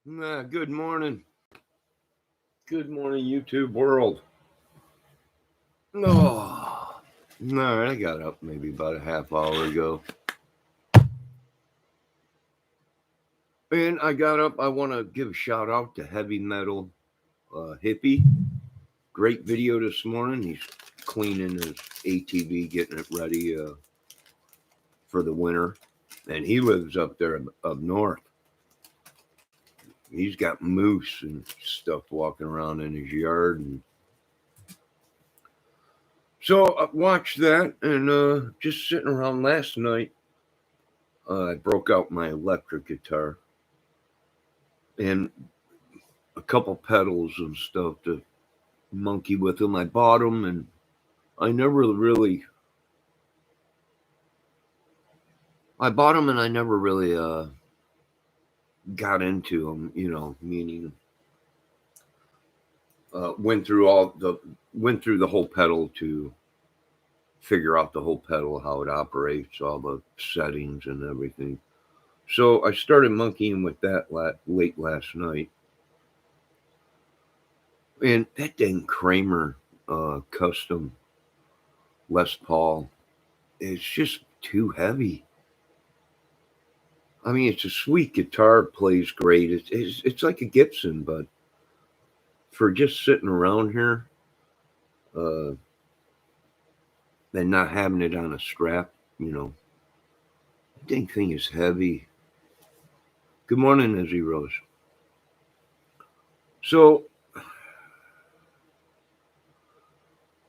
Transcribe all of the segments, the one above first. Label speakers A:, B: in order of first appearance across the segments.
A: Good morning. Good morning, YouTube world. Oh, all right. I got up maybe about a half hour ago. And I got up. I want to give a shout out to Heavy Metal Hippie. Great video this morning. He's cleaning his ATV, getting it ready for the winter. And he lives up there up north. He's got moose and stuff walking around in his yard. And so I watched that and just sitting around last night. I broke out my electric guitar and a couple pedals and stuff to monkey with them. I bought them and I never really. I bought them and I never really got into them. Meaning went through the whole pedal to figure out the whole pedal, how it operates, all the settings and everything. So I started monkeying with that late last night. And that dang Kramer custom Les Paul is just too heavy. I mean, it's a sweet guitar, plays great. It's like a Gibson, but for just sitting around here uh, and not having it on a strap, the dang thing is heavy. Good morning, Izzy Rose. So,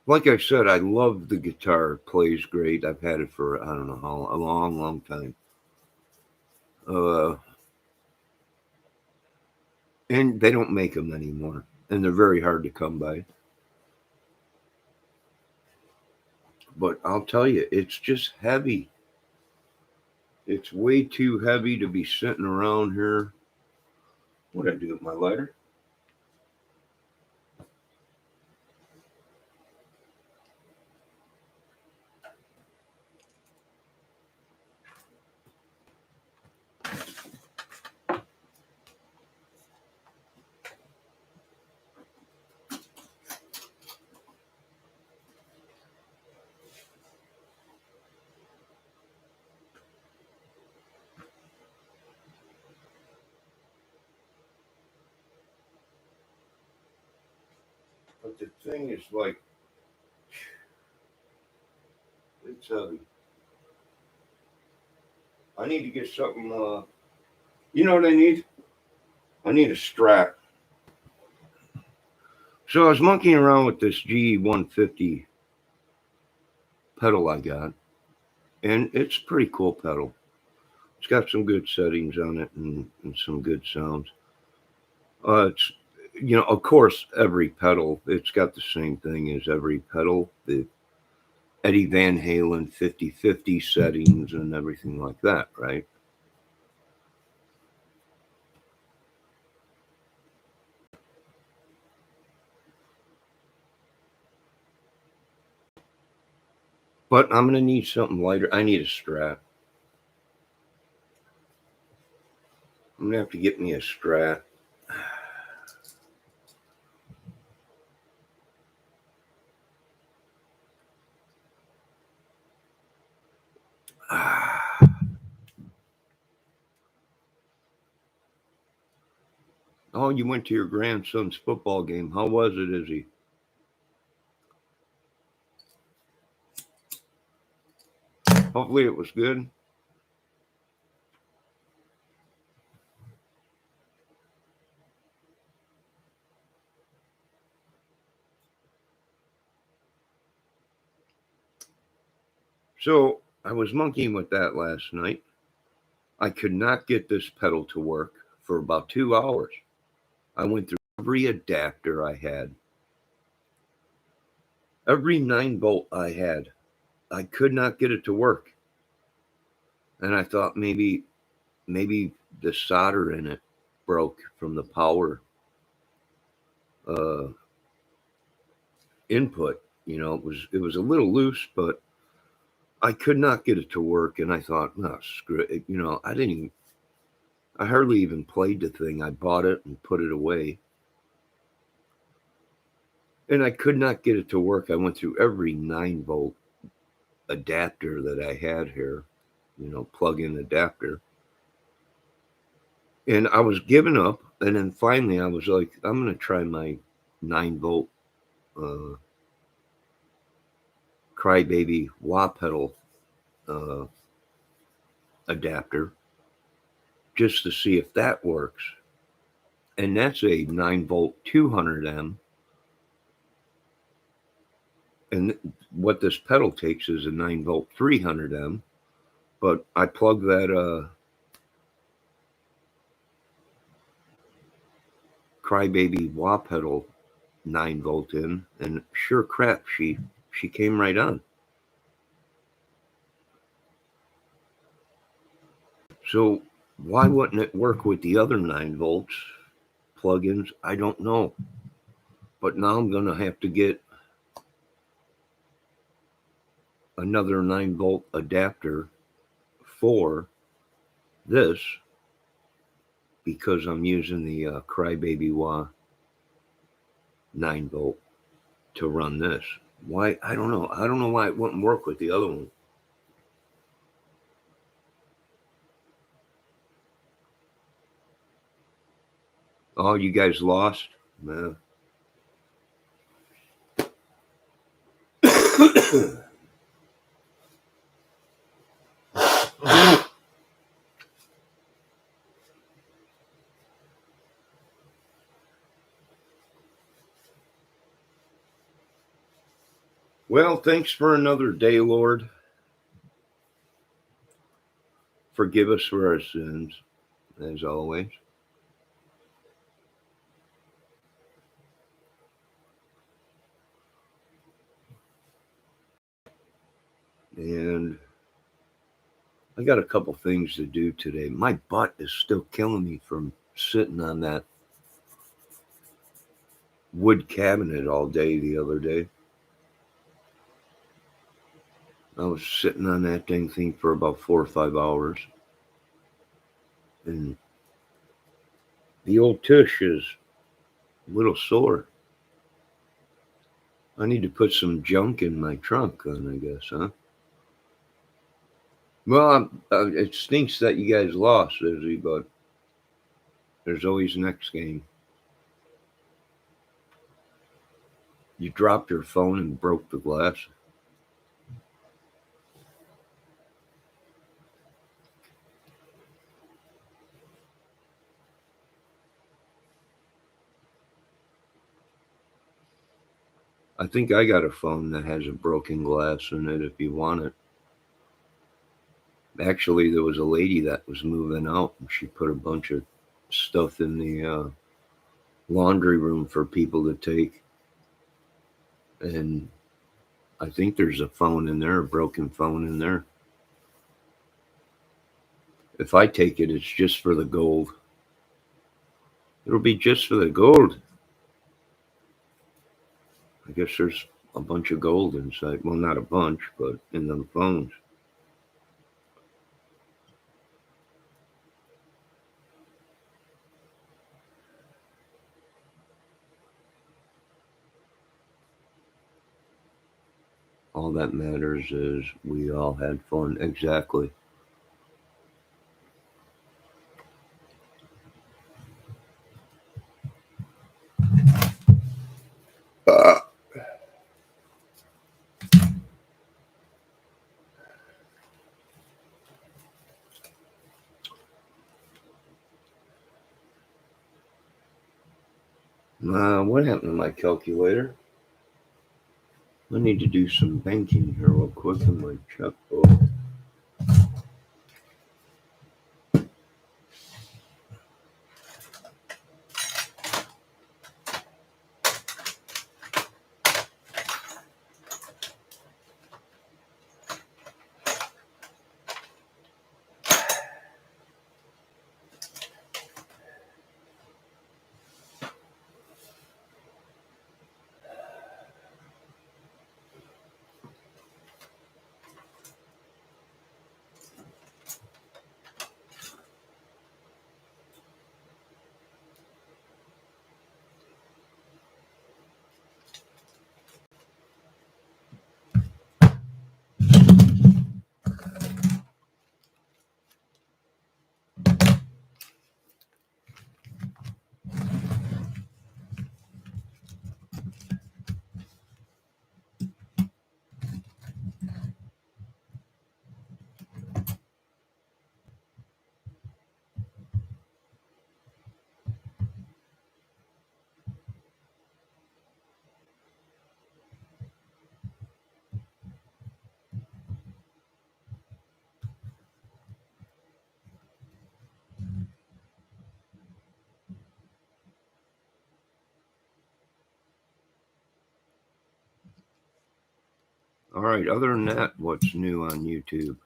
A: like I said, I love the guitar. Plays great. I've had it for, I don't know how, a long, long time. And they don't make them anymore. And they're very hard to come by. But I'll tell you, it's just heavy. It's way too heavy to be sitting around here. What'd I do with my lighter? But the thing is like, it's heavy. I need to get something, you know what I need? I need a strap. So I was monkeying around with this ge150 pedal I got. And it's a pretty cool pedal. It's got some good settings on it and some good sounds. It's, of course, every pedal, it's got the same thing as every pedal. The Eddie Van Halen 50/50 settings and everything like that, right? But I'm going to need something lighter. I need a strap. I'm going to have to get me a strap. Oh, you went to your grandson's football game. How was it, Izzy? Hopefully it was good. So I was monkeying with that last night. I could not get this pedal to work for about 2 hours. I went through every adapter I had, every 9-volt I had. I could not get it to work. And I thought maybe the solder in it broke from the power uh, input. It was a little loose, but I could not get it to work. And I thought, no, screw it. I hardly even played the thing. I bought it and put it away. And I could not get it to work. I went through every 9-volt adapter that I had here, plug-in adapter. And I was giving up. And then finally I was like, I'm going to try my 9-volt crybaby wah pedal uh, adapter just to see if that works. And that's a 9-volt 200M. And what this pedal takes is a 9-volt 300M. But I plug that crybaby wah pedal 9-volt in, and sure crap, she came right on. So why wouldn't it work with the other 9-volts plugins? I don't know. But now I'm gonna have to get another 9-volt adapter for this because I'm using the crybaby wah 9-volt to run this. Why? I don't know. I don't know why it wouldn't work with the other one. Oh, you guys lost? Man. Well, thanks for another day, Lord. Forgive us for our sins, as always. And I got a couple things to do today. My butt is still killing me from sitting on that wood cabinet all day the other day. I was sitting on that dang thing for about 4 or 5 hours. And the old tush is a little sore. I need to put some junk in my trunk, then, I guess, huh? Well, it stinks that you guys lost, Izzy, but there's always next game. You dropped your phone and broke the glass. I think I got a phone that has a broken glass in it if you want it. Actually, there was a lady that was moving out and she put a bunch of stuff in the laundry room for people to take. And I think there's a phone in there, a broken phone in there. If I take it, it's just for the gold. It'll be just for the gold. I guess there's a bunch of gold inside. Well, not a bunch, but in them phones. All that matters is we all had fun. Exactly. Uh, what happened to my calculator? I need to do some banking here real quick in my checkbook. All right, other than that, what's new on YouTube?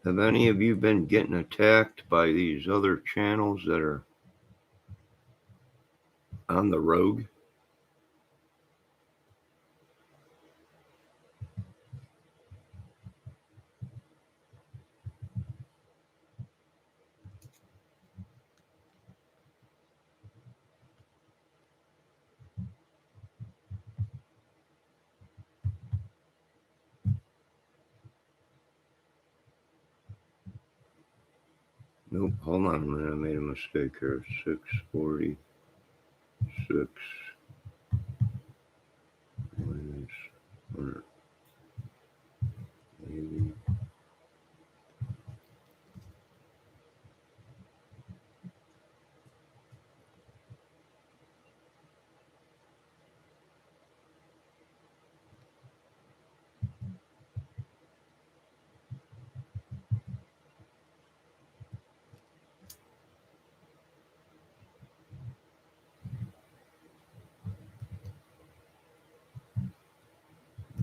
A: Have any of you been getting attacked by these other channels that are on the rogue? Nope, hold on a minute, I made a mistake here. 646 minus 180.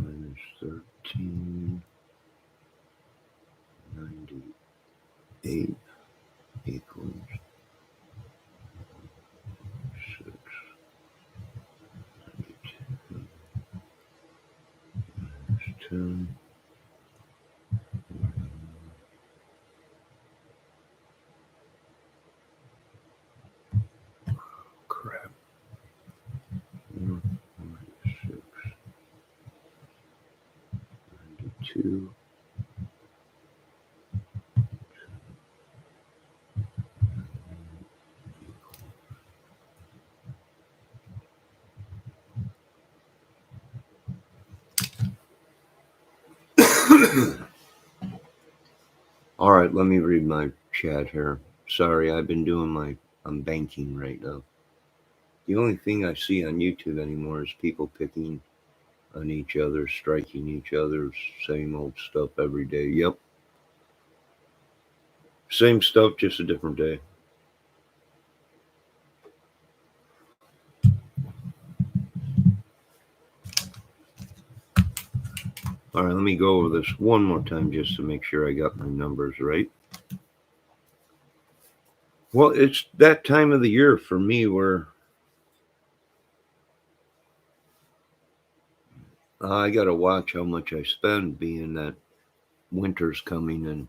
A: Minus 1398 equals 692 minus 10. Crap. 692. All right, let me read my chat here. Sorry, I'm banking right now. The only thing I see on YouTube anymore is people picking on each other, striking each other, same old stuff every day. Yep. Same stuff, just a different day. All right, let me go over this one more time just to make sure I got my numbers right. Well, it's that time of the year for me where I got to watch how much I spend, being that winter's coming and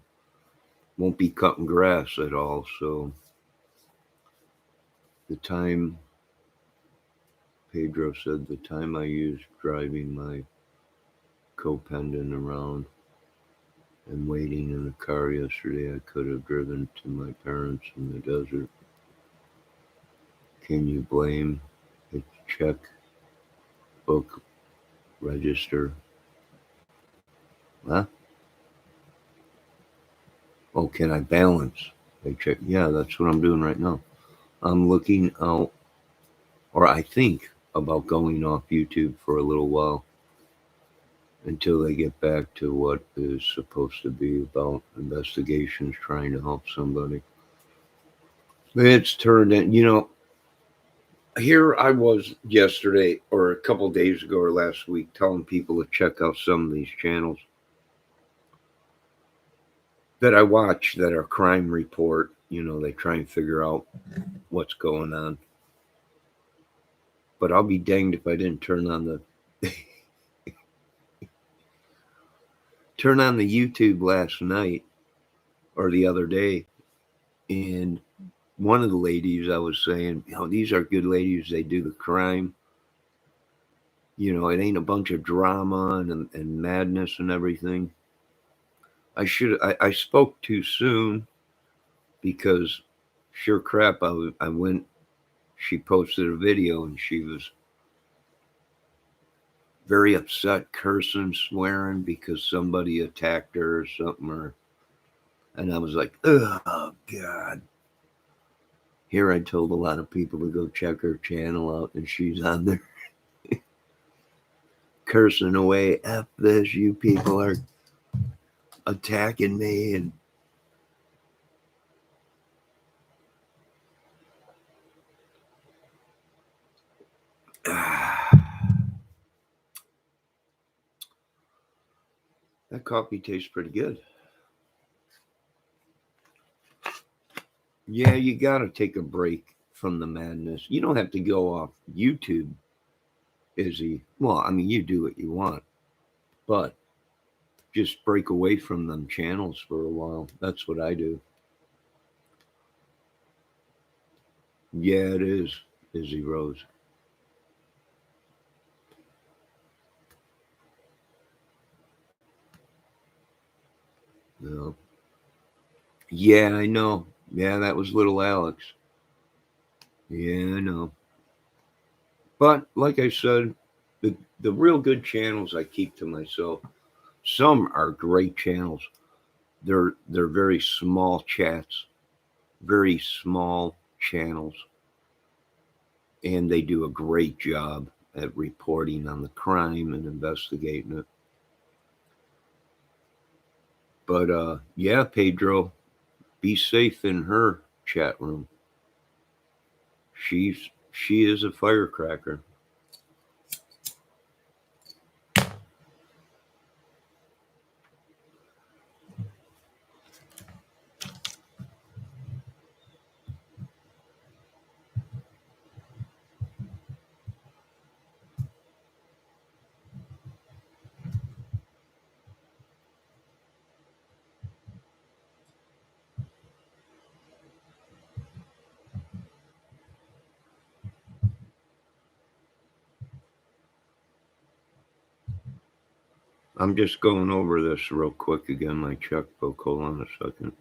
A: won't be cutting grass at all. So the time, Pedro said, the time I used driving my co-pendant around and waiting in the car yesterday, I could have driven to my parents in the desert. Can you blame a checkbook register? Huh? Oh, can I balance a check? Yeah, that's what I'm doing right now. I'm looking out, or I think about going off YouTube for a little while until they get back to what is supposed to be about investigations, trying to help somebody. It's turned in, here I was yesterday or a couple days ago or last week telling people to check out some of these channels that I watch that are crime report. They try and figure out what's going on. But I'll be danged if I didn't turn on the YouTube last night or the other day, and one of the ladies I was saying, these are good ladies. They do the crime. It ain't a bunch of drama and madness and everything. I spoke too soon because sure crap, I went, she posted a video and she was very upset, cursing, swearing because somebody attacked her or something, and I was like, oh God. Here I told a lot of people to go check her channel out, and she's on there cursing away. F this, you people are attacking me. And that coffee tastes pretty good. Yeah, you got to take a break from the madness. You don't have to go off YouTube, Izzy. Well, I mean, you do what you want, but just break away from them channels for a while. That's what I do. Yeah, it is, Izzy Rose. No. Yeah, I know. Yeah, that was little Alex. Yeah, I know. But like I said, the real good channels I keep to myself. Some are great channels. They're very small chats, very small channels, and they do a great job at reporting on the crime and investigating it. But yeah, Pedro, be safe in her chat room. She is a firecracker. I'm just going over this real quick again, my checkbook. Hold on a second.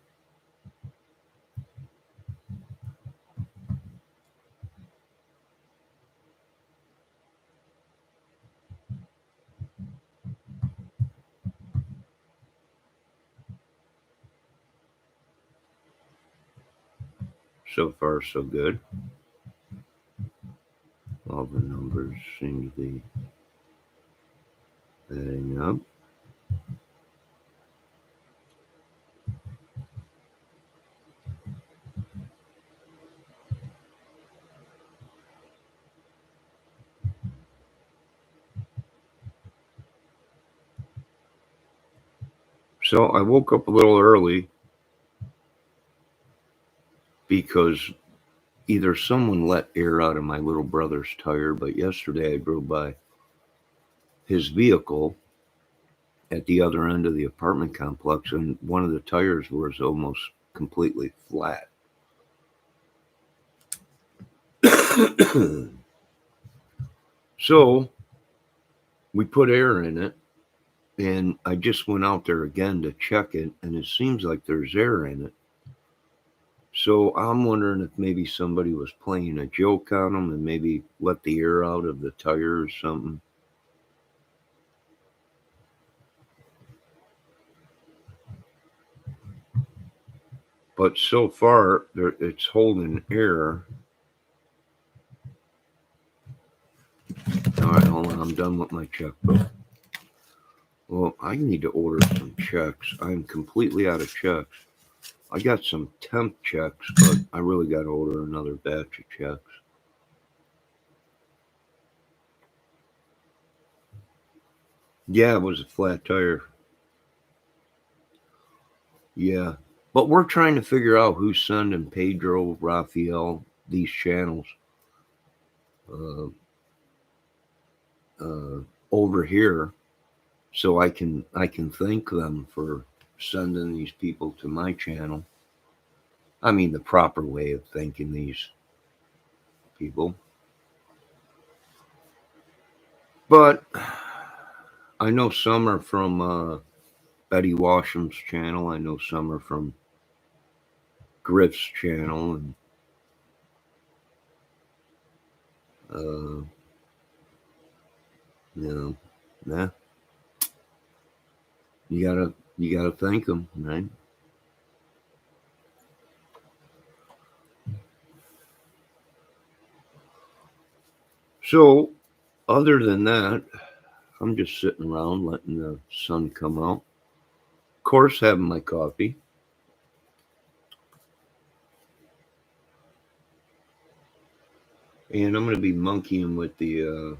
A: So far, so good. All the numbers seem to be adding up. So I woke up a little early because either someone let air out of my little brother's tire, but yesterday I drove by his vehicle at the other end of the apartment complex, and one of the tires was almost completely flat. So we put air in it, and I just went out there again to check it, and it seems like there's air in it. So I'm wondering if maybe somebody was playing a joke on them and maybe let the air out of the tire or something. But so far, it's holding air. All right, hold on. I'm done with my checkbook. Well, I need to order some checks. I'm completely out of checks. I got some temp checks, but I really got to order another batch of checks. Yeah, it was a flat tire. Yeah. But we're trying to figure out who's sending Pedro, Raphael, these channels uh, uh, over here, so I can thank them for sending these people to my channel. I mean, the proper way of thanking these people. But I know some are from Betty Washam's channel. I know some are from Griff's channel, and uh, you know, yeah, you gotta thank them, right? So, other than that, I'm just sitting around letting the sun come out. Of course, having my coffee. And I'm going to be monkeying with I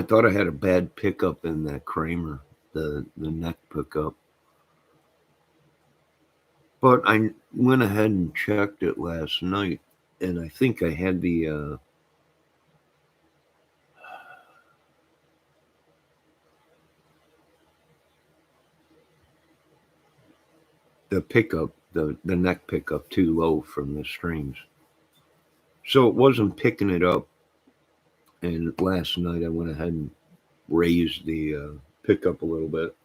A: thought I had a bad pickup in that Kramer, the neck pickup. But I went ahead and checked it last night, and I think I had the pickup, the neck pickup too low from the strings. So it wasn't picking it up. And last night I went ahead and raised the pickup a little bit.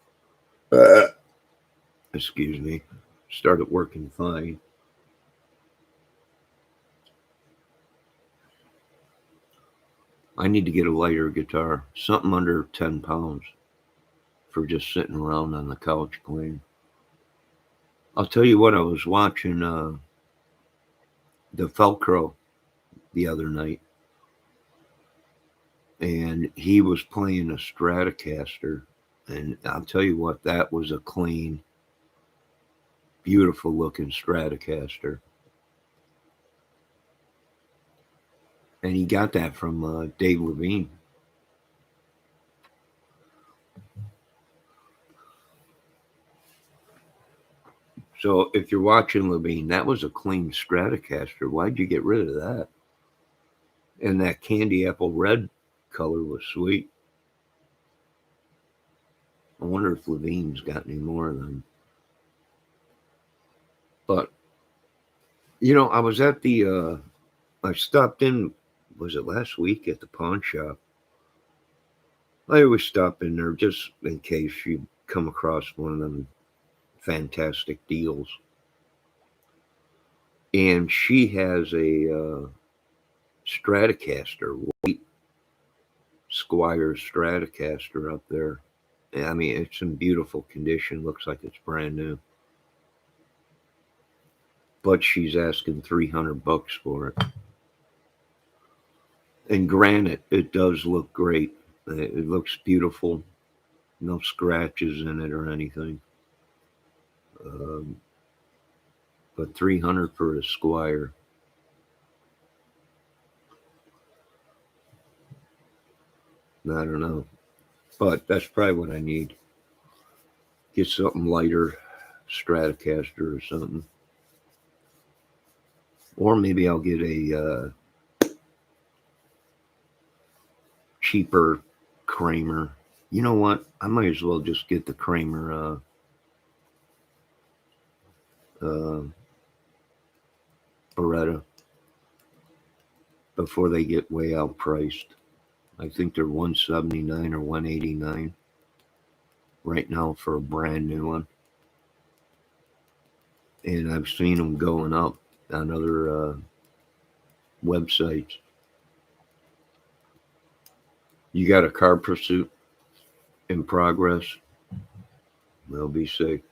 A: Excuse me. Started working fine. I need to get a lighter guitar, something under 10 pounds for just sitting around on the couch playing. I'll tell you what, I was watching the Velcro the other night, and he was playing a Stratocaster, and I'll tell you what, that was a clean, beautiful looking Stratocaster. And he got that from Dave Levine. So if you're watching Levine, that was a clean Stratocaster. Why'd you get rid of that? And that candy apple red color was sweet. I wonder if Levine's got any more of them. But, I was at I stopped in, was it last week at the pawn shop? I always stop in there just in case you come across one of them fantastic deals. And she has a Stratocaster, white Squire Stratocaster up there. I mean, it's in beautiful condition. Looks like it's brand new. But she's asking $300 for it. And granted, it does look great. It looks beautiful. No scratches in it or anything. Um, but $300 for a Squire. I don't know. But that's probably what I need. Get something lighter, Stratocaster or something. Or maybe I'll get a cheaper Kramer. You know what? I might as well just get the Kramer Beretta before they get way outpriced. I think they're $179 or $189 right now for a brand new one. And I've seen them going up on other websites. You got a car pursuit in progress? They'll be sick.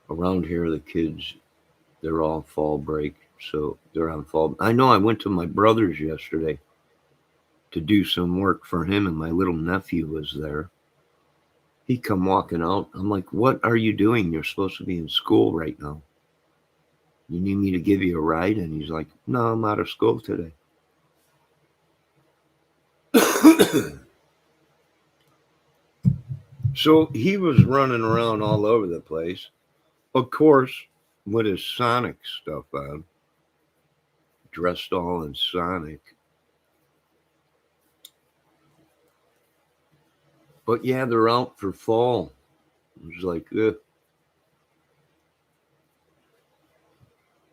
A: Around here, the kids, they're all fall break. So they're on fall. I know I went to my brother's yesterday to do some work for him, and my little nephew was there. He come walking out. I'm like, what are you doing? You're supposed to be in school right now. You need me to give you a ride? And he's like, no, I'm out of school today. So he was running around all over the place, of course, with his Sonic stuff on, dressed all in Sonic. But yeah, they're out for fall. It was like, ugh.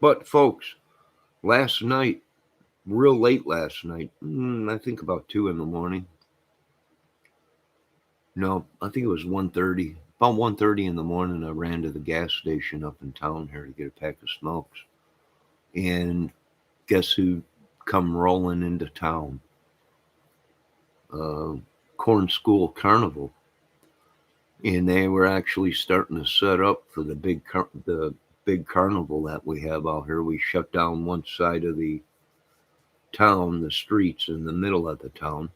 A: But folks, last night, real late last night, I think about 2 in the morning. No, I think it was 1:30. About 1:30 in the morning, I ran to the gas station up in town here to get a pack of smokes. And guess who come rolling into town? Corn School Carnival. And they were actually starting to set up for the big carnival that we have out here. We shut down one side of the town, the streets in the middle of the town.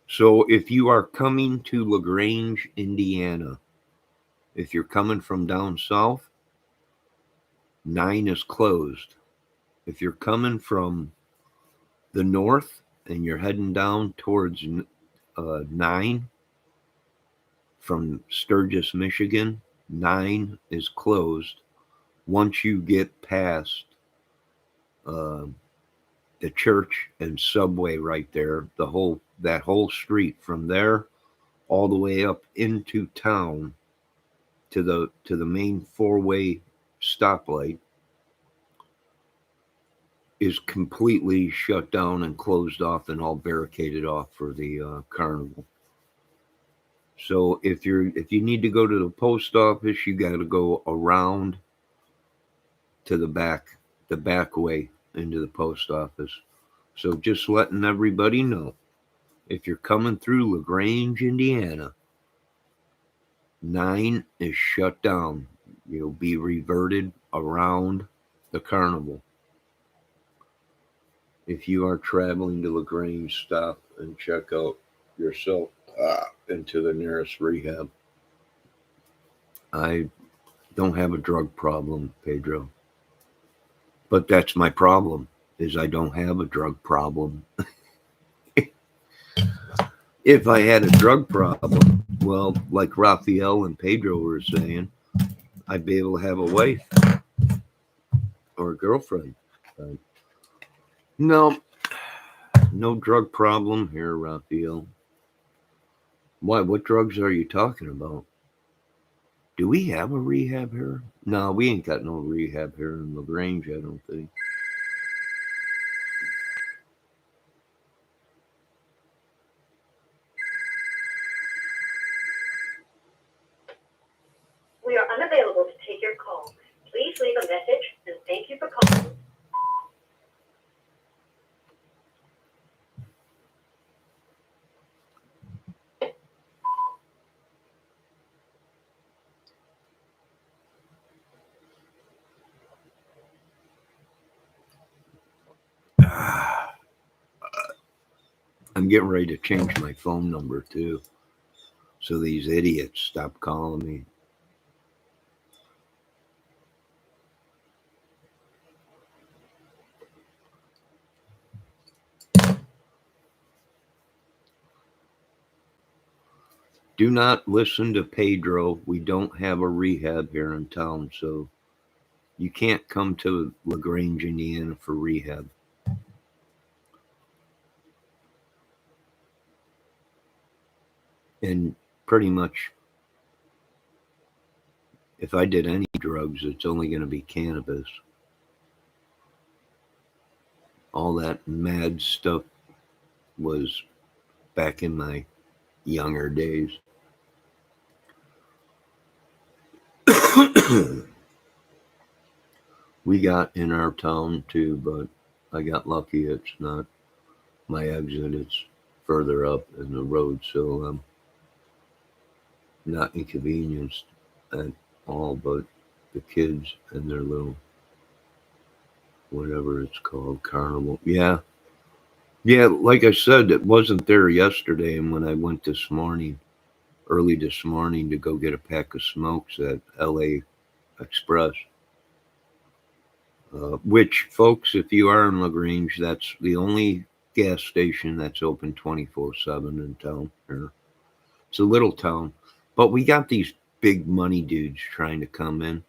A: So if you are coming to LaGrange, Indiana, if you're coming from down south, 9 is closed. If you're coming from the north and you're heading down towards 9 from Sturgis, Michigan, 9 is closed. Once you get past uh, the church and subway right there, that whole street from there all the way up into town to the main four-way stoplight is completely shut down and closed off and all barricaded off for the carnival. So if you need to go to the post office, you got to go around to the back way into the post office. So just letting everybody know, if you're coming through LaGrange, Indiana, 9 is shut down. You'll be reverted around the carnival. If you are traveling to LaGrange, stop and check out yourself into the nearest rehab. I don't have a drug problem, Pedro. But that's my problem, is I don't have a drug problem. If I had a drug problem, well, like Raphael and Pedro were saying, I'd be able to have a wife or a girlfriend. No drug problem here, Raphael. Why? What drugs are you talking about? Do we have a rehab here? No, we ain't got no rehab here in LaGrange, I don't think.
B: We are unavailable to take your call. Please leave a message and thank you for calling.
A: I'm getting ready to change my phone number too, so these idiots stop calling me. Do not listen to Pedro. We don't have a rehab here in town, so you can't come to LaGrange, Indiana for rehab. And pretty much, if I did any drugs, it's only going to be cannabis. All that mad stuff was back in my younger days. We got in our town too, but I got lucky. It's not my exit, it's further up in the road, so I'm not inconvenienced at all, but the kids and their little, whatever it's called, carnival. Yeah, like I said, it wasn't there yesterday, and when I went early this morning to go get a pack of smokes at LA Express, which, folks, if you are in LaGrange, that's the only gas station that's open 24/7 in town here. It's a little town, but we got these big money dudes trying to come in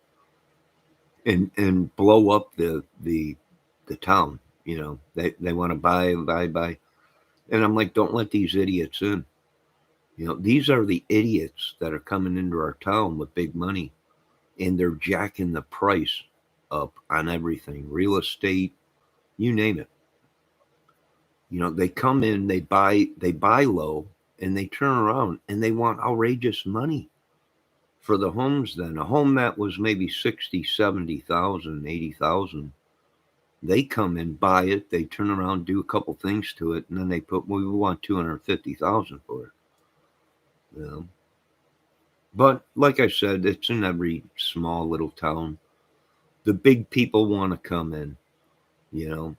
A: and blow up the town. You know, they want to buy, and I'm like, don't let these idiots in. You know, these are the idiots that are coming into our town with big money, and they're jacking the price up on everything, real estate, you name it. You know, they come in, they buy low, and they turn around and they want outrageous money for the homes. Then a home that was maybe 60, 70,000, 80,000, they come in, buy it, they turn around, do a couple things to it, and then they put, well, we want 250,000 for it. You know? But like I said, it's in every small little town. The big people want to come in, you know.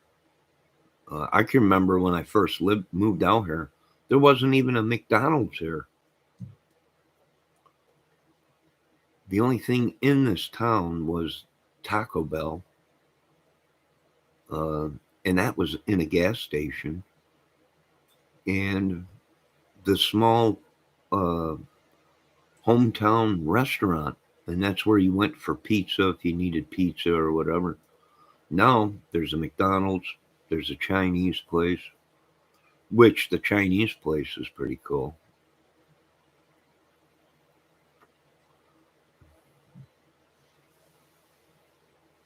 A: I can remember when I first moved out here, there wasn't even a McDonald's here. The only thing in this town was Taco Bell, uh, and that was in a gas station, and the small uh, hometown restaurant, and that's where you went for pizza if you needed pizza or whatever. Now there's a McDonald's, there's a Chinese place, which the Chinese place is pretty cool.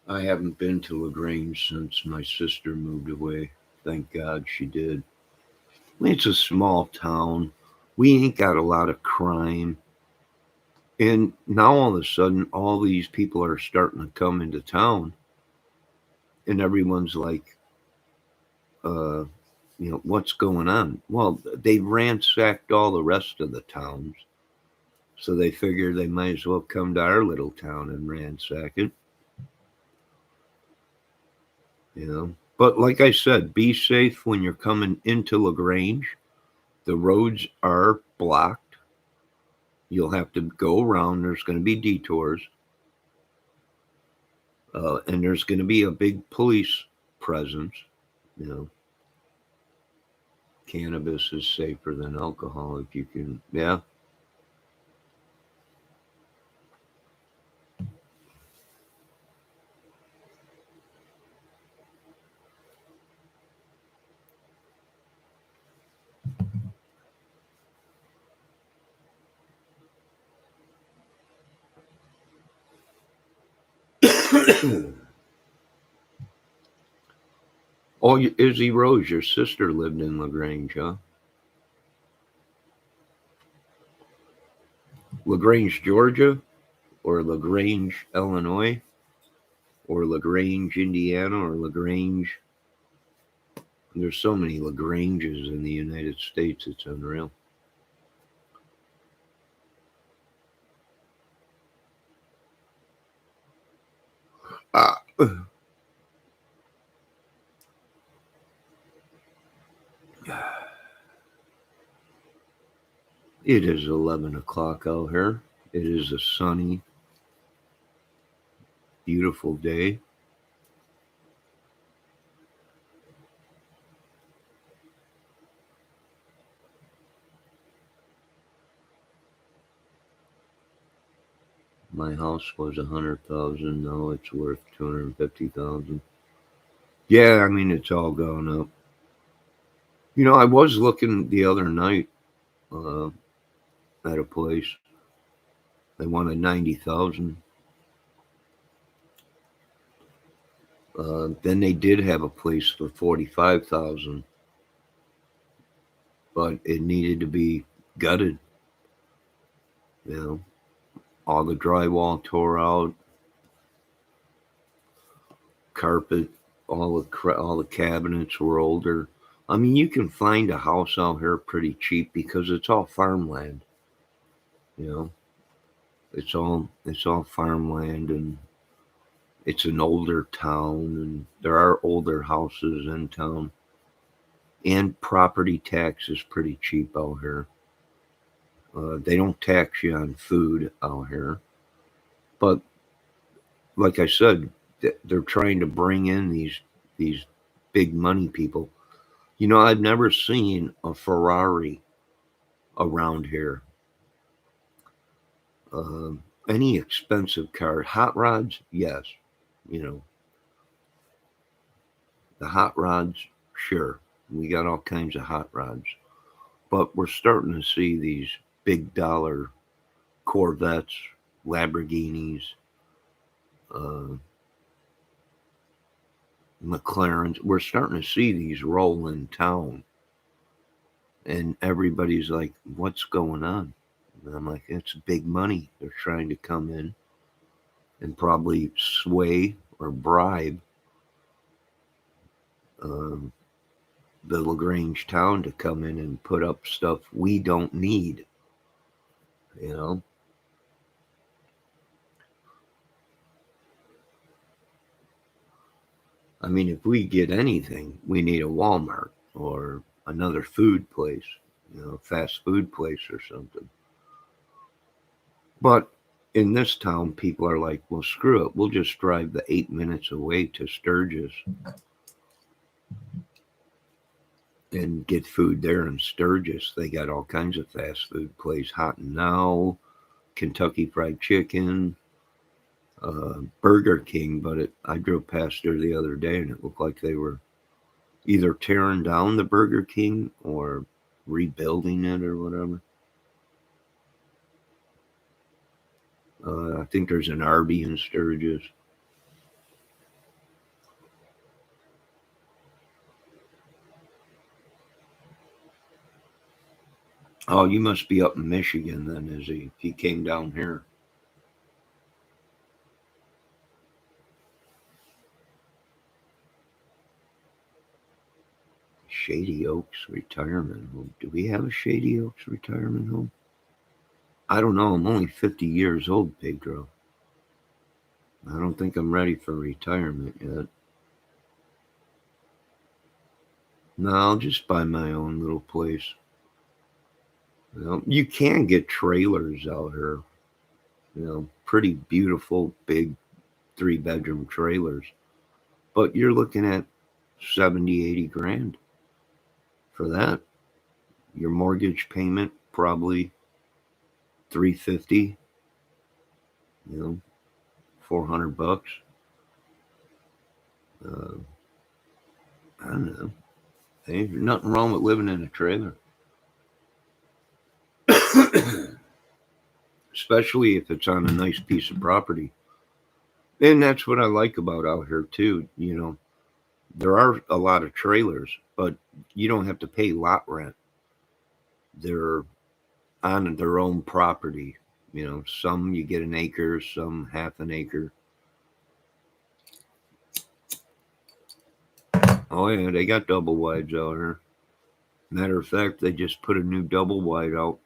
A: I haven't been to LaGrange since my sister moved away. Thank God she did. I mean, it's a small town. We ain't got a lot of crime. And now all of a sudden, all these people are starting to come into town, and everyone's like, uh, what's going on? Well, they ransacked all the rest of the towns, so they figure they might as well come to our little town and ransack it. But like I said, be safe when you're coming into LaGrange. The roads are blocked. You'll have to go around. There's going to be detours, and there's going to be a big police presence. You know, Cannabis is safer than alcohol if you can. Yeah. Oh, Izzy Rose, your sister lived in LaGrange, huh? LaGrange, Georgia, or LaGrange, Illinois, or LaGrange, Indiana, or LaGrange. There's so many LaGranges in the United States, it's unreal. Ah, it is 11 o'clock out here. It is a sunny, beautiful day. My house was 100,000. Now it's worth 250,000. Yeah, I mean it's all gone up. I was looking the other night uh, at a place. They wanted 90,000. Then they did have a place for 45,000, but it needed to be gutted. You know, all the drywall tore out, carpet, all the cabinets were older. I mean, you can find a house out here pretty cheap because it's all farmland. You know, it's all farmland, and it's an older town, and there are older houses in town, and property tax is pretty cheap out here. They don't tax you on food out here, but like I said, they're trying to bring in these big money people. I've never seen a Ferrari around here. Any expensive car, hot rods, yes. You know, the hot rods, sure. We got all kinds of hot rods, but we're starting to see these big dollar Corvettes, Lamborghinis, uh, McLarens. We're starting to see these roll in town, and everybody's like, "What's going on?" And I'm like, "It's big money. They're trying to come in and probably sway or bribe um, the Lagrange town to come in and put up stuff we don't need." You know, I mean, if we get anything, we need a Walmart or another food place, fast food place or something. But in this town, people are like, well, screw it. We'll just drive the 8 minutes away to Sturgis and get food there in Sturgis. They got all kinds of fast food places, Hot and Now, Kentucky Fried Chicken, Burger King. But I drove past there the other day and it looked like they were either tearing down the Burger King or rebuilding it or whatever. I think there's an Arby in Sturgis. Oh, you must be up in Michigan then, is he? If he came down here. Shady Oaks Retirement Home. Do we have a Shady Oaks Retirement Home? I don't know. I'm only 50 years old, Pedro. I don't think I'm ready for retirement yet. No, I'll just buy my own little place. You can get trailers out here. Pretty beautiful, big 3-bedroom trailers. But you're looking at 70, 80 grand for that. Your mortgage payment, probably 350, 400 bucks. Uh, I don't know. Hey, there's nothing wrong with living in a trailer. Especially if it's on a nice piece of property. And that's what I like about out here too. There are a lot of trailers, but you don't have to pay lot rent. They're on their own property. Some you get an acre, some half an acre. Oh yeah, they got double wides out here. Matter of fact, they just put a new double wide out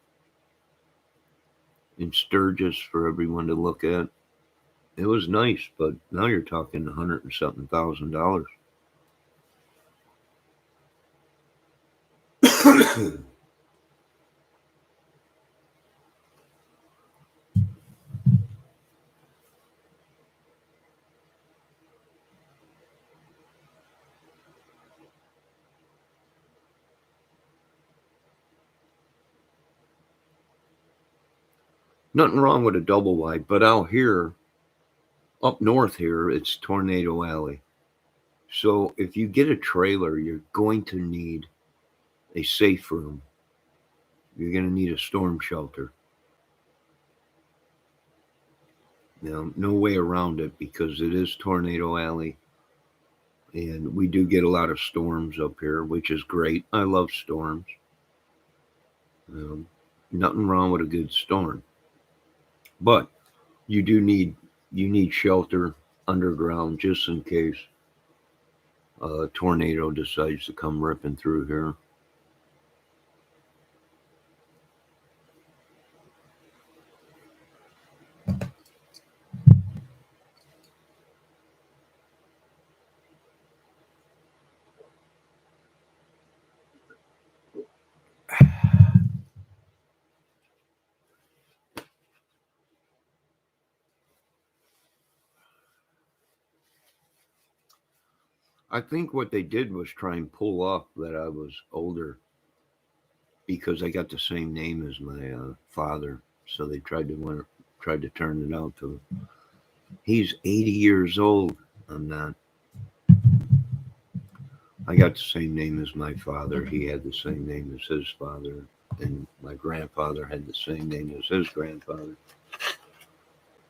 A: in Sturgis for everyone to look at. It was nice, but now you're talking 100 and something $1,000. Nothing wrong with a double wide, but out here, up north here, it's Tornado Alley. So if you get a trailer, you're going to need a safe room. You're going to need a storm shelter. No way around it because it is Tornado Alley. And we do get a lot of storms up here, which is great. I love storms. Nothing wrong with a good storm. But you need shelter underground just in case a tornado decides to come ripping through here. I think what they did was try and pull off that I was older because I got the same name as my father. So they tried to turn it out to he's 80 years old. I'm not. I got the same name as my father. He had the same name as his father, and my grandfather had the same name as his grandfather.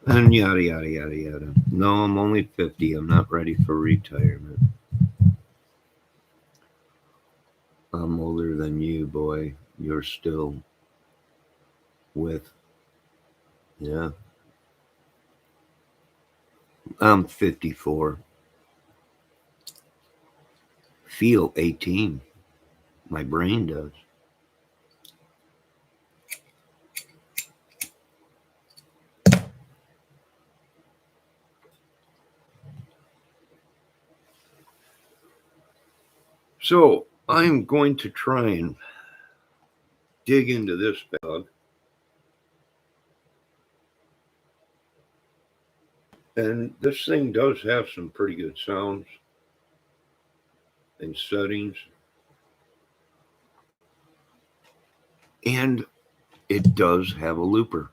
A: And yada yada yada yada. No, I'm only 50. I'm not ready for retirement. I'm older than you, boy. You're still with. Yeah. I'm 54. Feel 18. My brain does. So I'm going to try and dig into this bug. And this thing does have some pretty good sounds and settings. And it does have a looper.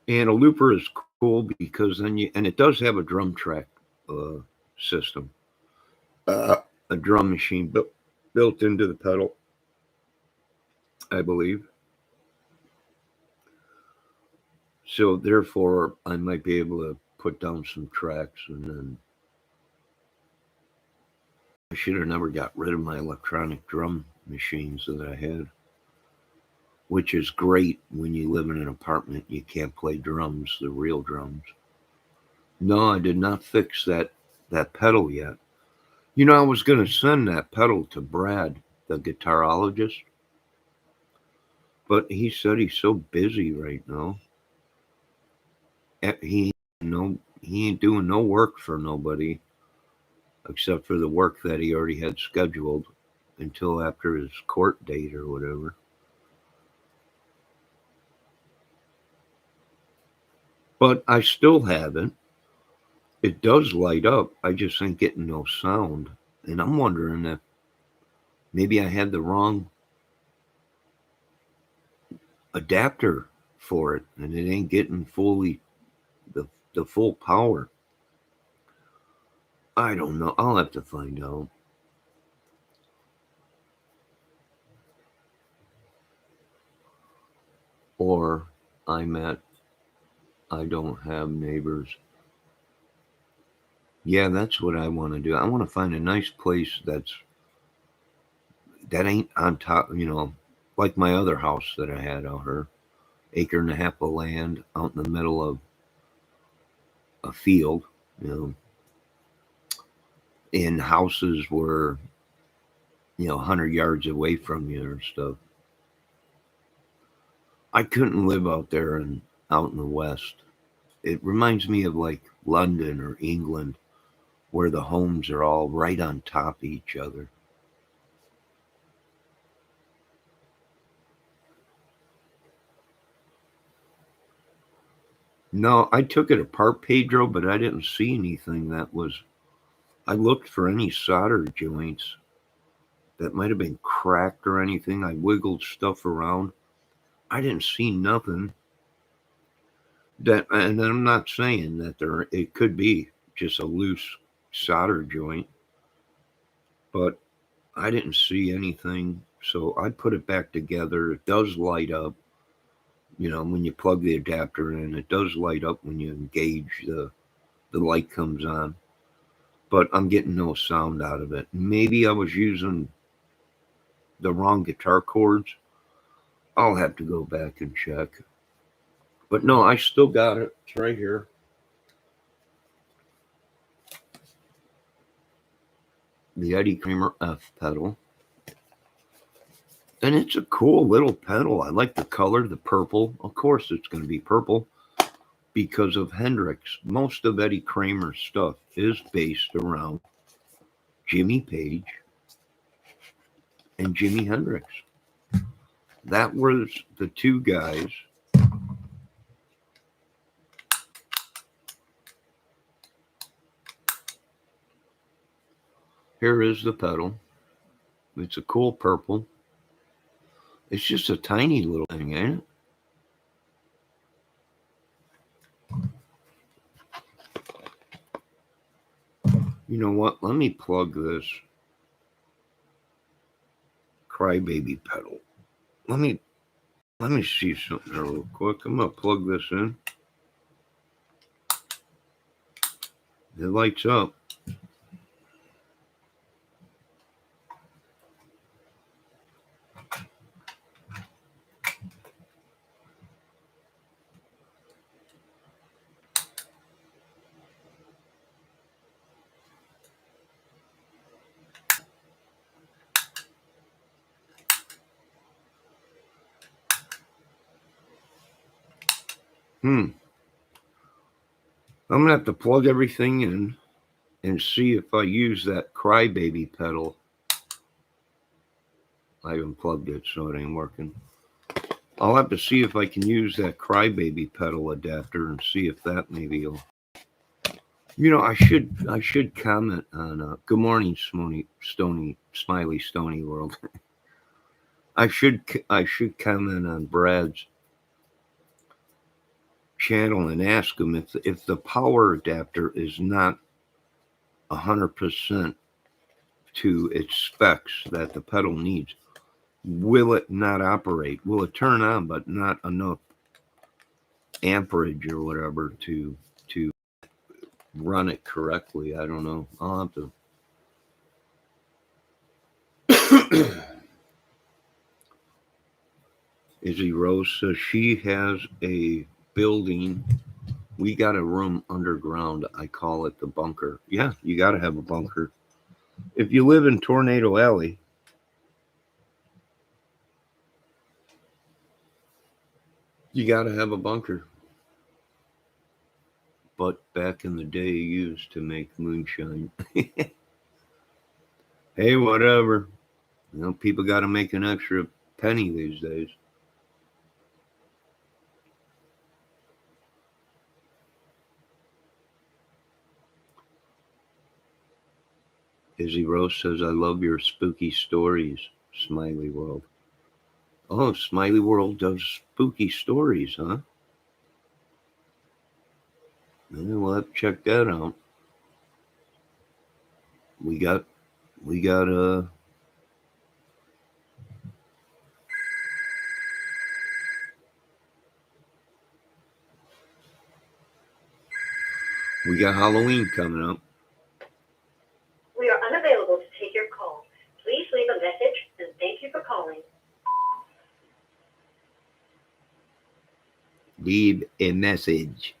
A: And a looper is cool because and it does have a drum track uh, system, uh, a drum machine built into the pedal, I believe. So therefore, I might be able to put down some tracks, and then I should have never got rid of my electronic drum machines that I had, which is great when you live in an apartment. You can't play drums, the real drums. No, I did not fix that pedal yet. You know, I was going to send that pedal to Brad, the guitarologist, but he said he's so busy right now. He he ain't doing no work for nobody except for the work that he already had scheduled until after his court date or whatever. But I still haven't. It does light up. I just ain't getting no sound. And I'm wondering if maybe I had the wrong adapter for it and it ain't getting fully the full power. I don't know. I'll have to find out. Or I'm at I don't have neighbors. Yeah, that's what I want to do. I want to find a nice place that ain't on top, like my other house that I had out here, acre and a half of land out in the middle of a field, you know, in houses were, 100 yards away from you or stuff. I couldn't live out there and out in the West. It reminds me of like London or England, where the homes are all right on top of each other. No, I took it apart, Pedro, but I didn't see anything that was. I looked for any solder joints that might have been cracked or anything. I wiggled stuff around. I didn't see nothing that, and I'm not saying that it could be just a loose solder joint, but I didn't see anything. So I put it back together. It does light up, when you plug the adapter in. It does light up when you engage the light comes on, but I'm getting no sound out of it. Maybe I was using the wrong guitar chords. I'll have to go back and check. But no, I still got it. It's right here. The Eddie Kramer F pedal. And it's a cool little pedal. I like the color, the purple. Of course, it's going to be purple because of Hendrix. Most of Eddie Kramer's stuff is based around Jimmy Page and Jimi Hendrix. That was the two guys. Here is the pedal. It's a cool purple. It's just a tiny little thing, ain't it? You know what? Let me plug this crybaby pedal. Let me see something here real quick. I'm gonna plug this in. It lights up. I'm gonna have to plug everything in and see if I use that crybaby pedal I unplugged it, so it ain't working. I'll have to see if I can use that crybaby pedal adapter and see if that maybe will. I should comment on. Good morning, Smiley Stony World. I should comment on Brad's channel and ask him if the power adapter is not 100% to its specs that the pedal needs. Will it not operate? Will it turn on but not enough amperage or whatever to run it correctly? I don't know. I'll have to. Izzy Rose says she has a building. We got a room underground. I call it the bunker. Yeah, you got to have a bunker. If you live in Tornado Alley, you got to have a bunker. But back in the day, used to make moonshine. Hey, whatever. People got to make an extra penny these days. Izzy Rose says, I love your spooky stories, Smiley World. Oh, Smiley World does spooky stories, huh? Yeah, we'll have to check that out. We got we got Halloween coming up.
B: We are unavailable to take your call. Please leave a message and thank you for calling.
A: Leave a message.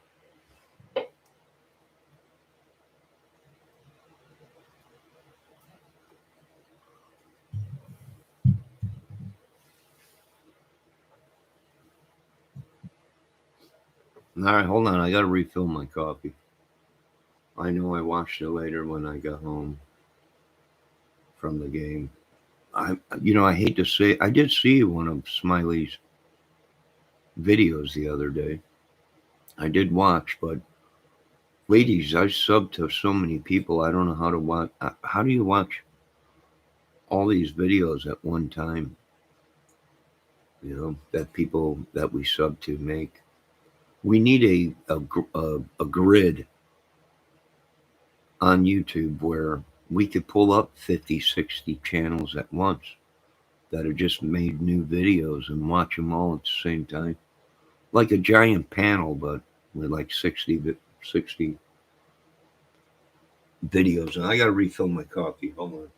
A: All right, hold on. I got to refill my coffee. I know I watched it later when I got home from the game. I hate to say, I did see one of Smiley's videos the other day. I did watch, but ladies, I sub to so many people. I don't know how to watch. How do you watch all these videos at one time? That people that we sub to make. We need a grid on YouTube where we could pull up 50, 60 channels at once that have just made new videos and watch them all at the same time. Like a giant panel, but with like 60 videos. And I got to refill my coffee. Hold on.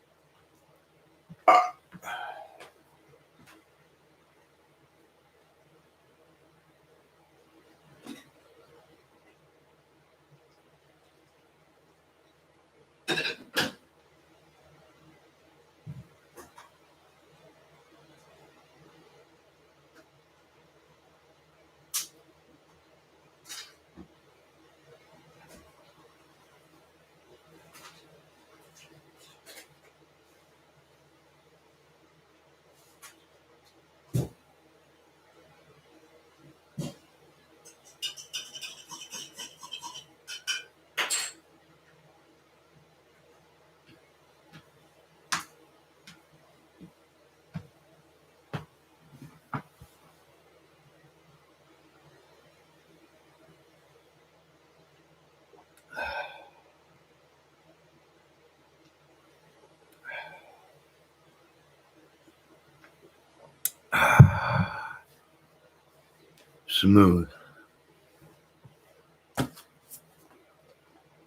A: Smooth.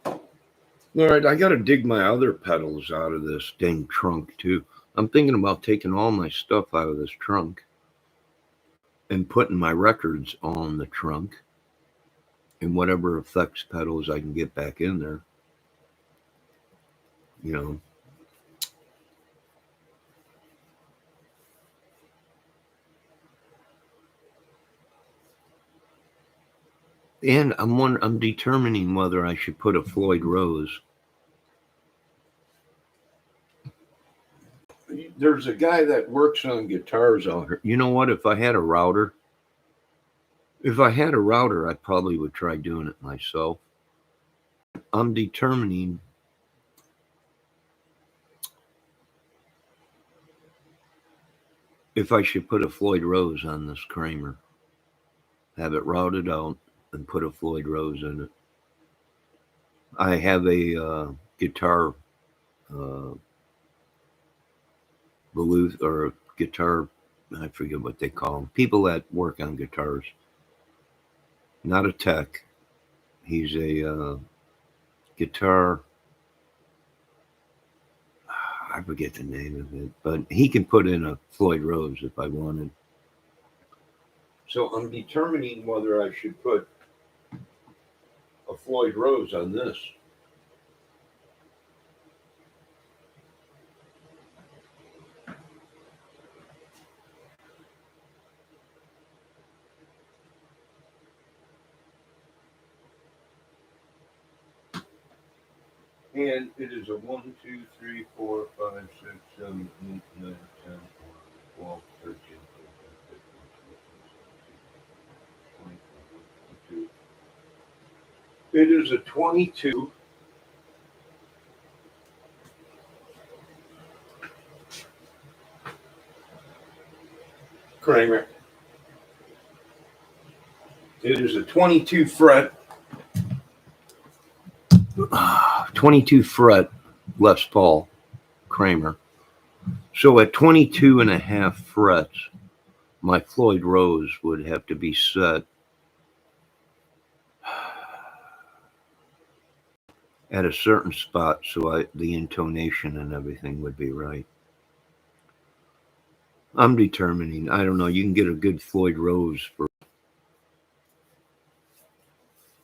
A: All right, I got to dig my other pedals out of this dang trunk too. I'm thinking about taking all my stuff out of this trunk and putting my records on the trunk and whatever effects pedals I can get back in there. You know. And I'm determining whether I should put a Floyd Rose There's a guy that works on guitars out here. You know what? If I had a router, I probably would try doing it myself. I'm determining if I should put a Floyd Rose on this Kramer, have it routed out, and put a Floyd Rose in it. I have a guitar uh, Bluetooth or a guitar. I forget what they call them. People that work on guitars. Not a tech. He's a guitar. I forget the name of it, but he can put in a Floyd Rose if I wanted. So I'm determining whether I should put a Floyd Rose on this. And it is a 1, 2, 3, 4, 5, 6, 7, 8, 9, 10, 12, 13, 14, 15, 16, 17, 18, 19, 20, 21, 22. It is a 22 Kramer. It is a 22 fret 22 fret Les Paul Kramer. So at 22 and a half frets, my Floyd Rose would have to be set at a certain spot so the intonation and everything would be right. I'm determining. I don't know. You can get a good Floyd Rose for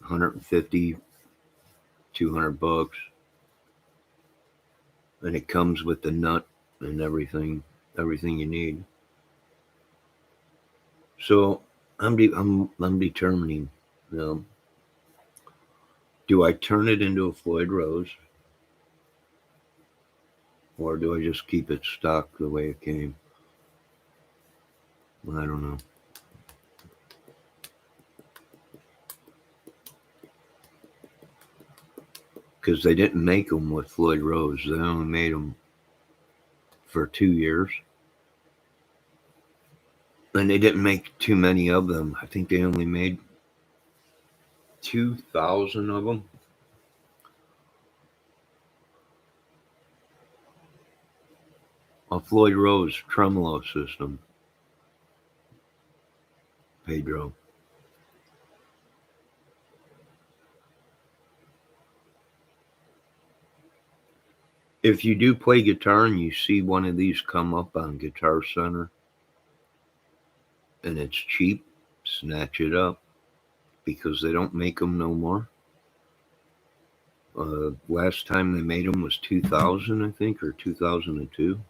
A: 150, 200 bucks. And it comes with the nut and everything you need. So I'm determining, you know, do I turn it into a Floyd Rose, or do I just keep it stock the way it came? I don't know. Because they didn't make them with Floyd Rose. They only made them for 2 years. And they didn't make too many of them. I think they only made 2,000 of them. A Floyd Rose tremolo system. Pedro. If you do play guitar and you see one of these come up on Guitar Center and it's cheap, snatch it up, because they don't make them no more. Last time they made them was 2000, I think, or 2002.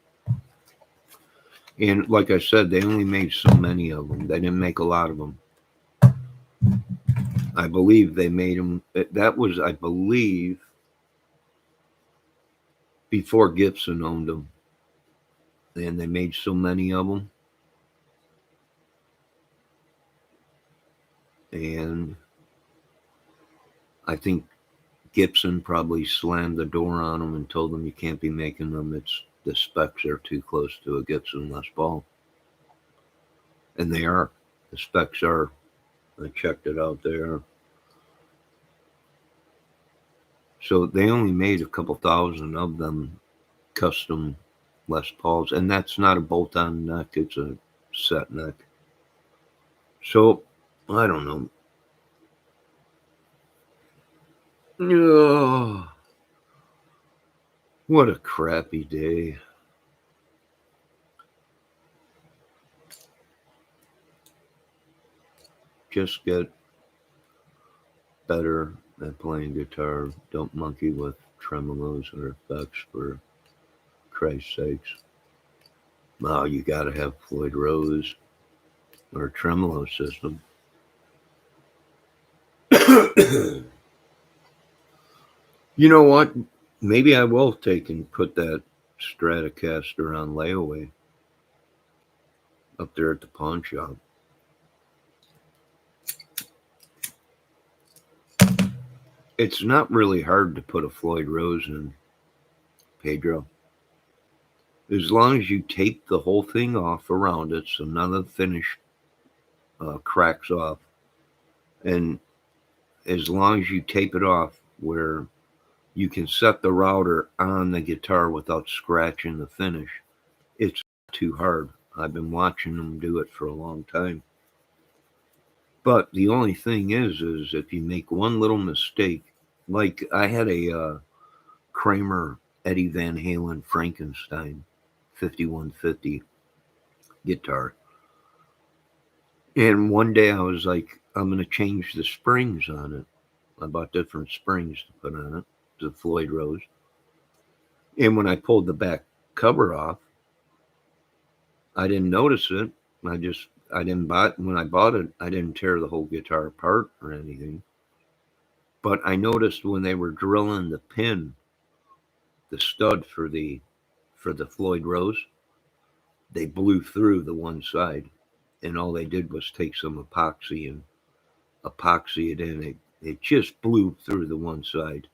A: And like I said, they only made so many of them. They didn't make a lot of them. I believe they made them. That was, I believe, before Gibson owned them. And they made so many of them. And I think Gibson probably slammed the door on them and told them you can't be making them. The specs are too close to a Gibson Les Paul. And they are. The specs are. I checked it out there. So they only made a couple thousand of them custom Les Pauls. And that's not a bolt-on neck. It's a set neck. So, I don't know. Oh, what a crappy day. Just get better at playing guitar. Don't monkey with tremolos or effects, for Christ's sakes. Now you gotta have Floyd Rose or a tremolo system. You know what? Maybe I will take and put that Stratocaster on layaway up there at the pawn shop. It's not really hard to put a Floyd Rose in, Pedro. As long as you tape the whole thing off around it so none of the finish cracks off, and as long as you tape it off where you can set the router on the guitar without scratching the finish, it's not too hard. I've been watching them do it for a long time. But the only thing is if you make one little mistake, like I had a Kramer Eddie Van Halen Frankenstein 5150 guitar. And one day I was like, I'm going to change the springs on it. I bought different springs to put on it, the Floyd Rose. And when I pulled the back cover off, I didn't notice it. I didn't buy it. When I bought it, I didn't tear the whole guitar apart or anything. But I noticed when they were drilling the pin, the stud for the Floyd Rose, they blew through the one side, and all they did was take some epoxy and epoxy it in. It just blew through the one side,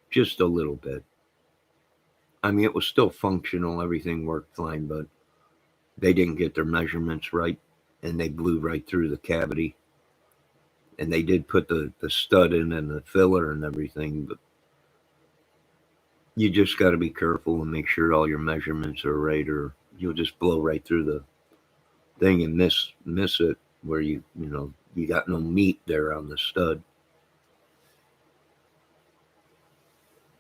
A: just a little bit. I mean, it was still functional. Everything worked fine, but they didn't get their measurements right, and they blew right through the cavity. And they did put the stud in and the filler and everything, but you just got to be careful and make sure all your measurements are right, or you'll just blow right through the thing and miss it where you got no meat there on the stud.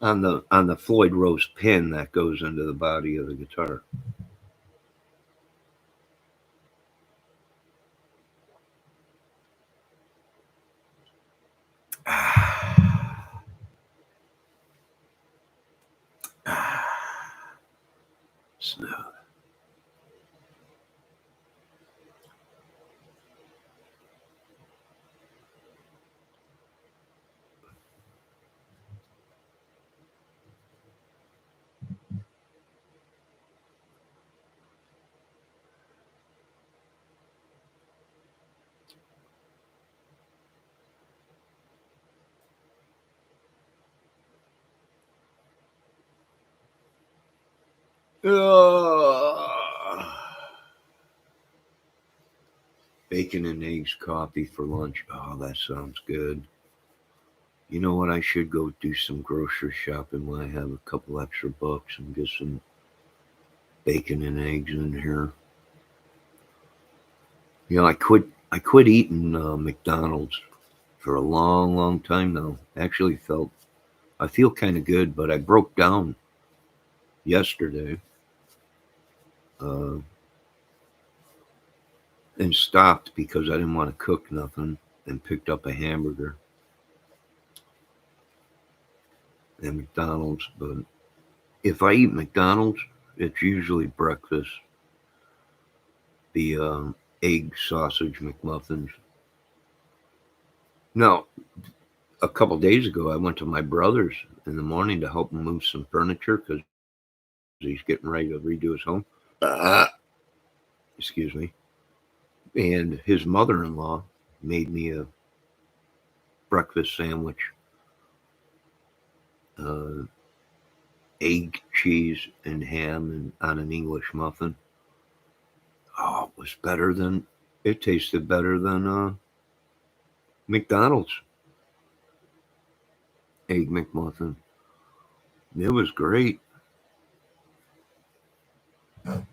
A: On the Floyd Rose pin that goes into the body of the guitar. Smooth. Bacon and eggs coffee for lunch. Oh, that sounds good. You know what? I should go do some grocery shopping when I have a couple extra bucks and get some bacon and eggs in here. I quit eating McDonald's for a long, long time now. Actually, I feel kind of good, but I broke down yesterday uh, and stopped because I didn't want to cook nothing and picked up a hamburger at McDonald's. But if I eat McDonald's, it's usually breakfast. The egg sausage McMuffins. Now, a couple days ago, I went to my brother's in the morning to help him move some furniture because he's getting ready to redo his home. Excuse me. And his mother-in-law made me a breakfast sandwich, uh, egg, cheese, and ham, and on an English muffin. Oh, it was better than. It tasted better than McDonald's egg McMuffin. It was great.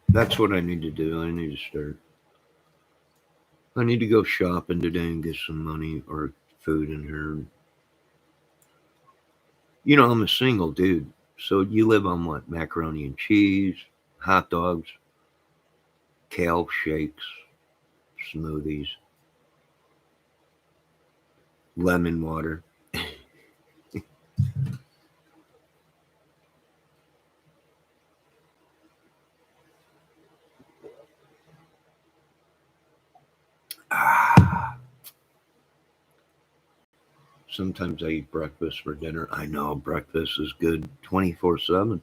A: That's what I need to do. I need to start. I need to go shopping today and get some money or food in here. I'm a single dude. So you live on what? Macaroni and cheese, hot dogs, kale shakes, smoothies, lemon water. Ah, sometimes I eat breakfast for dinner. I know breakfast is good 24/7.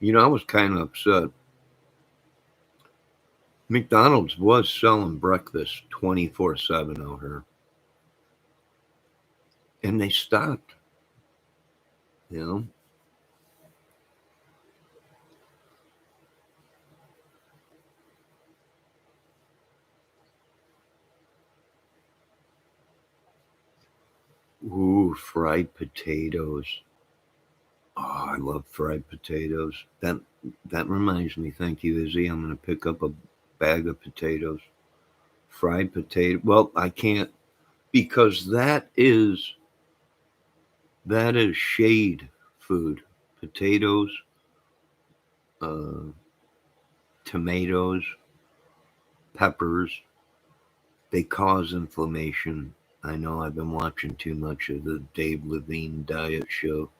A: I was kind of upset. McDonald's was selling breakfast 24/7 out here, and they stopped. You know, ooh, fried potatoes. Oh, I love fried potatoes. That reminds me. Thank you, Izzy. I'm gonna pick up a bag of potatoes. Fried potato. Well, I can't because that is shade food. Potatoes, uh, tomatoes, peppers. They cause inflammation. I know I've been watching too much of the Dave Levine diet show,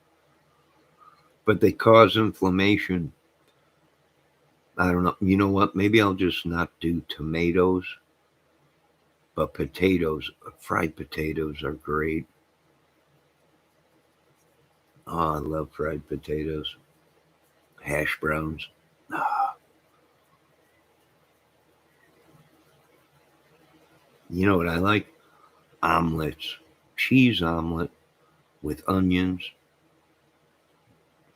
A: but they cause inflammation. I don't know. You know what? Maybe I'll just not do tomatoes, but potatoes, fried potatoes are great. Oh, I love fried potatoes. Hash browns. Ah, you know what I like? Omelets. Cheese omelet with onions,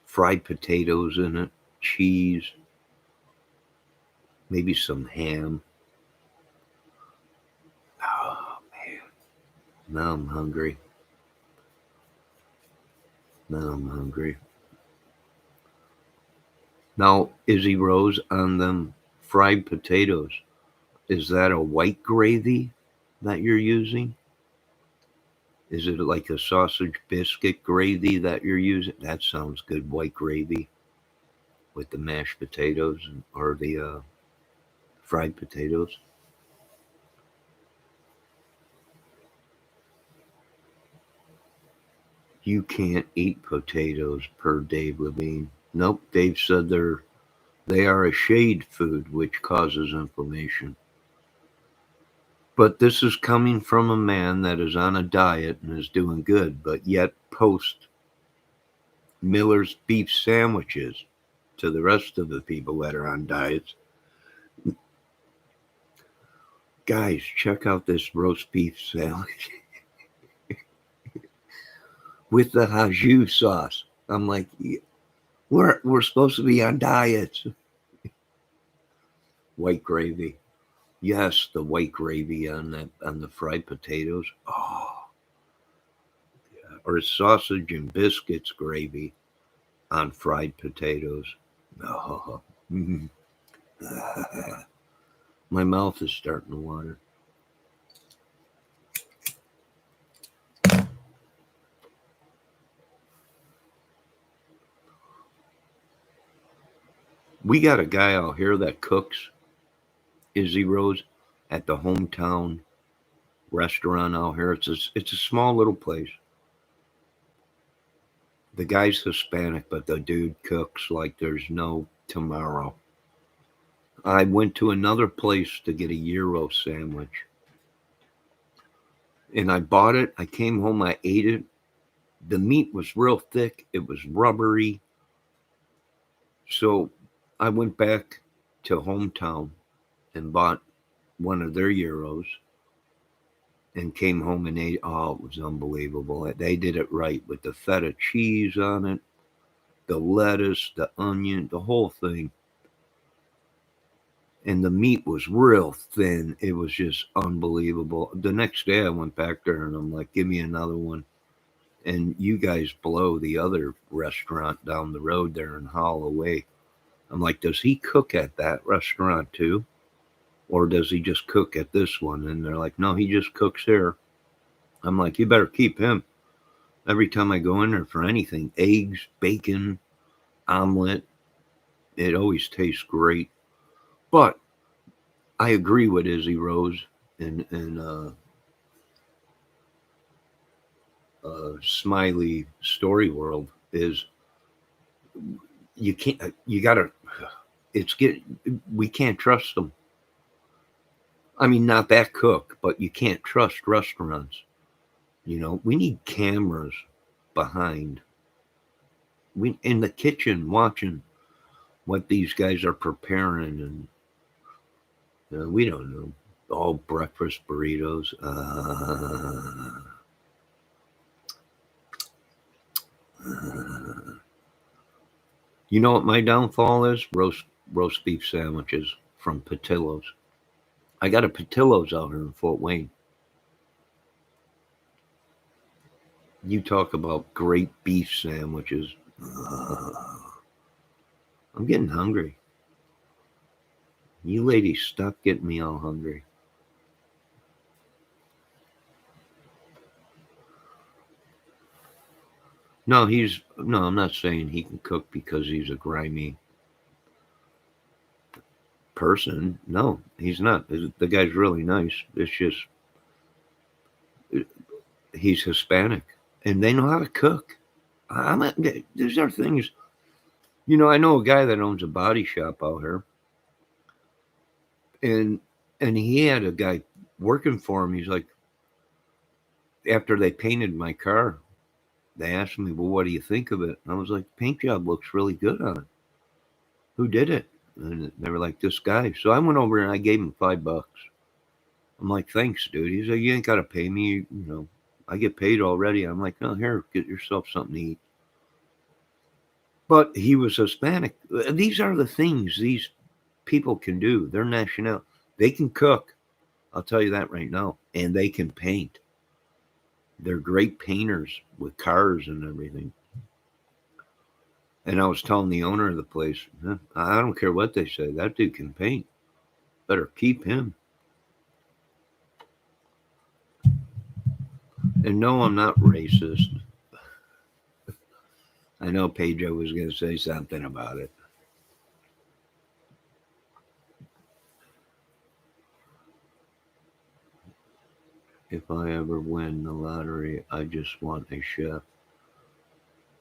A: fried potatoes in it, cheese, maybe some ham. Oh, man. Now I'm hungry. Now I'm hungry. Now, Izzy Rose, on them fried potatoes, is that a white gravy that you're using? Is it like a sausage biscuit gravy that you're using? That sounds good. White gravy with the mashed potatoes or the fried potatoes. You can't eat potatoes per Dave Levine. Nope, Dave said they are a shade food which causes inflammation. But this is coming from a man that is on a diet and is doing good, but yet posts Miller's beef sandwiches to the rest of the people that are on diets. Guys, check out this roast beef sandwich with the haju sauce. I'm like, we're supposed to be on diets. White gravy. Yes, the white gravy on the fried potatoes. Oh, or sausage and biscuits gravy on fried potatoes. Oh, my mouth is starting to water. We got a guy out here that cooks, Izzy Rose, at the hometown restaurant out here. It's a small little place. The guy's Hispanic, but the dude cooks like there's no tomorrow. I went to another place to get a gyro sandwich, and I bought it. I came home, I ate it. The meat was real thick. It was rubbery. So I went back to hometown and bought one of their gyros and came home and ate. Oh, it was unbelievable. They did it right with the feta cheese on it, the lettuce, the onion, the whole thing. And the meat was real thin. It was just unbelievable. The next day I went back there and I'm like, give me another one. And you guys blow the other restaurant down the road there in Holloway. I'm like, does he cook at that restaurant too? Or does he just cook at this one? And they're like, no, he just cooks here. I'm like, you better keep him. Every time I go in there for anything, eggs, bacon, omelet, it always tastes great. But I agree with Izzy Rose and Smiley Story World is you can't you gotta it's get we can't trust them. I mean, not that cook, but you can't trust restaurants. We need cameras behind we in the kitchen watching. what these guys are preparing, and we don't know. All breakfast burritos. You know what my downfall is? Roast beef sandwiches from Patillo's. I got a Patillo's out here in Fort Wayne. You talk about great beef sandwiches. I'm getting hungry. You ladies, stop getting me all hungry. No, I'm not saying he can cook because he's a grimy person. No, he's not. The guy's really nice. It's just he's Hispanic and they know how to cook. These are things, I know a guy that owns a body shop out here, and he had a guy working for him. He's like, after they painted my car, they asked me, well, what do you think of it? And I was like, paint job looks really good on it. Who did it? And they were like, this guy. So I went over and I gave him $5. I'm like, thanks, dude. He's like, you ain't got to pay me. I get paid already. I'm like, no, here, get yourself something to eat. But he was Hispanic. These are the things these people can do. They're national. They can cook. I'll tell you that right now. And they can paint. They're great painters with cars and everything. And I was telling the owner of the place, I don't care what they say. That dude can paint. Better keep him. And no, I'm not racist. I know Pedro was going to say something about it. If I ever win the lottery, I just want a chef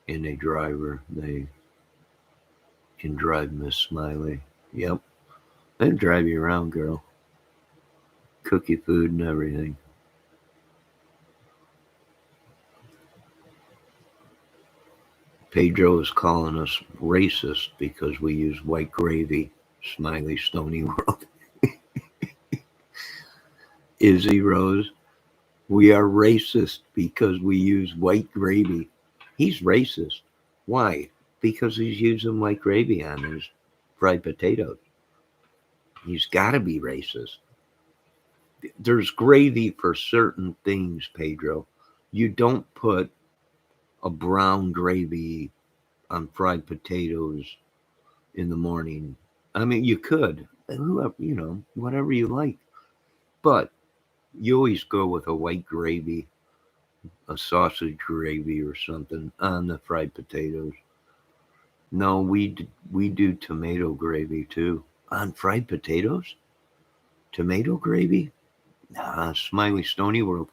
A: and a driver. They can drive Miss Smiley. Yep. They drive you around, girl. Cook you food and everything. Pedro is calling us racist because we use white gravy. Smiley Stony World. Izzy Rose. We are racist because we use white gravy. He's racist. Why? Because he's using white gravy on his fried potatoes. He's got to be racist. There's gravy for certain things, Pedro. You don't put a brown gravy on fried potatoes in the morning. I mean, you could, whatever you like. But you always go with a white gravy, a sausage gravy or something on the fried potatoes. No, we do tomato gravy too. On fried potatoes? Tomato gravy? Nah, Smiley Stony World.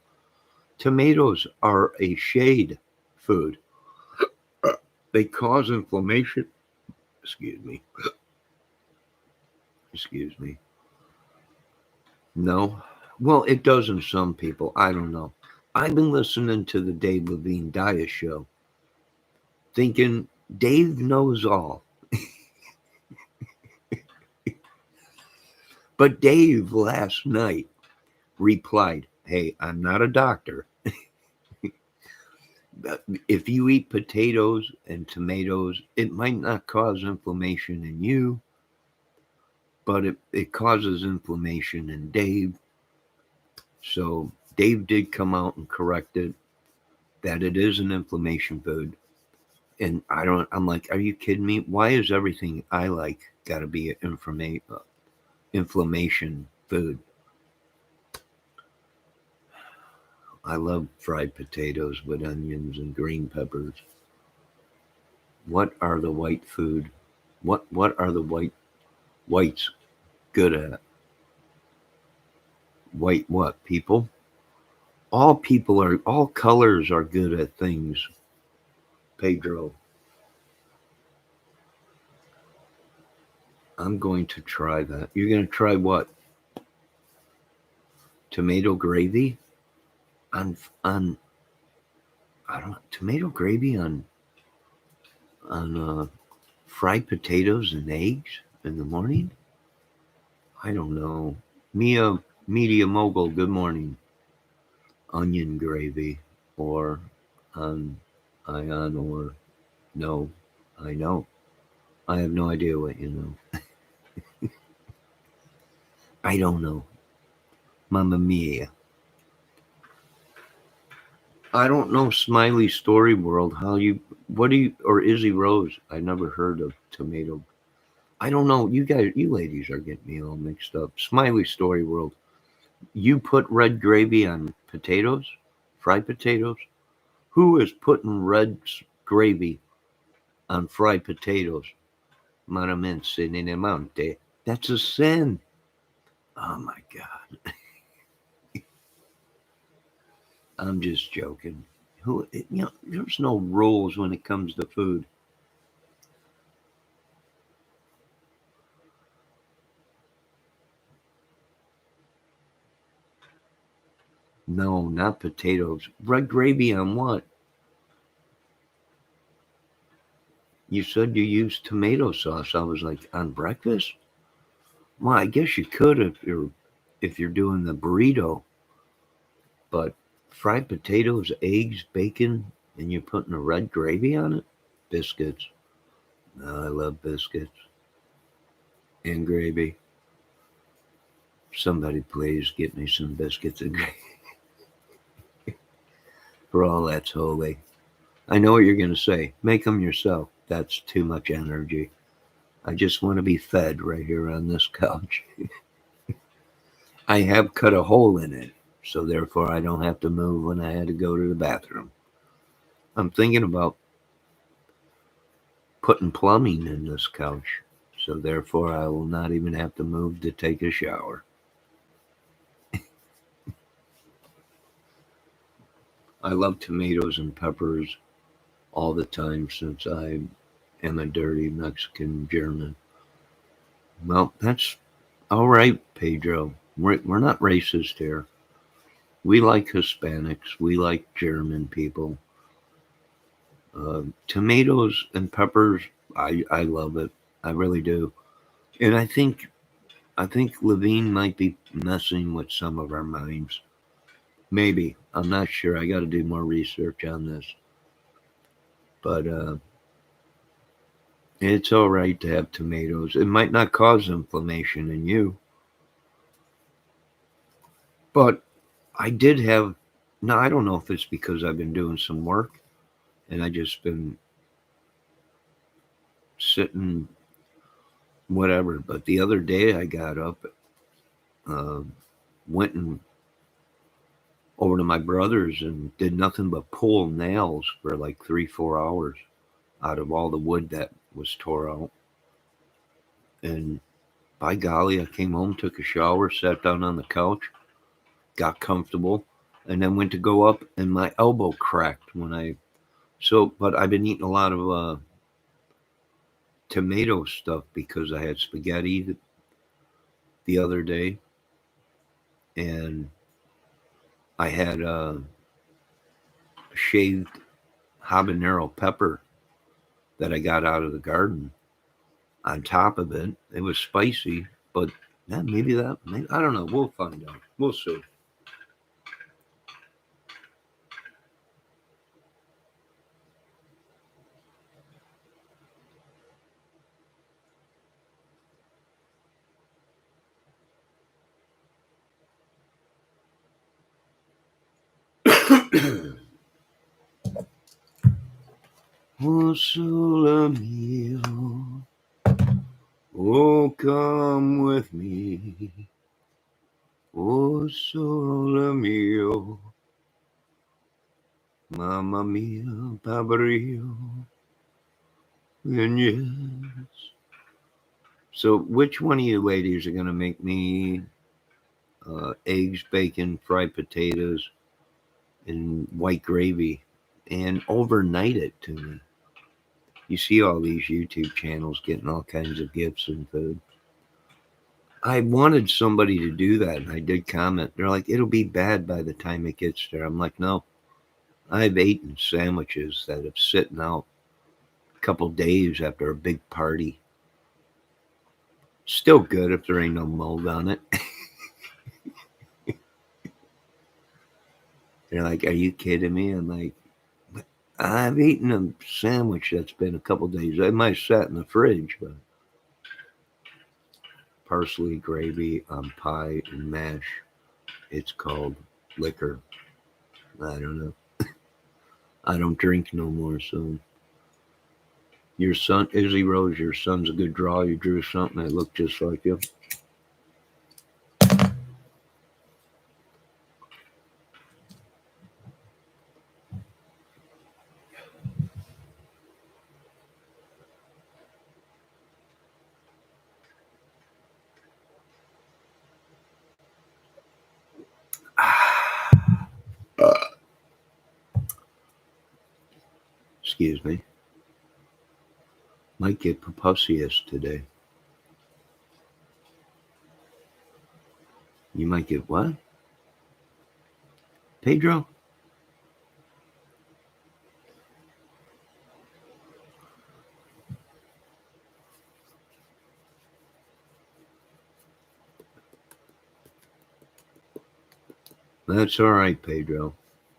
A: Tomatoes are a shade food. They cause inflammation. Excuse me. Excuse me. No. Well, it does in some people. I don't know. I've been listening to the Dave Levine Diet Show, thinking Dave knows all. But Dave last night replied, hey, I'm not a doctor. If you eat potatoes and tomatoes, it might not cause inflammation in you, but it causes inflammation in Dave. So Dave did come out and correct it, that it is an inflammation food. And I'm like, are you kidding me? Why is everything I like got to be an inflammation food? I love fried potatoes with onions and green peppers. What are the white food? What are the whites good at? White what? People? All colors are good at things. Pedro. I'm going to try that. You're going to try what? Tomato gravy? On I don't know, tomato gravy on Fried potatoes and eggs in the morning? I don't know. Mia Media Mogul, good morning. Onion gravy or on ion or no. I know. I have no idea what you know. I don't know. Mamma mia. I don't know Smiley Story World. What do you, or Izzy Rose? I never heard of tomato. I don't know. You guys, you ladies are getting me all mixed up. Smiley Story World. You put red gravy on potatoes? Fried potatoes? Who is putting red gravy on fried potatoes? Manamente in amante. That's a sin. Oh my God. I'm just joking. There's no rules when it comes to food. No, not potatoes. Red gravy on what? You said you used tomato sauce. I was like, on breakfast? Well, I guess you could if you're doing the burrito, but fried potatoes, eggs, bacon, and you're putting a red gravy on it? Biscuits. No, I love biscuits and gravy. Somebody please get me some biscuits and gravy for all that's holy. I know what you're going to say. Make them yourself. That's too much energy. I just want to be fed right here on this couch. I have cut a hole in it, so therefore I don't have to move when I had to go to the bathroom. I'm thinking about putting plumbing in this couch, so therefore I will not even have to move to take a shower. I love tomatoes and peppers all the time since I am a dirty Mexican German. Well, that's all right, Pedro. We're not racist here. We like Hispanics. We like German people. Tomatoes and peppers, I love it. I really do. And I think Levine might be messing with some of our minds. Maybe. I'm not sure. I got to do more research on this. But it's all right to have tomatoes. It might not cause inflammation in you, but I did have. Now I don't know if it's because I've been doing some work and I just been sitting, whatever. But the other day I got up, uh, went and over to my brother's and did nothing but pull nails for like 3, 4 hours out of all the wood that was tore out. And by golly, I came home, took a shower, sat down on the couch, got comfortable, and then went to go up, and my elbow cracked when I. So, but I've been eating a lot of tomato stuff because I had spaghetti the other day, and I had shaved habanero pepper that I got out of the garden on top of it. It was spicy, but yeah, maybe I don't know. We'll find out. We'll see. Oh, sole mio, oh, come with me. Oh, sole mio, mamma mia, Papario. And yes. So, which one of you ladies are going to make me eggs, bacon, fried potatoes, and white gravy and overnight it to me? You see all these YouTube channels getting all kinds of gifts and food. I wanted somebody to do that, and I did comment. They're like, it'll be bad by the time it gets there. I'm like, no, I've eaten sandwiches that have sitting out couple days after a big party. Still good if there ain't no mold on it. They're like, "Are you kidding me?" I'm like, "I've eaten a sandwich that's been a couple days. It might have sat in the fridge, but parsley, gravy on pie and mash. It's called liquor. I don't know. I don't drink no more, so your son, Izzy Rose, your son's a good draw. You drew something that looked just like you." Excuse me. Might get papusius today. You might get what? Pedro? That's all right, Pedro.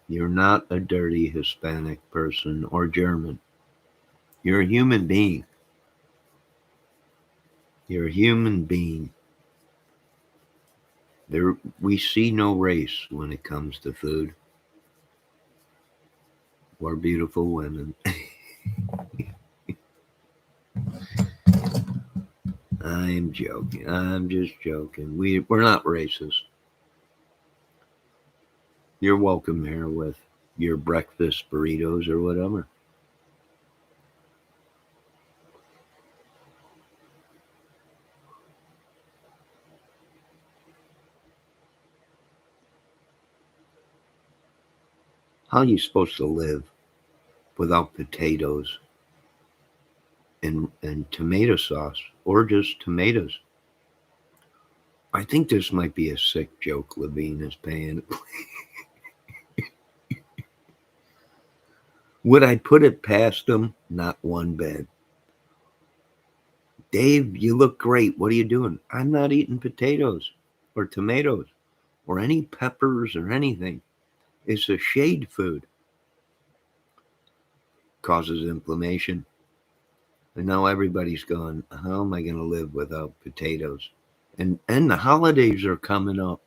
A: You're not a dirty Hispanic person or German. You're a human being. You're a human being. There, we see no race when it comes to food or beautiful women. I'm joking. I'm just joking. We're not racist. You're welcome here with your breakfast burritos or whatever. How are you supposed to live without potatoes and tomato sauce or just tomatoes? I think this might be a sick joke Levine is paying. Would I put it past him? Not one bit. Dave, you look great. What are you doing? I'm not eating potatoes or tomatoes or any peppers or anything. It's a shade food. Causes inflammation. And now everybody's going, how am I going to live without potatoes? And the holidays are coming up.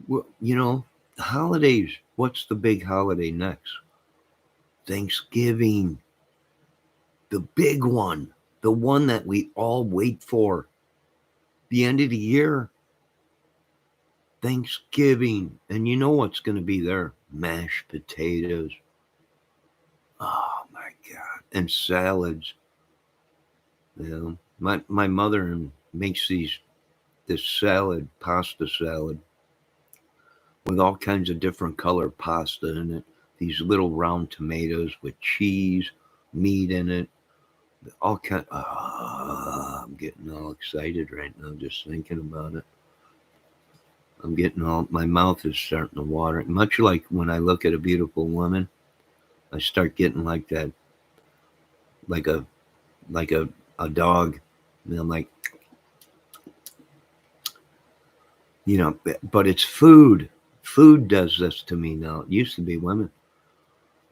A: Well, holidays. What's the big holiday next? Thanksgiving. The big one. The one that we all wait for. The end of the year. Thanksgiving. And you know what's going to be there? Mashed potatoes. Oh my God. And salads. My mother makes this salad, pasta salad, with all kinds of different color pasta in it. These little round tomatoes with cheese, meat in it. All kind. I'm getting all excited right now just thinking about it. I'm getting all. My mouth is starting to water. Much like when I look at a beautiful woman, I start getting like that, like a dog. And I'm like, but it's food. Food does this to me now. It used to be women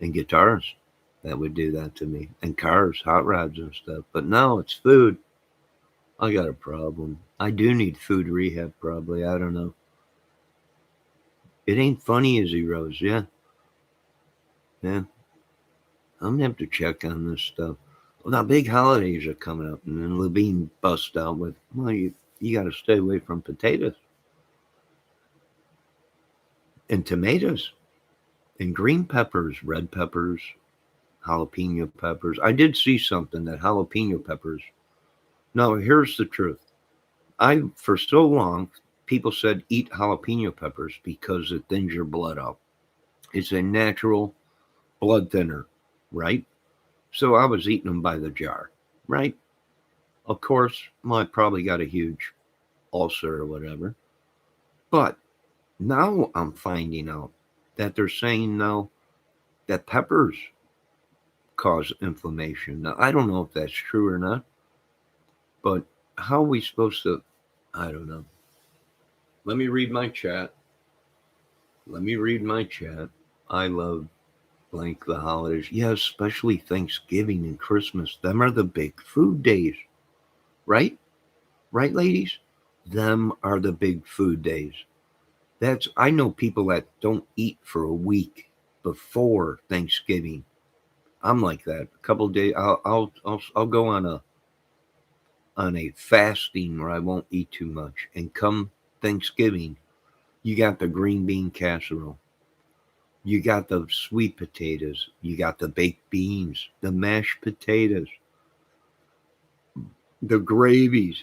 A: and guitars that would do that to me, and cars, hot rods, and stuff. But now it's food. I got a problem. I do need food rehab, probably. I don't know. It ain't funny as he rose. Yeah, yeah. I'm gonna have to check on this stuff. Well, now big holidays are coming up, and then Levine busts out with, "Well, you got to stay away from potatoes and tomatoes and green peppers, red peppers, jalapeno peppers." I did see something that jalapeno peppers. No, here's the truth. For so long, people said eat jalapeno peppers because it thins your blood out. It's a natural blood thinner, right? So I was eating them by the jar, right? Of course, well, I probably got a huge ulcer or whatever. But now I'm finding out that they're saying now that peppers cause inflammation. Now, I don't know if that's true or not, but how are we supposed to? I don't know. Let me read my chat. I love blank the holidays. Yeah, especially Thanksgiving and Christmas. Them are the big food days, right? Right, ladies? Them are the big food days. I know people that don't eat for a week before Thanksgiving. I'm like that. A couple of days, I'll go on a fasting where I won't eat too much. And come Thanksgiving, you got the green bean casserole, you got the sweet potatoes, you got the baked beans, the mashed potatoes, the gravies,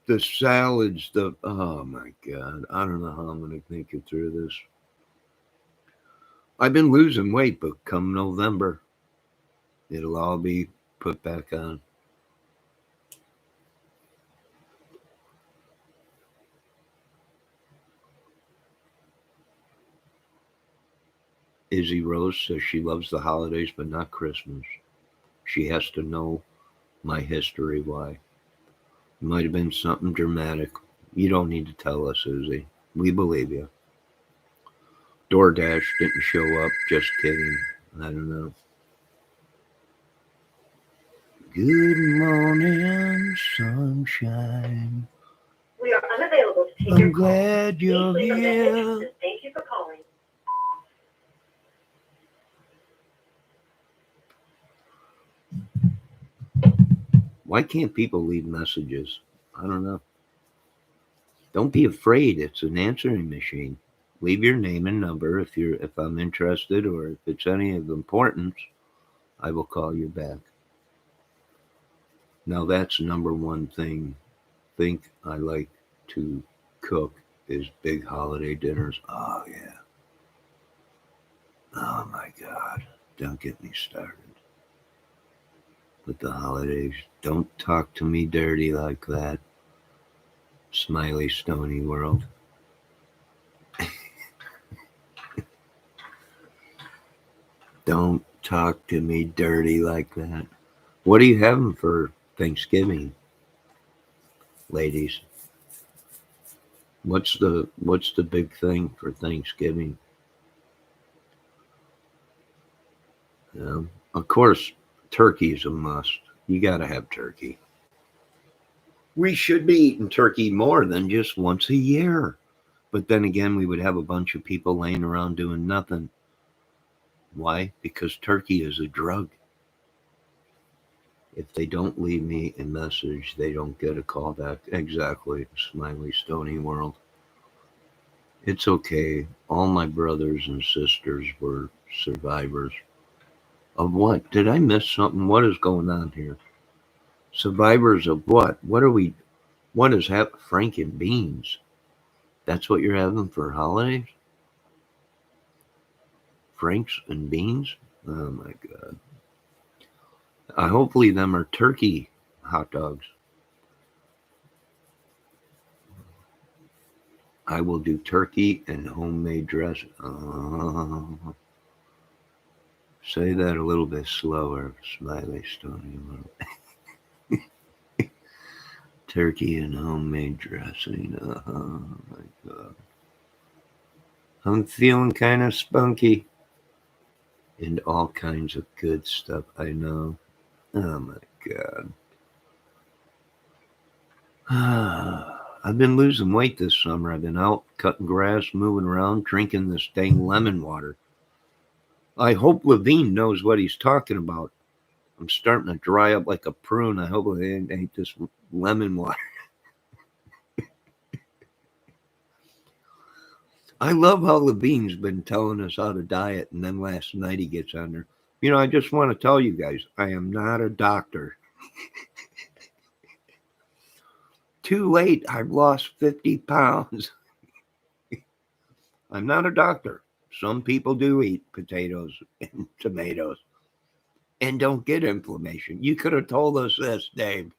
A: the salads, the oh my god, I don't know how I'm gonna think it through this. I've been losing weight, but come November, it'll all be put back on. Izzy Rose says she loves the holidays, but not Christmas. She has to know my history. Why? Might have been something dramatic. You don't need to tell us, Izzy. We believe you. DoorDash didn't show up. Just kidding. I don't know. Good morning, sunshine.
B: We are unavailable to take
A: I'm
B: your call.
A: glad
B: Please
A: you're
B: leave a message
A: here.
B: and thank you for calling.
A: Why can't people leave messages? I don't know. Don't be afraid. It's an answering machine. Leave your name and number if I'm interested or if it's any of importance, I will call you back. Now that's number one thing. Think I like to cook is big holiday dinners. Oh yeah. Oh my God. Don't get me started with the holidays. Don't talk to me dirty like that. Smiley Stony World. Don't talk to me dirty like that. What are you having for Thanksgiving, ladies? What's the big thing for Thanksgiving? Of course, turkey is a must. You got to have turkey. We should be eating turkey more than just once a year. But then again, we would have a bunch of people laying around doing nothing. Why? Because turkey is a drug. If they don't leave me a message, they don't get a call back. Exactly, Smiley Stony World. It's okay. All my brothers and sisters were survivors. Of what? Did I miss something? What is going on here? Survivors of what? What is happening? Frank and beans. That's what you're having for holidays? Franks and beans? Oh my God. Hopefully them are turkey hot dogs. I will do turkey and homemade dressing. Say that a little bit slower, Smiley Stony. Turkey and homemade dressing. Oh my God. I'm feeling kind of spunky. And all kinds of good stuff, I know. Oh my God. I've been losing weight this summer. I've been out cutting grass, moving around, drinking this dang lemon water. I hope Levine knows what he's talking about. I'm starting to dry up like a prune. I hope it ain't this lemon water. I love how Levine's been telling us how to diet, and then last night he gets on there. I just want to tell you guys, I am not a doctor. Too late, I've lost 50 pounds. I'm not a doctor. Some people do eat potatoes and tomatoes and don't get inflammation. You could have told us this, Dave.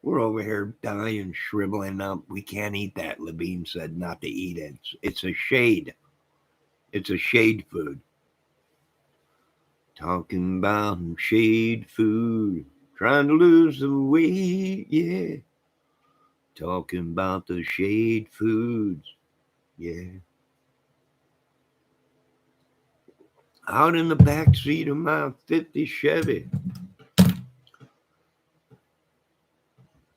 A: We're over here dying, shriveling up. We can't eat that. Levine said not to eat it. It's a shade. It's a shade food. Talking about shade food. Trying to lose the weight, yeah. Talking about the shade foods, yeah. Out in the back seat of my 50 Chevy,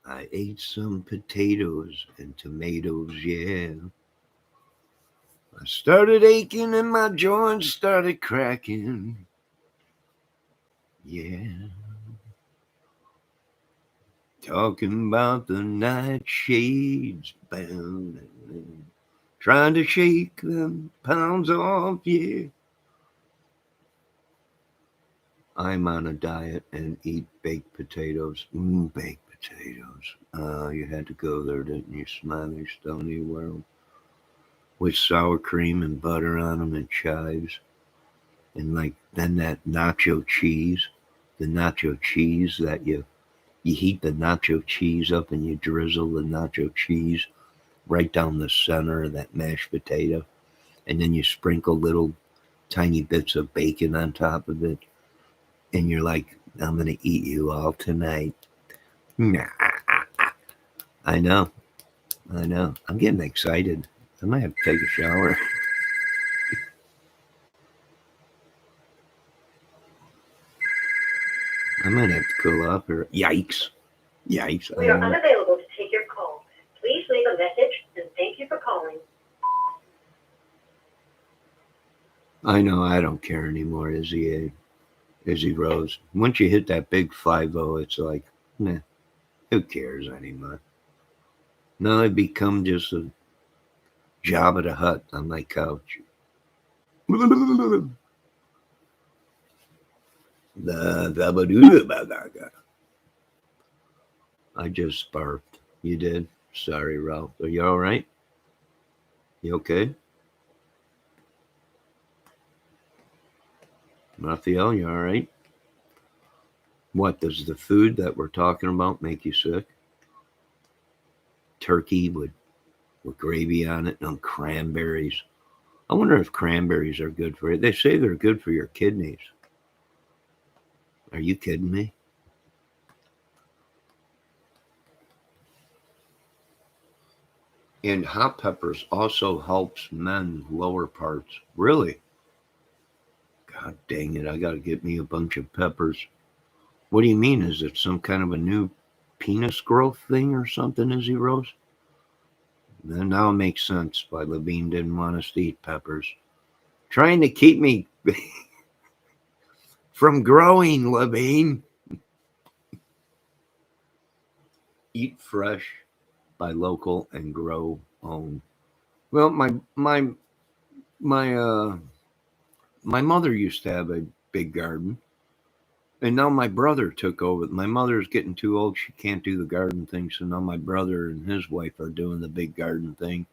A: I ate some potatoes and tomatoes, yeah. I started aching and my joints started cracking, yeah. Talking about the nightshades bound, trying to shake them pounds off, yeah. I'm on a diet and eat baked potatoes. Baked potatoes. You had to go there, didn't you, Smiley Stony World? With sour cream and butter on them and chives. And then that nacho cheese. The nacho cheese that you heat the nacho cheese up and you drizzle the nacho cheese right down the center of that mashed potato. And then you sprinkle little tiny bits of bacon on top of it. And you're like, I'm going to eat you all tonight. Nah, I know. I know. I'm getting excited. I might have to take a shower. I might have to cool off here. Yikes. Yikes.
B: We are unavailable to take your call. Please leave a message and thank you for calling.
A: I know. I don't care anymore, Izzy Rose. Once you hit that big 5-0, it's like, nah, who cares anymore? Now I become just a Jabba the Hutt on my couch. I just barfed. You did? Sorry, Ralph. Are you all right? You okay? Raphael, you all right? What, does the food that we're talking about make you sick? Turkey with gravy on it and cranberries. I wonder if cranberries are good for you. They say they're good for your kidneys. Are you kidding me? And hot peppers also helps men lower parts. Really? God dang it, I gotta get me a bunch of peppers. What do you mean? Is it some kind of a new penis growth thing or something, Izzy Rose? Then now it makes sense why Levine didn't want us to eat peppers. Trying to keep me from growing, Levine. Eat fresh, buy local, and grow own. Well, my my mother used to have a big garden, and now my brother took over. My mother's getting too old; she can't do the garden thing, so now my brother and his wife are doing the big garden thing.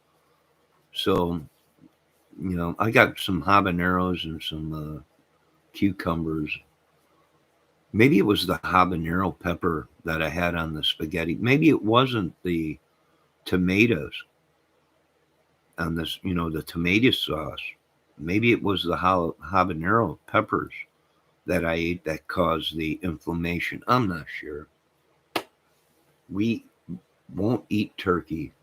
A: So, I got some habaneros and some cucumbers. Maybe it was the habanero pepper that I had on the spaghetti. Maybe it wasn't the tomatoes on this, the tomato sauce. Maybe it was the habanero peppers that I ate that caused the inflammation. I'm not sure. We won't eat turkey.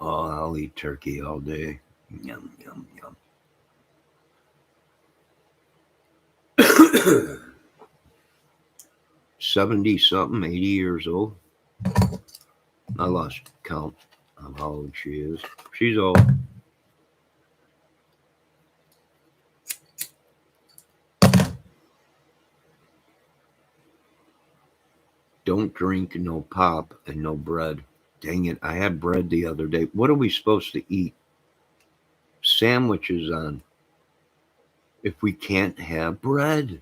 A: Oh, I'll eat turkey all day. Yum, yum, yum. 70 something, 80 years old. I lost count of how old she is. She's old. Don't drink no pop and no bread. Dang it, I had bread the other day. What are we supposed to eat? Sandwiches on. If we can't have bread,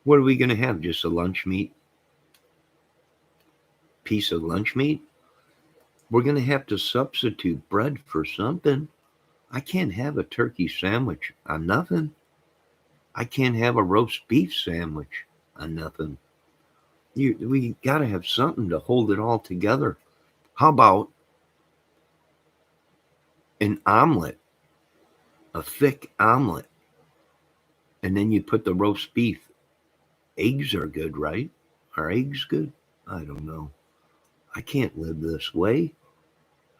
A: what are we going to have? Just a lunch meat? Piece of lunch meat? We're going to have to substitute bread for something. I can't have a turkey sandwich on nothing. I can't have a roast beef sandwich on nothing. We got to have something to hold it all together. How about an omelet a thick omelet, and then you put the roast beef. Eggs are good, right? Are eggs good? I don't know. I can't live this way.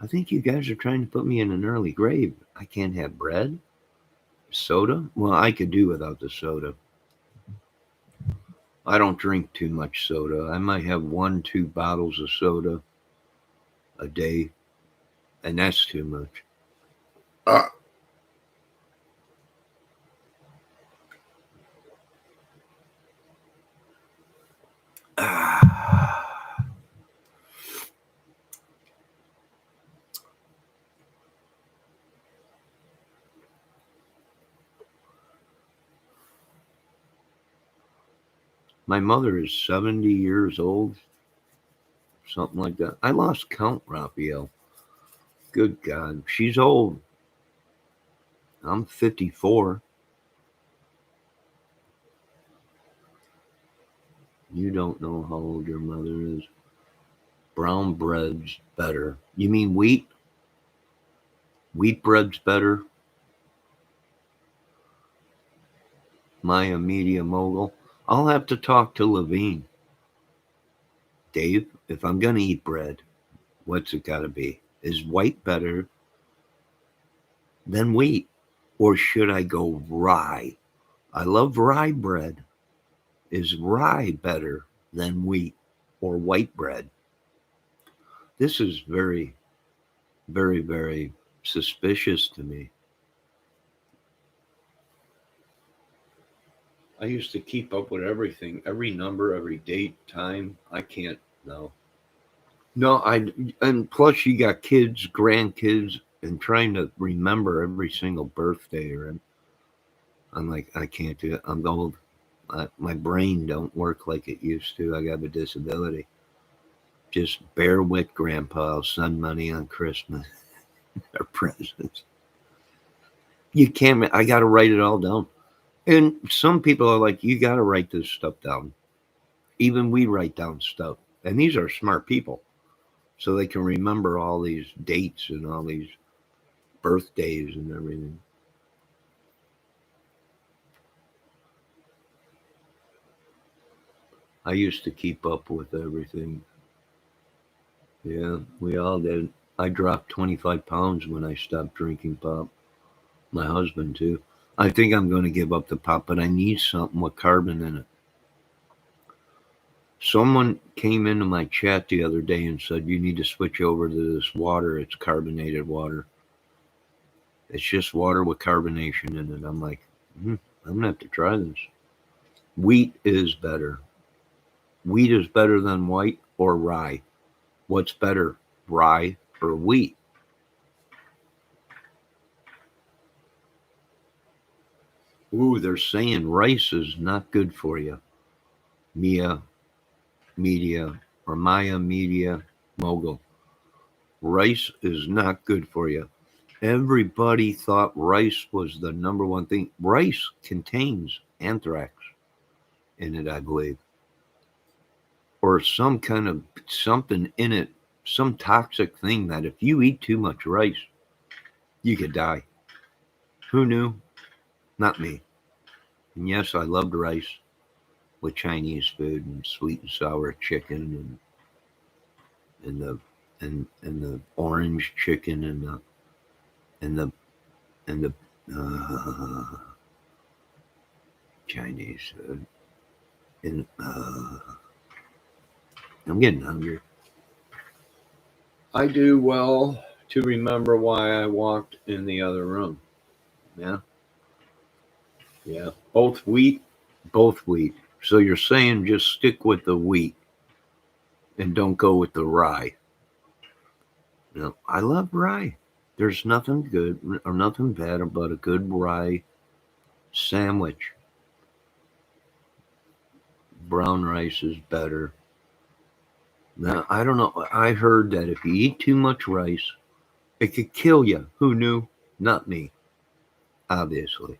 A: I think you guys are trying to put me in an early grave. I can't have bread? Soda? Well, I could do without the soda. I don't drink too much soda. I might have 1, 2 bottles of soda a day, and that's too much. Uh, ah. My mother is 70 years old, something like that. I lost count, Raphael. Good God. She's old. I'm 54. You don't know how old your mother is. Brown bread's better. You mean wheat? Wheat bread's better? Maya Media Mogul. I'll have to talk to Levine. Dave, if I'm going to eat bread, what's it got to be? Is white better than wheat? Or should I go rye? I love rye bread. Is rye better than wheat or white bread? This is very, very, very suspicious to me. I used to keep up with everything, every number, every date, time. I can't now. No, and plus you got kids, grandkids, and trying to remember every single birthday. Or I'm like, I can't do it. I'm old. My brain don't work like it used to. I got a disability. Just bear with Grandpa. I'll send money on Christmas or presents. You can't. I got to write it all down. And some people are like, you got to write this stuff down. Even we write down stuff, and these are smart people, so they can remember all these dates and all these birthdays and everything. I used to keep up with everything. Yeah, we all did. I dropped 25 pounds when I stopped drinking pop. My husband, too. I think I'm going to give up the pop, but I need something with carbon in it. Someone came into my chat the other day and said, you need to switch over to this water. It's carbonated water. It's just water with carbonation in it. I'm like, I'm going to have to try this. Wheat is better. Wheat is better than white or rye. What's better, rye or wheat? Ooh, they're saying rice is not good for you. Mia Media or Maya Media Mogul. Rice is not good for you. Everybody thought rice was the number one thing. Rice contains anthrax in it, I believe, or some kind of something in it, some toxic thing that if you eat too much rice, you could die. Who knew? Not me. And yes, I loved rice with Chinese food and sweet and sour chicken and the orange chicken and the and the uh, Chinese food. And I'm getting hungry. I do well to remember why I walked in the other room. Yeah, yeah. Both wheat. So you're saying just stick with the wheat and don't go with the rye. I love rye. There's nothing good or nothing bad about a good rye sandwich. Brown rice is better. Now, I don't know. I heard that if you eat too much rice, it could kill you. Who knew? Not me, obviously.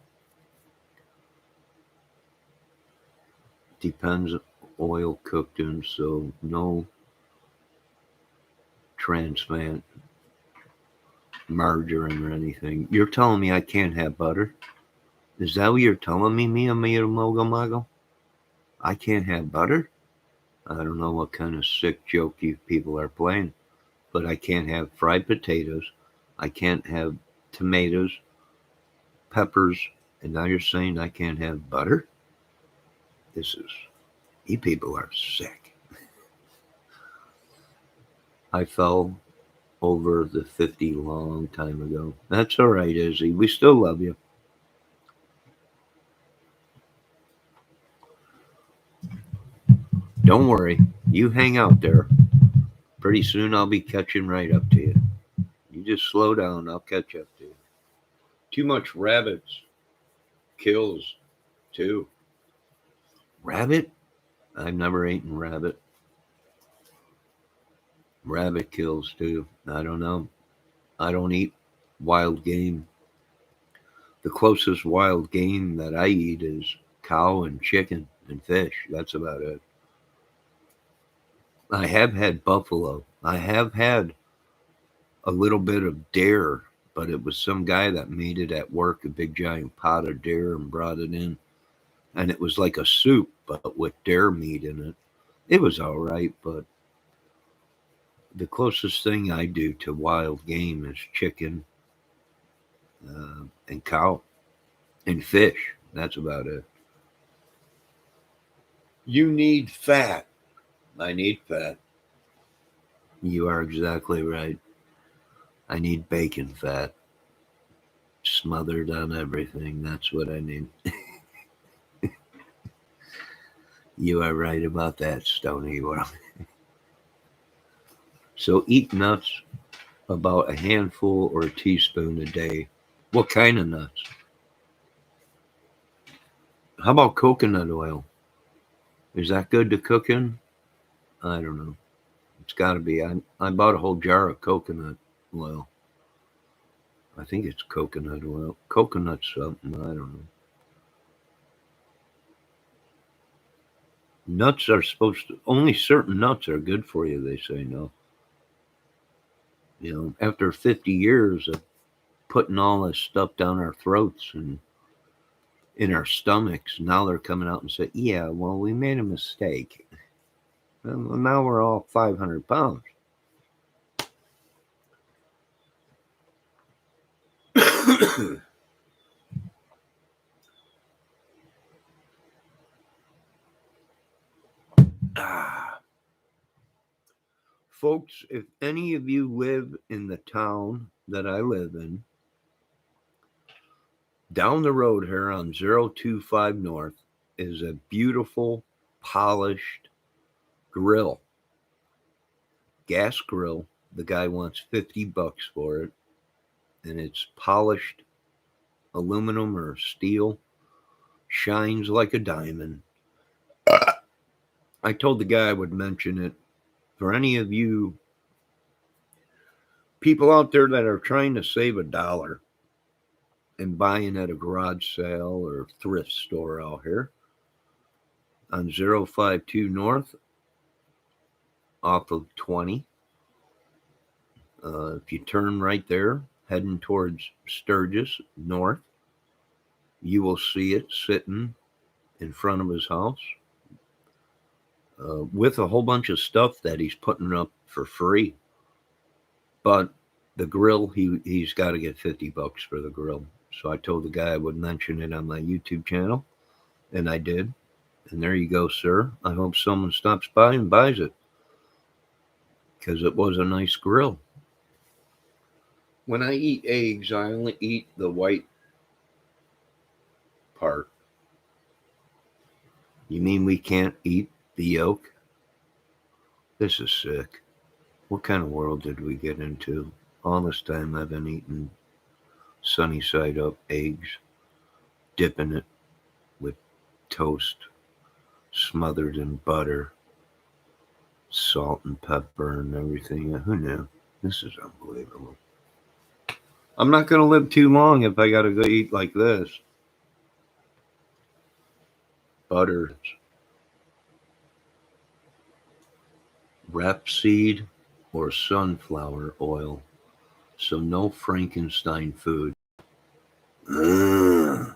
A: Depends oil cooked in, so no trans fat. margarine or anything. You're telling me I can't have butter? Is that what you're telling me, Mia Mia Mogo Mago? I can't have butter? I don't know what kind of sick joke you people are playing, but I can't have fried potatoes. I can't have tomatoes, peppers, and now you're saying I can't have butter? You people are sick. I fell over the 50 long time ago. That's all right, Izzy. We still love you. Don't worry. You hang out there. Pretty soon I'll be catching right up to you. You just slow down. I'll catch up to you. Too much rabbits kills, too. Rabbit? I've never eaten rabbit. Rabbit kills, too. I don't know. I don't eat wild game. The closest wild game that I eat is cow and chicken and fish. That's about it. I have had buffalo. I have had a little bit of dare, but it was some guy that made it at work, a big giant pot of dare, and brought it in. And it was like a soup, but with dare meat in it. It was all right, but the closest thing I do to wild game is chicken and cow and fish. That's about it. You need fat. I need fat. You are exactly right. I need bacon fat smothered on everything. That's what I need. You are right about that, Stony World. So eat nuts about a handful or a teaspoon a day. What kind of nuts? How about coconut oil? Is that good to cook in? I don't know. It's got to be. I bought a whole jar of coconut oil. I think it's coconut oil. Coconut something. I don't know. Nuts are supposed to. Only certain nuts are good for you, they say. No. After 50 years of putting all this stuff down our throats and in our stomachs, now they're coming out and say, yeah, well, we made a mistake. Well, now we're all 500 pounds. Ah. Folks, if any of you live in the town that I live in, down the road here on 025 North is a beautiful, polished grill, gas grill. The guy wants $50 for it, and it's polished aluminum or steel, shines like a diamond. I told the guy I would mention it for any of you people out there that are trying to save $1 and buying at a garage sale or thrift store out here on 052 North off of 20. If you turn right there, heading towards Sturgis North, you will see it sitting in front of his house with a whole bunch of stuff that he's putting up for free. But the grill, he's got to get $50 for the grill. So I told the guy I would mention it on my YouTube channel, and I did. And there you go, sir. I hope someone stops by and buys it because it was a nice grill. When I eat eggs, I only eat the white part. You mean we can't eat the yolk? This is sick. What kind of world did we get into? All this time I've been eating sunny side up eggs, dipping it with toast, smothered in butter, salt and pepper and everything. Who knew? This is unbelievable. I'm not going to live too long if I got to go eat like this. Butter, rapeseed, or sunflower oil. So no Frankenstein food. Uh,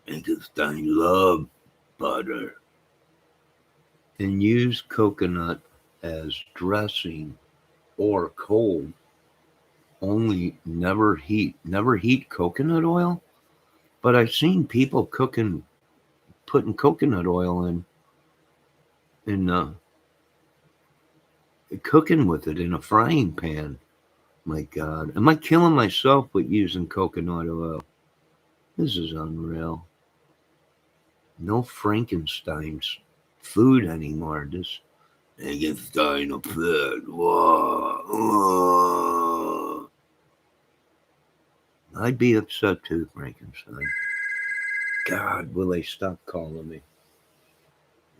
A: Frankenstein love butter. And use coconut as dressing or cold. Only never heat coconut oil. But I've seen people putting coconut oil in cooking with it in a frying pan. My God, am I killing myself with using coconut oil? This is unreal. No Frankenstein's food anymore. This Frankenstein of food. Whoa. I'd be upset too, Frankenstein. God, will they stop calling me?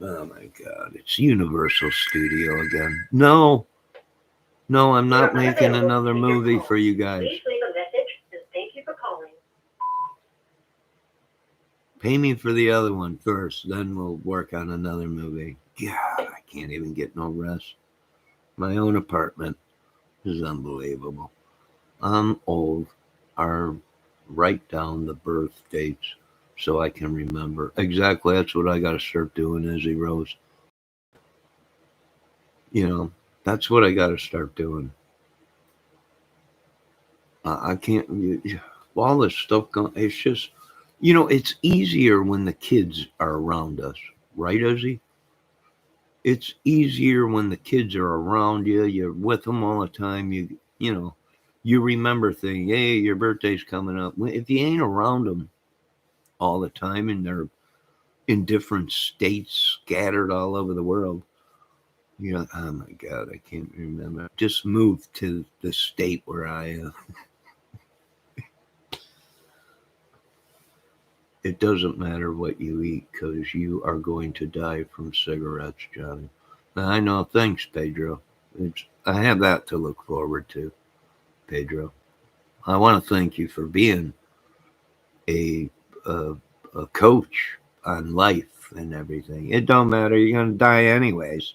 A: Oh my God, it's Universal Studio again. No, I'm
B: We are
A: not making
B: unavailable to
A: another
B: take your
A: movie
B: call.
A: for you guys.
B: Please leave a message and thank you for calling.
A: Pay me for the other one first, then we'll work on another movie. God, I can't even get no rest. My own apartment is unbelievable. I'm old. Or write down the birth dates so I can remember. Exactly, that's what I got to start doing, Izzy Rose. You know, that's what I got to start doing. I can't. All this stuff. It's just, it's easier when the kids are around us, right, Izzy? It's easier when the kids are around you. You're with them all the time. You remember things. Hey, your birthday's coming up. If you ain't around them all the time and they're in different states, scattered all over the world, oh my God, I can't remember. Just moved to the state where I it doesn't matter what you eat because you are going to die from cigarettes, Johnny. I know. Thanks, Pedro. I have that to look forward to, Pedro. I want to thank you for being a, a, a coach on life and everything. It don't matter. You're going to die anyways.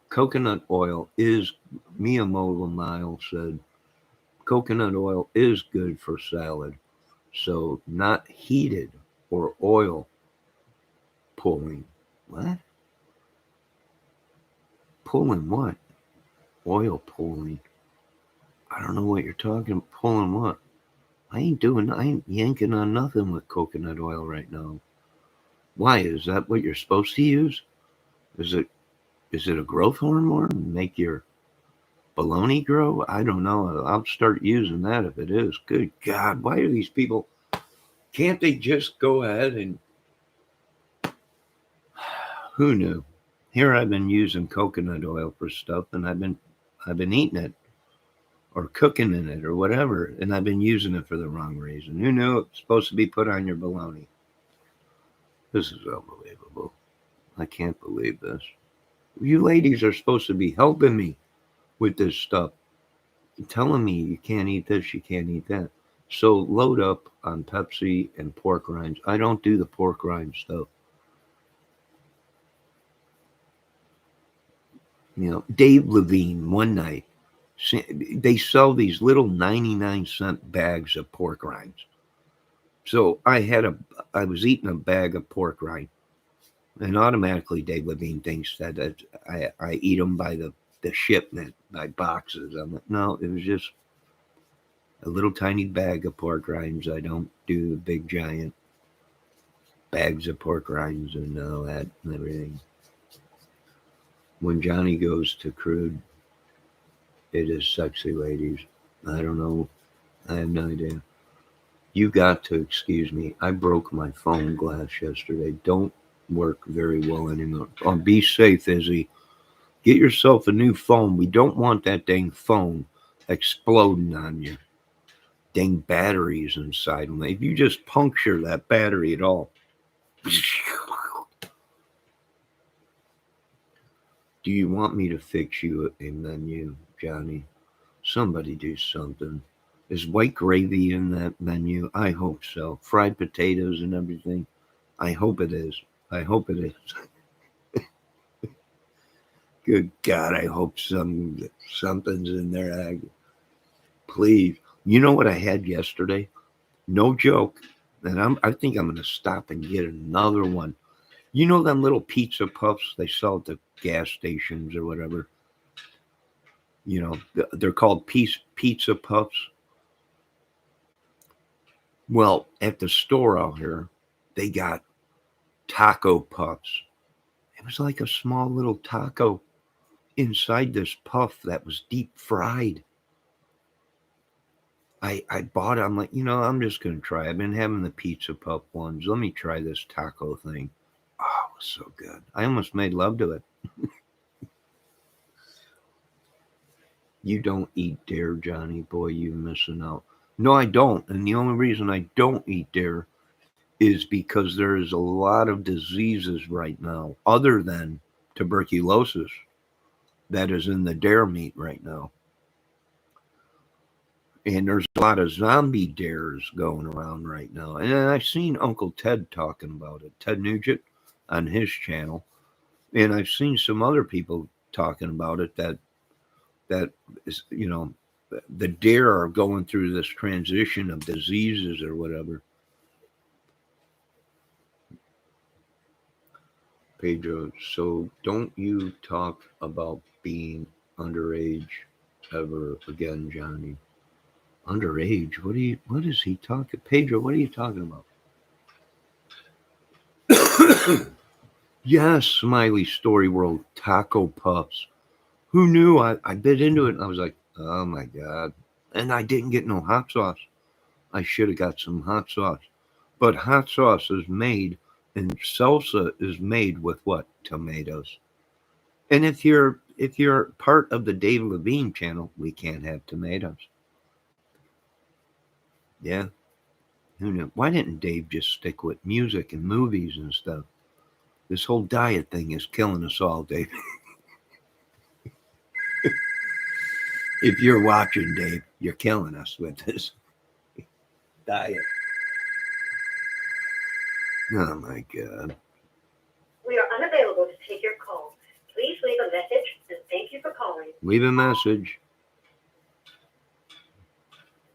A: Coconut oil is, Miyamoto Mile said, coconut oil is good for salad. So not heated or oil pulling. What? Pulling what? Oil pulling. I don't know what you're talking about. Pulling what? I ain't yanking on nothing with coconut oil right now. Why? Is that what you're supposed to use? Is it a growth hormone? Make your baloney grow? I don't know. I'll start using that if it is. Good God, why do these people can't they just go ahead and who knew? Here I've been using coconut oil for stuff and I've been eating it or cooking in it or whatever, and I've been using it for the wrong reason. Who knew it's supposed to be put on your bologna? This is unbelievable. I can't believe this. You ladies are supposed to be helping me with this stuff, telling me you can't eat this, you can't eat that. So load up on Pepsi and pork rinds. I don't do the pork rind stuff. Dave Levine one night, they sell these little 99-cent bags of pork rinds. So I was eating a bag of pork rind, and automatically Dave Levine thinks that I eat them by the shipment, by boxes. I'm like, no, it was just a little tiny bag of pork rinds. I don't do the big giant bags of pork rinds and all that and everything. When Johnny goes to crude, it is sexy ladies. I don't know. I have no idea. You got to excuse me. I broke my phone glass yesterday. Don't work very well anymore. Oh, be safe, Izzy. Get yourself a new phone. We don't want that dang phone exploding on you. Dang batteries inside them. If you just puncture that battery at all. Do you want me to fix you a menu, Johnny? Somebody do something. Is white gravy in that menu? I hope so. Fried potatoes and everything. I hope it is. I hope it is. Good God, I hope something's in there. Please. You know what I had yesterday? No joke. And I think I'm gonna stop and get another one. You know them little pizza puffs they sell at the gas stations or whatever. You know, they're called pizza puffs. Well, at the store out here, they got taco puffs. It was like a small little taco inside this puff that was deep fried. I bought it. I'm like, I'm just going to try. I've been having the pizza puff ones. Let me try this taco thing. Oh, it was so good. I almost made love to it. You don't eat dare, Johnny. Boy, you're missing out. No, I don't. And the only reason I don't eat dare is because there is a lot of diseases right now, other than tuberculosis, that is in the dare meat right now. And there's a lot of zombie dares going around right now. And I've seen Uncle Ted talking about it, Ted Nugent on his channel. And I've seen some other people talking about it that is, the dare are going through this transition of diseases or whatever. Pedro, so don't you talk about being underage ever again, Johnny? Underage? What is he talking? Pedro, what are you talking about? Yes, Smiley Story World taco puffs. Who knew? I bit into it and I was like, oh my God. And I didn't get no hot sauce. I should have got some hot sauce. But hot sauce is made and salsa is made with what? Tomatoes. And if you're part of the Dave Levine channel, we can't have tomatoes. Yeah. Who knew? Why didn't Dave just stick with music and movies and stuff? This whole diet thing is killing us all, Dave. If you're watching, Dave, you're killing us with this diet. Oh my God.
B: We are unavailable to take your call. Please leave a message and thank you for calling.
A: Leave a message.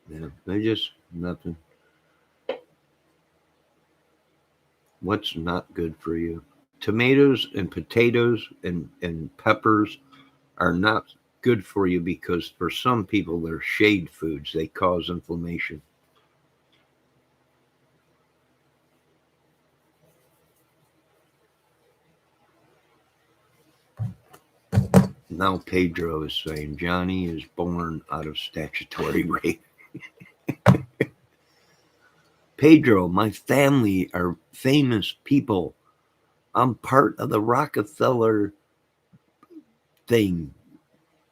A: Yeah, they just nothing. What's not good for you? Tomatoes and potatoes and peppers are not good for you because for some people they're shade foods. They cause inflammation. Now Pedro is saying Johnny is born out of statutory rape. Pedro, my family are famous people. I'm part of the Rockefeller thing.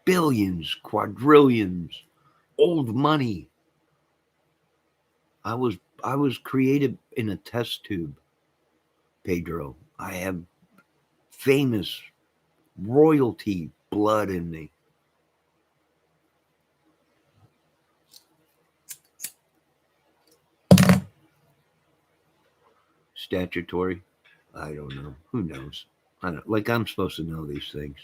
A: Billions, quadrillions, old money. I was created in a test tube, Pedro. I have famous royalty blood in me. Statutory? I don't know. Who knows? I'm supposed to know these things.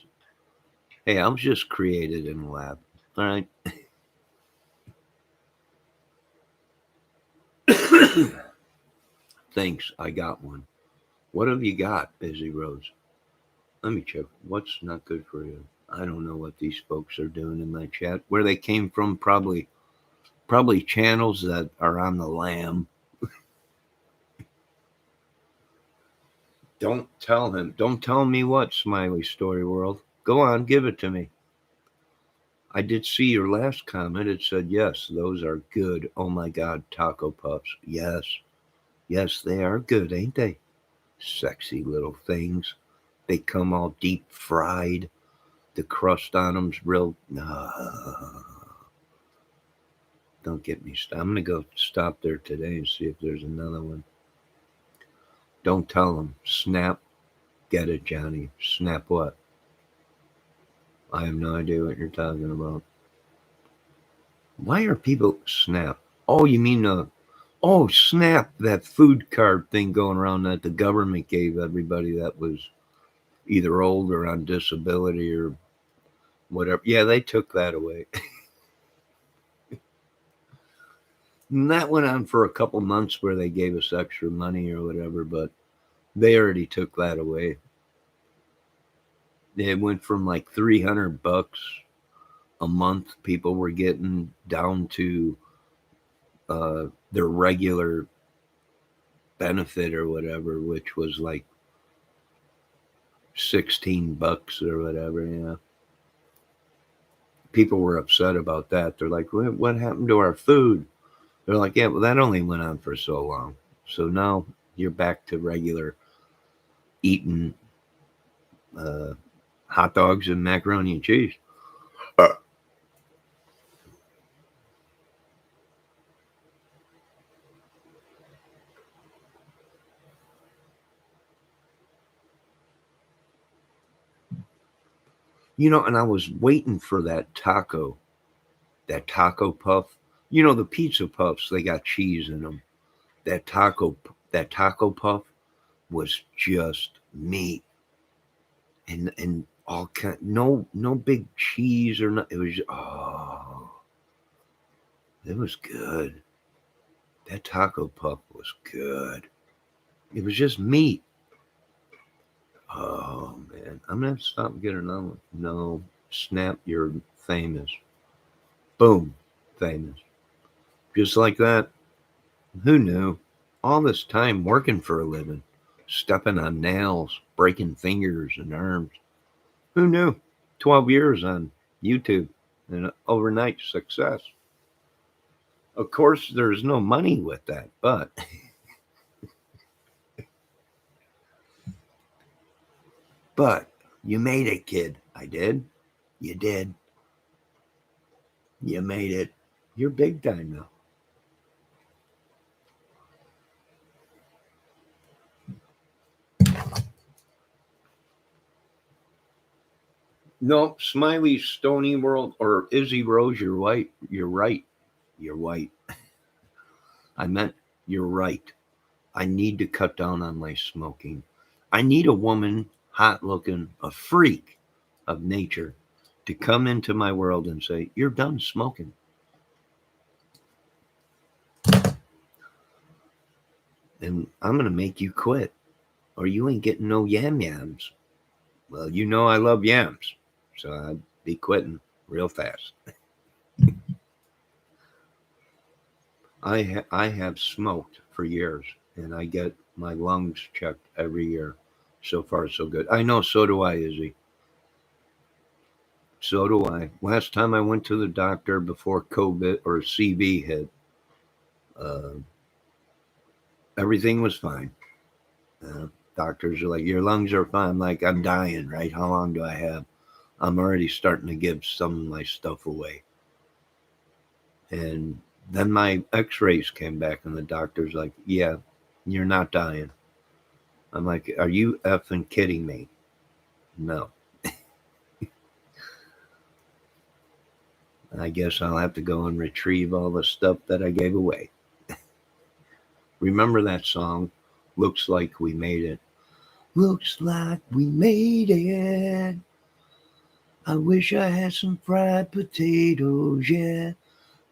A: Hey, I was just created in a lab. All right. Thanks. I got one. What have you got, Busy Rose? Let me check. What's not good for you? I don't know what these folks are doing in my chat. Where they came from, probably channels that are on the lam. Don't tell him. Don't tell me what, Smiley Story World. Go on, give it to me. I did see your last comment. It said, yes, those are good. Oh my God, taco puffs. Yes. Yes, they are good, ain't they? Sexy little things. They come all deep fried. The crust on them's real. Don't get me started. I'm going to go stop there today and see if there's another one. Don't tell them. Snap. Get it, Johnny. Snap what? I have no idea what you're talking about. Why are people snap? Oh, you mean snap, that food card thing going around that the government gave everybody that was either old or on disability or whatever. Yeah, they took that away. And that went on for a couple months where they gave us extra money or whatever, but they already took that away. It went from like $300 a month people were getting down to their regular benefit or whatever, which was like $16 or whatever. People were upset about that. They're like, what happened to our food? They're like, yeah, well, that only went on for so long. So now you're back to regular eating uh, hot dogs and macaroni and cheese. And I was waiting for that taco puff. The pizza puffs, they got cheese in them. That taco puff was just meat and all kind, no big cheese or not. It was it was good. That taco puff was good. It was just meat. Oh man, I'm gonna have to stop and get another one. No, snap, you're famous. Boom, famous. Just like that. Who knew? All this time working for a living, stepping on nails, breaking fingers and arms. Who knew? 12 years on YouTube and overnight success. Of course, there's no money with that, but you made it, kid. I did. You did. You made it. You're big time now. No, Smiley, Stony World, or Izzy Rose, you're white. You're right. You're white. I meant you're right. I need to cut down on my smoking. I need a woman, hot looking, a freak of nature, to come into my world and say, you're done smoking. And I'm going to make you quit, or you ain't getting no yams. Well, I love yams, so I'd be quitting real fast. I have smoked for years, and I get my lungs checked every year. So far, so good. I know, so do I, Izzy. So do I. Last time I went to the doctor before COVID or CB hit, uh, everything was fine. Doctors are like, your lungs are fine. I'm like, I'm dying, right? How long do I have? I'm already starting to give some of my stuff away. And then my x-rays came back, and the doctor's like, yeah, you're not dying. I'm like, are you effing kidding me? No. I guess I'll have to go and retrieve all the stuff that I gave away. Remember that song? Looks like we made it. Looks like we made it. I wish I had some fried potatoes, yeah,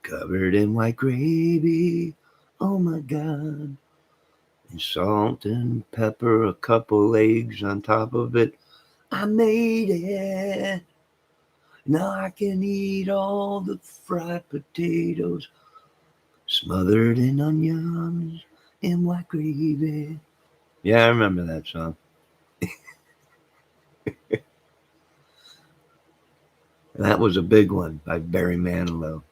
A: covered in white gravy. Oh my God. And salt and pepper, a couple eggs on top of it. I made it. Now I can eat all the fried potatoes, smothered in onions and white gravy. Yeah, I remember that song. That was a big one by Barry Manilow.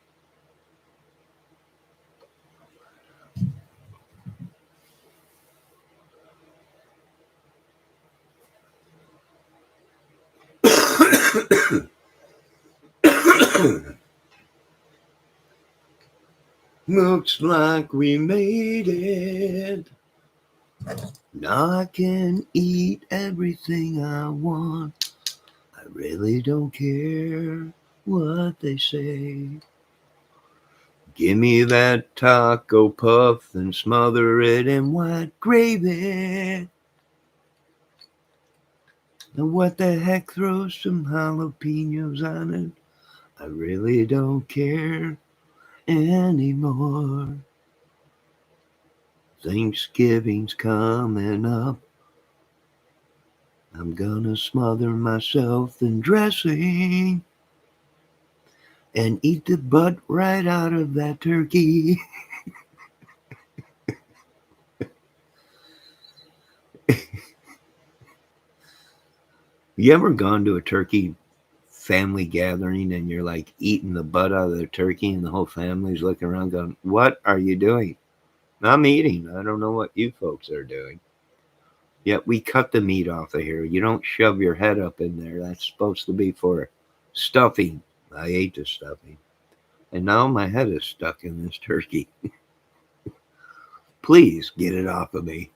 A: Looks like we made it. Now I can eat everything I want. I really don't care what they say. Give me that taco puff and smother it in white gravy. And what the heck, throw some jalapenos on it. I really don't care anymore. Thanksgiving's coming up. I'm gonna smother myself in dressing and eat the butt right out of that turkey. You ever gone to a turkey family gathering and you're like eating the butt out of the turkey and the whole family's looking around going, "What are you doing?" I'm eating. I don't know what you folks are doing. Yet we cut the meat off of here. You don't shove your head up in there. That's supposed to be for stuffing. I ate the stuffing. And now my head is stuck in this turkey. Please get it off of me.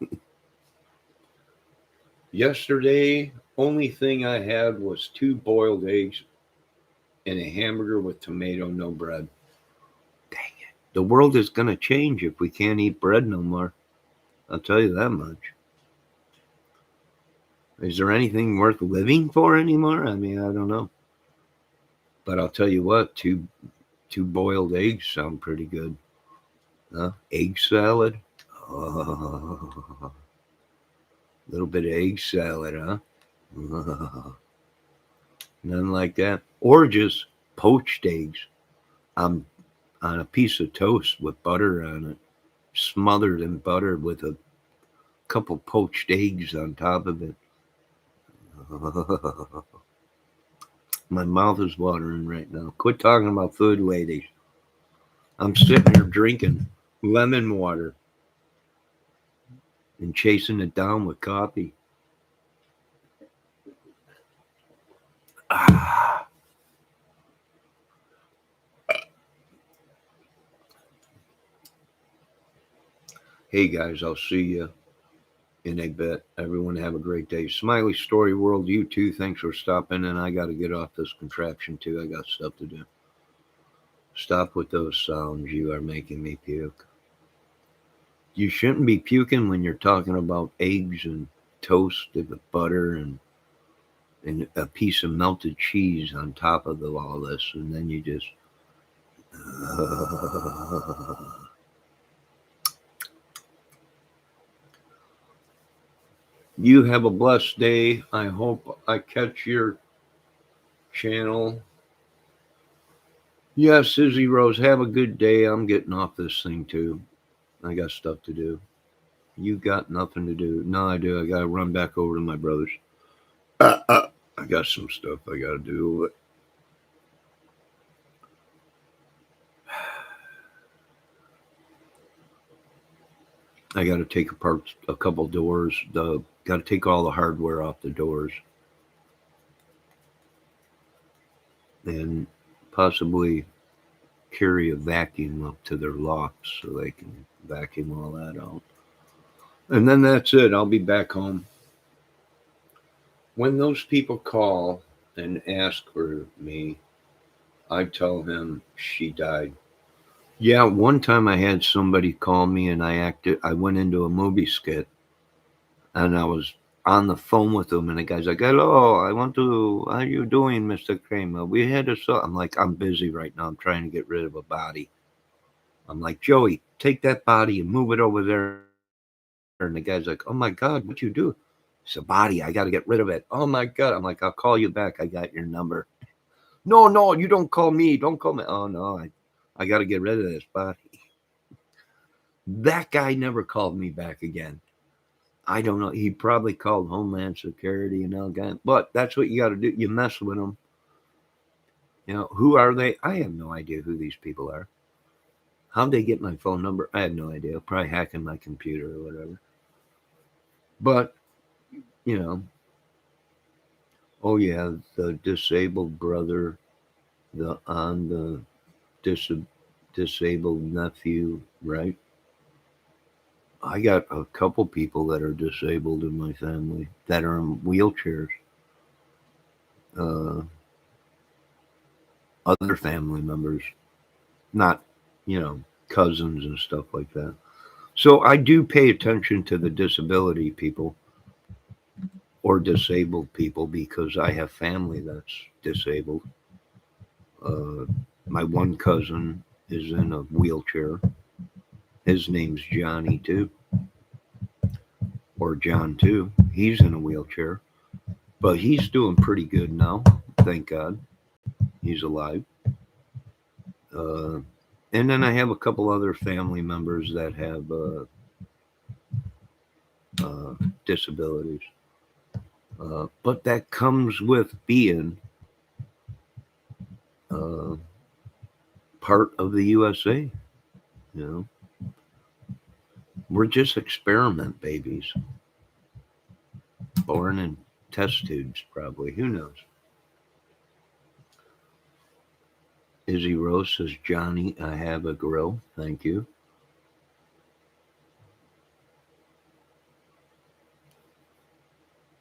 A: Yesterday, only thing I had was 2 boiled eggs and a hamburger with tomato, no bread. Dang it. The world is going to change if we can't eat bread no more. I'll tell you that much. Is there anything worth living for anymore? I mean, I don't know. But I'll tell you what, two boiled eggs sound pretty good. Egg salad. Oh, a little bit of egg salad, huh? Nothing like that. Or just poached eggs on, on a piece of toast with butter on it, smothered in butter with a couple poached eggs on top of it. My mouth is watering right now. Quit talking about food, ladies. I'm sitting here drinking lemon water and chasing it down with coffee. Ah. Hey guys, I'll see you in a bit. Everyone have a great day. Smiley Story World, you too. Thanks for stopping. And I got to get off this contraption too. I got stuff to do. Stop with those sounds. You are making me puke. You shouldn't be puking when you're talking about eggs and toast with butter and a piece of melted cheese on top of all this. And then you just. You have a blessed day. I hope I catch your channel. Yes, Susie Rose, have a good day. I'm getting off this thing too. I got stuff to do. You got nothing to do. No, I do. I got to run back over to my brother's. I got some stuff I got to do. I got to take apart a couple doors. Got to take all the hardware off the doors. And possibly carry a vacuum up to their locks so they can vacuum all that out. And then that's it. I'll be back home. When those people call and ask for me, I tell him she died. Yeah, one time I had somebody call me and I went into a movie skit and I was on the phone with him and the guy's like, "Hello, how you doing, Mr. Kramer? We had a so," I'm like, "I'm busy right now. I'm trying to get rid of a body." I'm like, "Joey, take that body and move it over there." And the guy's like, "Oh my God, what'd you do?" It's a body. I got to get rid of it. Oh my God. I'm like, "I'll call you back. I got your number." No, no, you don't call me. Don't call me. Oh no, I got to get rid of this body. That guy never called me back again. I don't know. He probably called Homeland Security and all that. But that's what you got to do. You mess with them. Who are they? I have no idea who these people are. How'd they get my phone number? I have no idea. Probably hacking my computer or whatever. But, you know, oh yeah, the disabled brother, the dis- disabled nephew, right? I got a couple people that are disabled in my family that are in wheelchairs. Uh, Other family members, not, cousins and stuff like that. So I do pay attention to the disability people. or disabled people, because I have family that's disabled. Uh, my one cousin is in a wheelchair. His name's Johnny too, or John too. He's in a wheelchair, but he's doing pretty good now. Thank God, he's alive. Uh, and then I have a couple other family members that have disabilities. But that comes with being uh, part of the USA. You know, we're just experiment babies, born in test tubes, probably. Who knows? Izzy Rose says, Johnny, I have a grill. Thank you.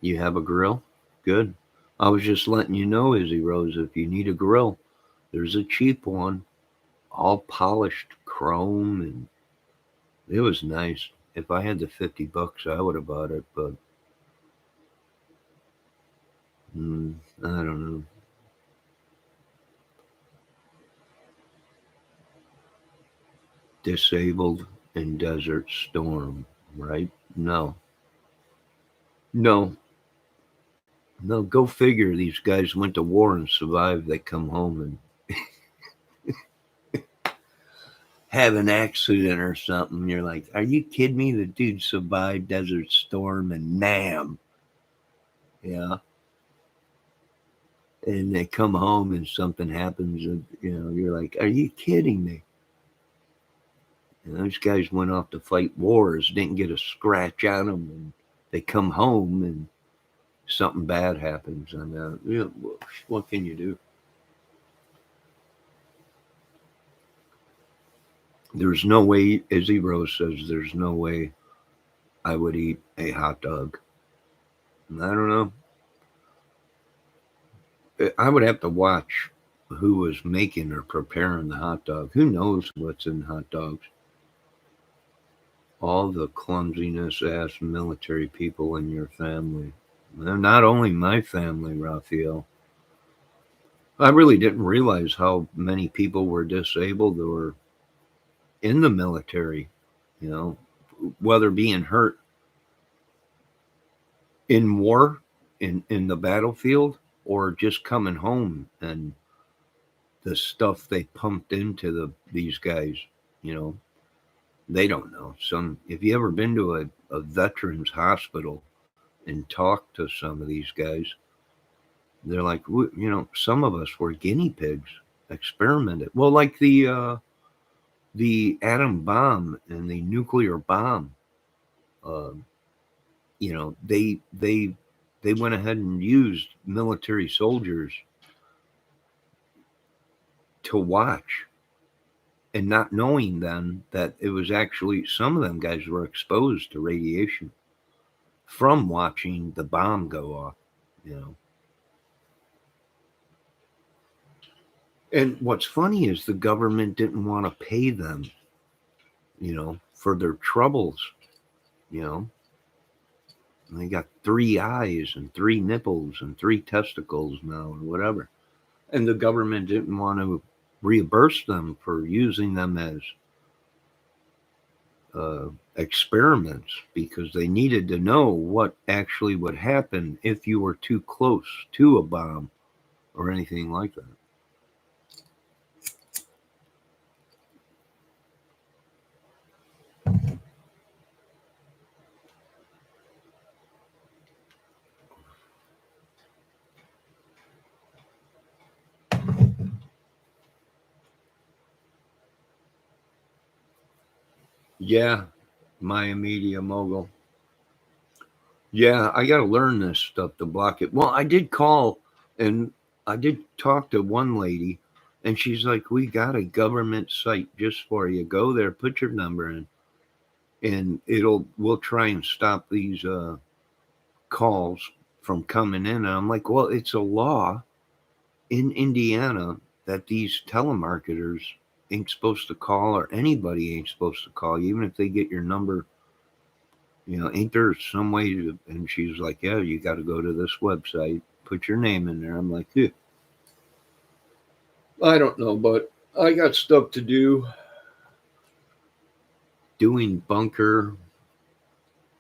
A: You have a grill? Good. I was just letting you know, Izzy Rose, if you need a grill, there's a cheap one, all polished chrome, and it was nice. If I had the $50, I would have bought it, but I don't know. Disabled in Desert Storm, right? No. No. No, go figure. These guys went to war and survived. They come home and have an accident or something. You're like, are you kidding me? The dude survived Desert Storm and Nam. Yeah. And they come home and something happens. And, you're like, are you kidding me? And those guys went off to fight wars, didn't get a scratch on them. And they come home and something bad happens. And, what can you do? There's no way, Izzy Rose says, there's no way I would eat a hot dog. I don't know. I would have to watch who was making or preparing the hot dog. Who knows what's in hot dogs? All the clumsiness ass military people in your family. They're not only my family, Raphael. I really didn't realize how many people were disabled or in the military, you know, whether being hurt in war, in the battlefield, or just coming home and the stuff they pumped into these guys, you know, they don't know. If you ever been to a veterans hospital and talked to some of these guys, they're like, some of us were guinea pigs, experimented. Well, like the atom bomb and the nuclear bomb, uh, they went ahead and used military soldiers to watch, and not knowing then that it was actually, some of them guys were exposed to radiation from watching the bomb go off, you know. And what's funny is the government didn't want to pay them, for their troubles, you know. And they got 3 eyes and 3 nipples and 3 testicles now, or whatever. And the government didn't want to reimburse them for using them as experiments, because they needed to know what actually would happen if you were too close to a bomb or anything like that. Yeah, Maya Media Mogul. Yeah, I got to learn this stuff to block it. Well, I did call and I did talk to one lady, and she's like, we got a government site just for you. Go there, put your number in, and we'll try and stop these calls from coming in. And I'm like, well, it's a law in Indiana that these telemarketers ain't supposed to call, or anybody ain't supposed to call you, even if they get your number, Ain't there some way to, and she's like, yeah, you got to go to this website, put your name in there. I'm like, yeah. I don't know, but I got stuff to do. Doing bunker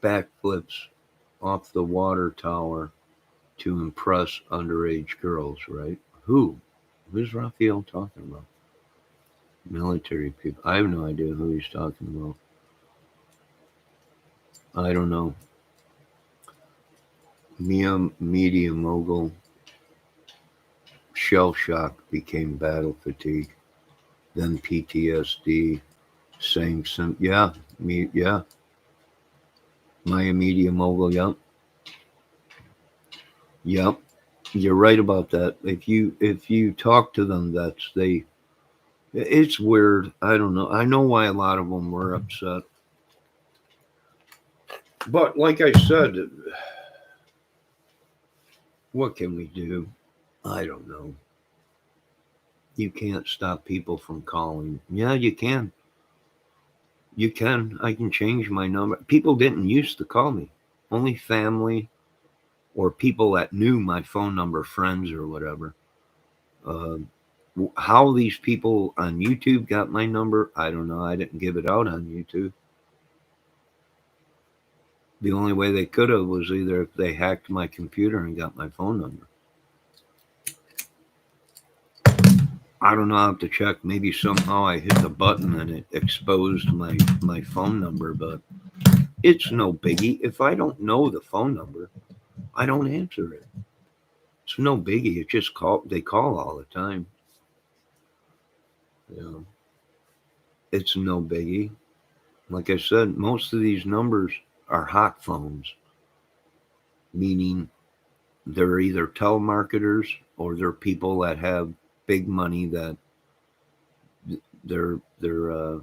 A: backflips off the water tower to impress underage girls, right? Who? Who's Raphael talking about? Military people. I have no idea who he's talking about. I don't know. Media mogul. Shell shock became battle fatigue. Then PTSD. Yeah, yeah. Maya media mogul. Yep, yep. You're right about that. If you talk to them, that's they. It's weird. I don't know. I know why a lot of them were upset. But like I said, what can we do? I don't know. You can't stop people from calling. Yeah, you can. You can. I can change my number. People didn't used to call me. Only family or people that knew my phone number, friends or whatever. Uh, how these people on YouTube got my number, I don't know. I didn't give it out on YouTube. The only way they could have was either if they hacked my computer and got my phone number. I don't know. I have to check. Maybe somehow I hit the button and it exposed my phone number, but it's no biggie. If I don't know the phone number, I don't answer it. It's no biggie. It just call. They call all the time. You know, it's no biggie. Like I said, most of these numbers are hot phones, meaning they're either telemarketers or they're people that have big money that they're they're uh,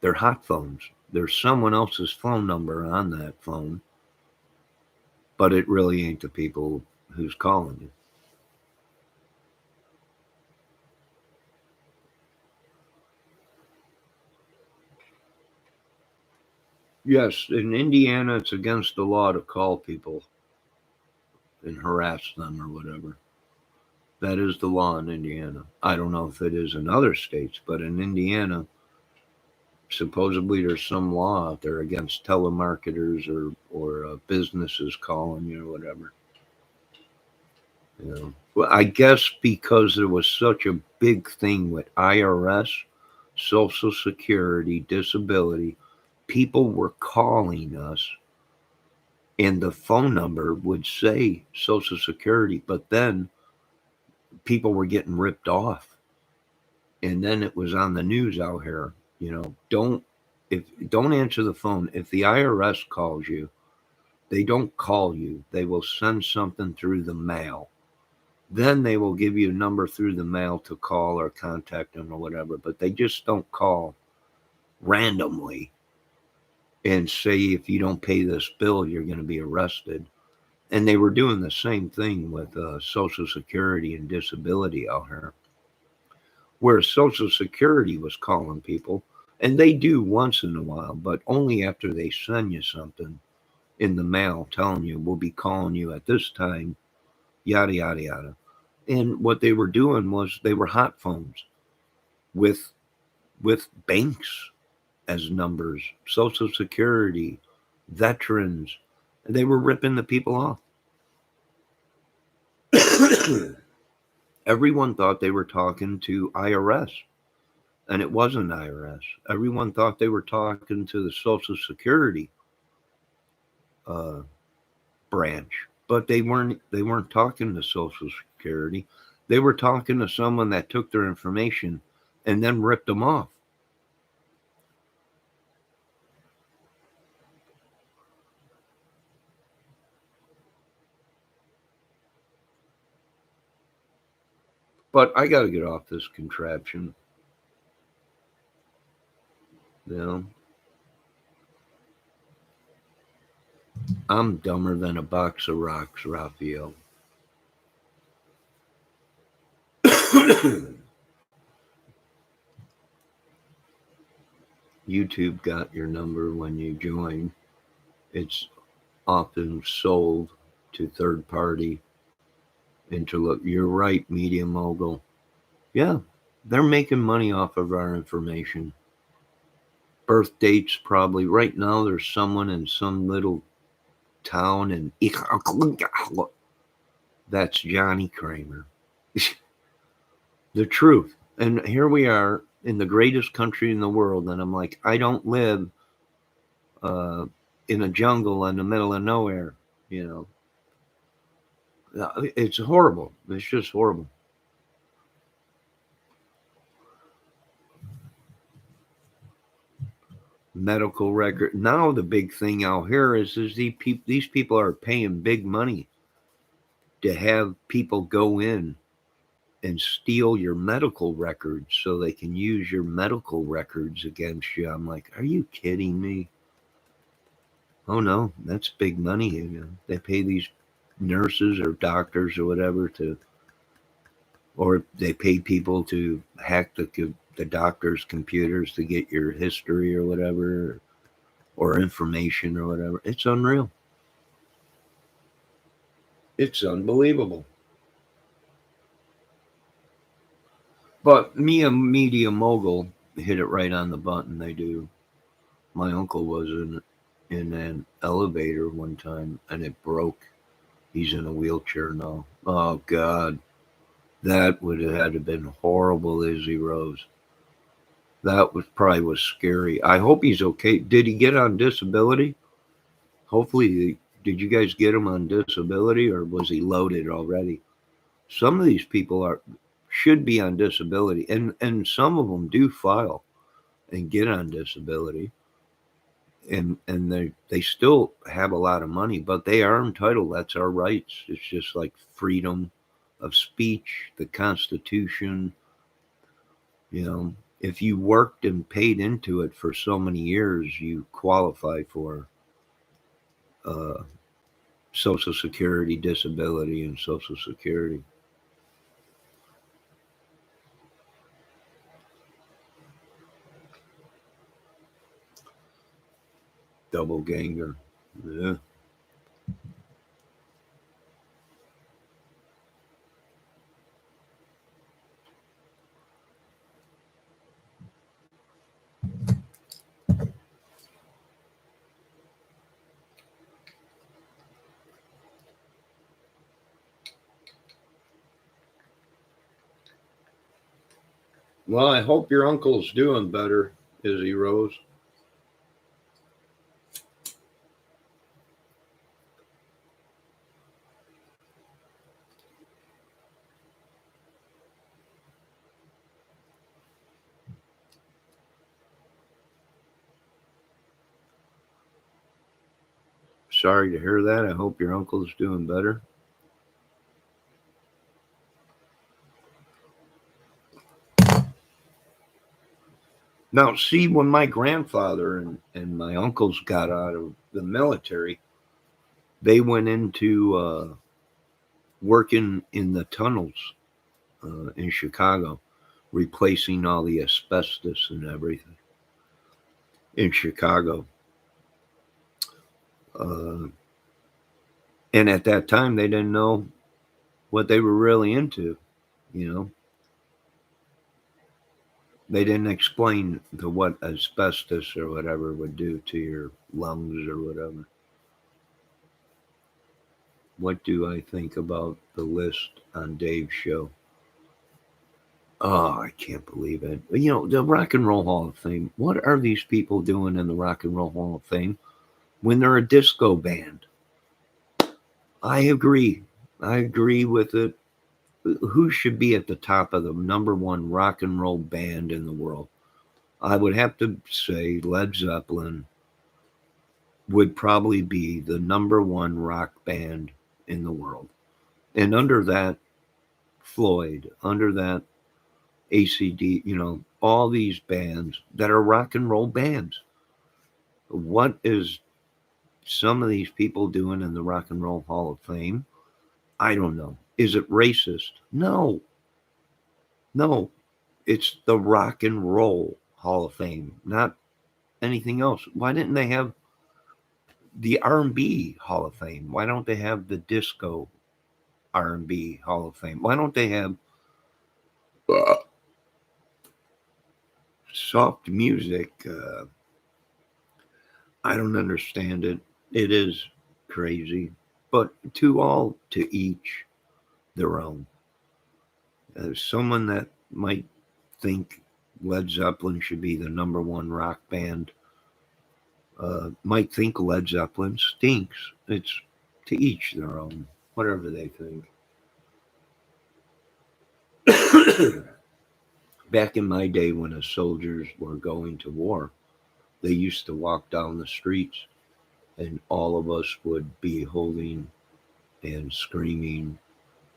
A: they're hot phones. There's someone else's phone number on that phone, but it really ain't the people who's calling you. Yes, in Indiana, it's against the law to call people and harass them or whatever. That is the law in Indiana. I don't know if it is in other states, but in Indiana, supposedly there's some law out there against telemarketers or businesses calling you or whatever. Well, I guess because there was such a big thing with IRS, Social Security, disability, people were calling us, and the phone number would say Social Security, but then people were getting ripped off, and then it was on the news out here. Don't answer the phone if the IRS calls you. They don't call you. They will send something through the mail. Then they will give you a number through the mail to call or contact them or whatever, but they just don't call randomly and say if you don't pay this bill, you're going to be arrested. And they were doing the same thing with Social Security and disability out here, where Social Security was calling people, and they do once in a while, but only after they send you something in the mail telling you we'll be calling you at this time, yada yada yada. And what they were doing was they were hot phones with banks as numbers, Social Security, veterans. They were ripping the people off. Everyone thought they were talking to IRS, and it wasn't IRS. Everyone thought they were talking to the Social Security uh, branch, but they weren't. They weren't talking to Social Security. They were talking to someone that took their information and then ripped them off. But I got to get off this contraption. You know, I'm dumber than a box of rocks, Raphael. YouTube got your number when you join. It's often sold to third party interlook. You're right, media mogul. Yeah, they're making money off of our information. Birth dates, probably. Right now, there's someone in some little town in. That's Johnny Kramer. The truth. And here we are in the greatest country in the world. And I'm like, I don't live uh, in a jungle in the middle of nowhere. You know, it's horrible. It's just horrible. Medical record. Now the big thing out here is these people are paying big money to have people go in and steal your medical records so they can use your medical records against you. I'm like, are you kidding me? Oh no, that's big money. You know, they pay these nurses or doctors or whatever to, or they pay people to hack the doctor's computers to get your history or whatever, or information or whatever. It's unreal. It's unbelievable. But me and Media Mogul hit it right on the button. They do. My uncle was in an elevator one time and it broke. He's in a wheelchair now. Oh God, that would have had to been horrible, Izzy Rose. That was scary. I hope he's okay. Did he get on disability? Hopefully, did you guys get him on disability or was he loaded already? Some of these people are should be on disability, and some of them do file and get on disability, and they still have a lot of money, but they are entitled. That's our rights. It's just like freedom of speech, the Constitution. You know, if you worked and paid into it for so many years, you qualify for uh, Social Security, disability, and Social Security. Double ganger. Yeah. Well, I hope your uncle's doing better, Izzy Rose. Sorry to hear that. I hope your uncle's doing better. Now, see, when my grandfather and my uncles got out of the military, they went into working in the tunnels in Chicago, replacing all the asbestos and everything in Chicago. Uh, and at that time, they didn't know what they were really into. You know, they didn't explain to what asbestos or whatever would do to your lungs or whatever. What do I think about the list on Dave's show? Oh, I can't believe it. You know, the Rock and Roll Hall of Fame. What are these people doing in the Rock and Roll Hall of Fame when they're a disco band? I agree. I agree with it. Who should be at the top of the number one rock and roll band in the world? I would have to say Led Zeppelin would probably be the number one rock band in the world. And under that, Floyd, under that, ACD, you know, all these bands that are rock and roll bands. What is some of these people doing in the Rock and Roll Hall of Fame? I don't know. Is it racist? No, no. It's the Rock and Roll Hall of Fame, not anything else. Why didn't they have the R&B Hall of Fame? Why don't they have the disco R&B Hall of Fame? Why don't they have soft music? I don't understand it. It is crazy, but to each their own. Someone that might think Led Zeppelin should be the number one rock band might think Led Zeppelin stinks. It's to each their own, whatever they think. Back in my day when the soldiers were going to war, they used to walk down the streets and all of us would be holding and screaming.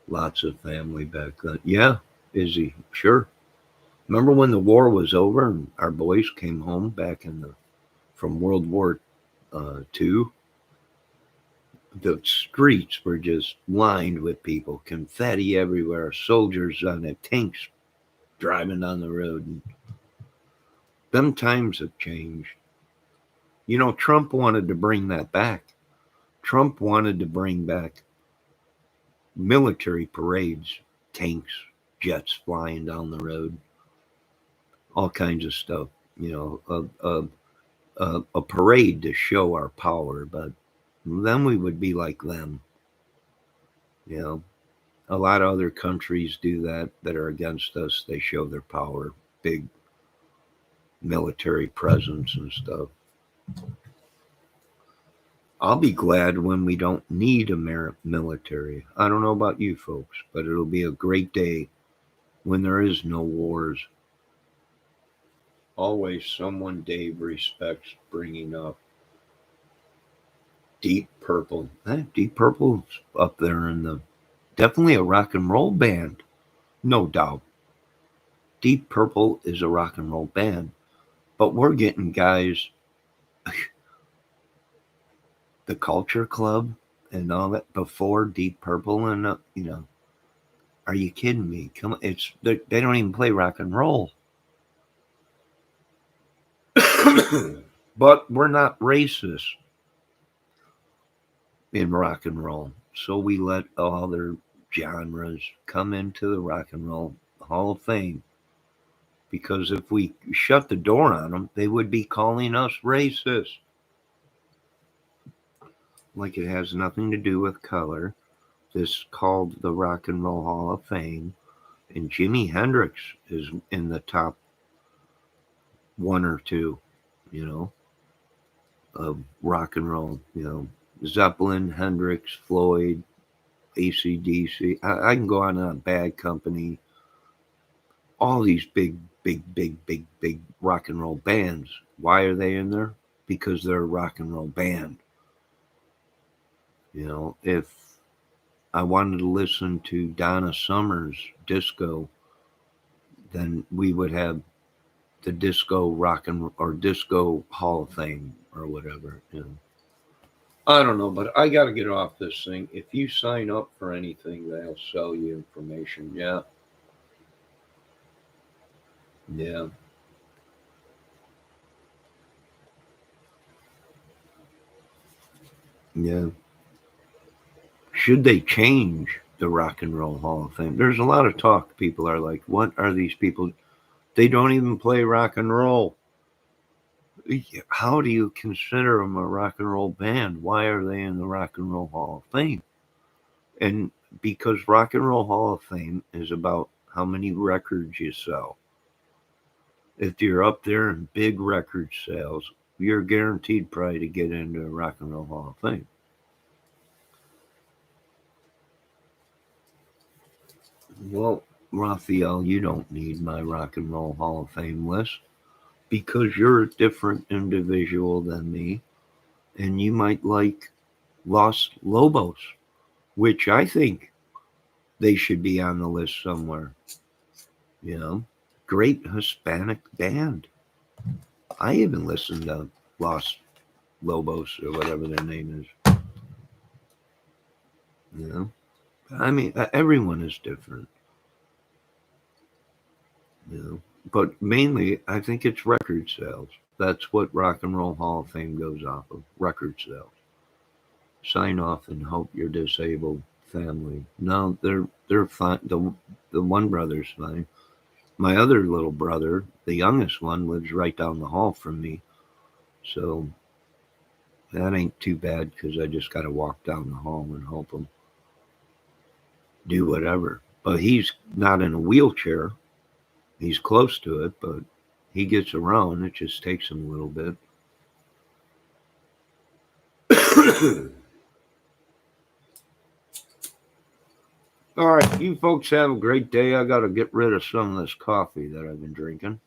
A: Lots of family back then. Yeah, Izzy, sure. Remember when the war was over and our boys came home back from World War II? The streets were just lined with people, confetti everywhere, soldiers on the tanks driving down the road. And them times have changed. You know, Trump wanted to bring that back. Trump wanted to bring back military parades, tanks, jets flying down the road, all kinds of stuff. You know, a parade to show our power, but then we would be like them. You know, a lot of other countries do that are against us. They show their power, big military presence and stuff. I'll be glad when we don't need a military. I don't know about you folks, but it'll be a great day when there is no wars. Always someone Dave respects bringing up Deep Purple. Deep Purple's up there in the definitely a rock and roll band, no doubt. Deep Purple is a rock and roll band, but we're getting guys, the Culture Club and all that before Deep Purple, and you know, are you kidding me? Come on, they don't even play rock and roll. But we're not racist in rock and roll, so we let other genres come into the Rock and Roll Hall of Fame. Because if we shut the door on them, they would be calling us racist. Like it has nothing to do with color. This called the Rock and Roll Hall of Fame, and Jimi Hendrix is in the top one or two, you know, of rock and roll. You know, Zeppelin, Hendrix, Floyd, AC/DC. I can go on Bad Company. All these big rock and roll bands. Why are they in there? Because they're a rock and roll band. You know, if I wanted to listen to Donna Summer's disco, then we would have the disco rock and or disco Hall of Fame or whatever. You know. I don't know, but I got to get off this thing. If you sign up for anything, they'll sell you information. Yeah, yeah, yeah. Should they change the Rock and Roll Hall of Fame? There's a lot of talk. People are like, what are these people? They don't even play rock and roll. How do you consider them a rock and roll band? Why are they in the Rock and Roll Hall of Fame? And because Rock and Roll Hall of Fame is about how many records you sell. If you're up there in big record sales, you're guaranteed probably to get into Rock and Roll Hall of Fame. Well, Raphael, you don't need my Rock and Roll Hall of Fame list because you're a different individual than me, and you might like Los Lobos, which I think they should be on the list somewhere. You know, great Hispanic band. I even listened to Los Lobos or whatever their name is. You know, I mean, everyone is different. You know, but mainly I think it's record sales. That's what Rock and Roll Hall of Fame goes off of, record sales. sign off and help your disabled family. No, they're fine. The one brother's fine. My other little brother, the youngest one, lives right down the hall from me. So that ain't too bad because I just got to walk down the hall and help him do whatever. But he's not in a wheelchair. He's close to it, but he gets around. It just takes him a little bit. All right, you folks have a great day. I got to get rid of some of this coffee that I've been drinking.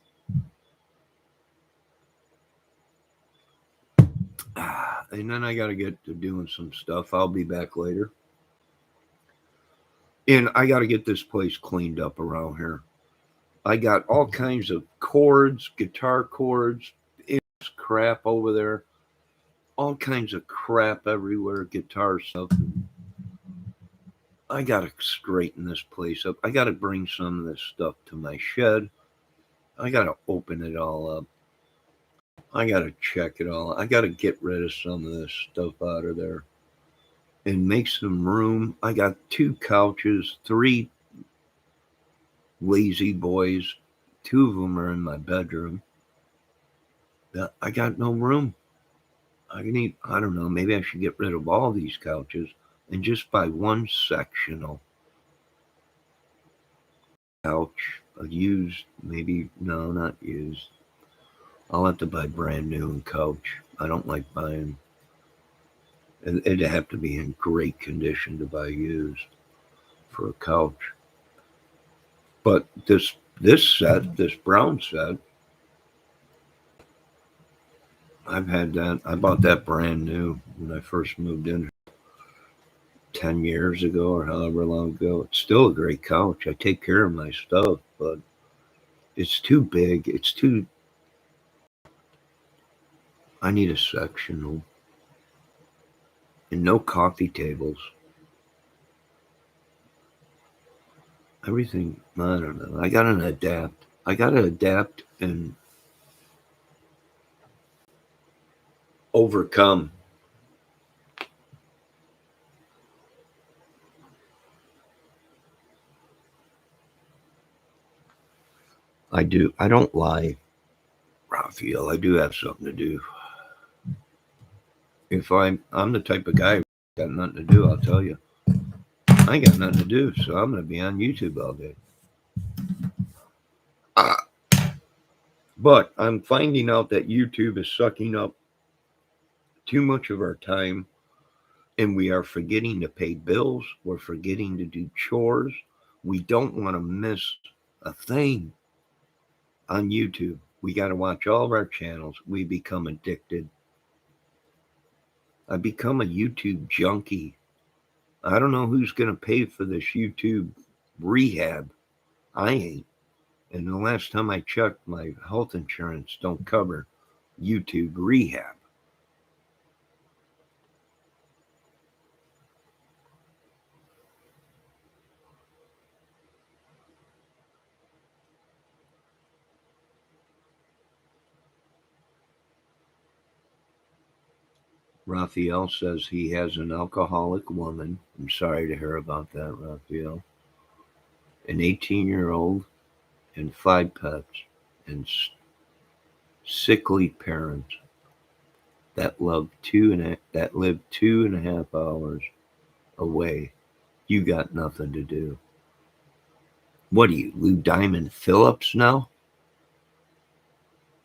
A: And then I got to get to doing some stuff. I'll be back later. And I got to get this place cleaned up around here. I got all kinds of cords, guitar cords, crap over there. All kinds of crap everywhere, guitar stuff. I got to straighten this place up. I got to bring some of this stuff to my shed. I got to open it all up. I got to check it all. I got to get rid of some of this stuff out of there and make some room. I got 2 couches, 3 lazy boys. 2 of them are in my bedroom. I got no room. I don't know, maybe I should get rid of all these couches and just buy one sectional couch, a used, maybe, no, not used. I'll have to buy brand new couch. I don't like buying, it'd have to be in great condition to buy used for a couch. But this set, this brown set, I've had that. I bought that brand new when I first moved in 10 years ago or however long ago. It's still a great couch. I take care of my stuff, but it's too big. I need a sectional and no coffee tables. Everything, I don't know. I gotta adapt and overcome. I do. I don't lie, Raphael. I do have something to do. If I'm the type of guy who got nothing to do, I'll tell you. I ain't got nothing to do, so I'm gonna be on YouTube all day. But I'm finding out that YouTube is sucking up too much of our time, and we are forgetting to pay bills. We're forgetting to do chores. We don't want to miss a thing on YouTube. We got to watch all of our channels. We become addicted. I become a YouTube junkie. I don't know who's going to pay for this YouTube rehab. I ain't. And the last time I checked, my health insurance don't cover YouTube rehab. Raphael says he has an alcoholic woman. I'm sorry to hear about that, Raphael. An 18-year-old and 5 pets and sickly parents that live 2.5 hours away. You got nothing to do. What are you, Lou Diamond Phillips now?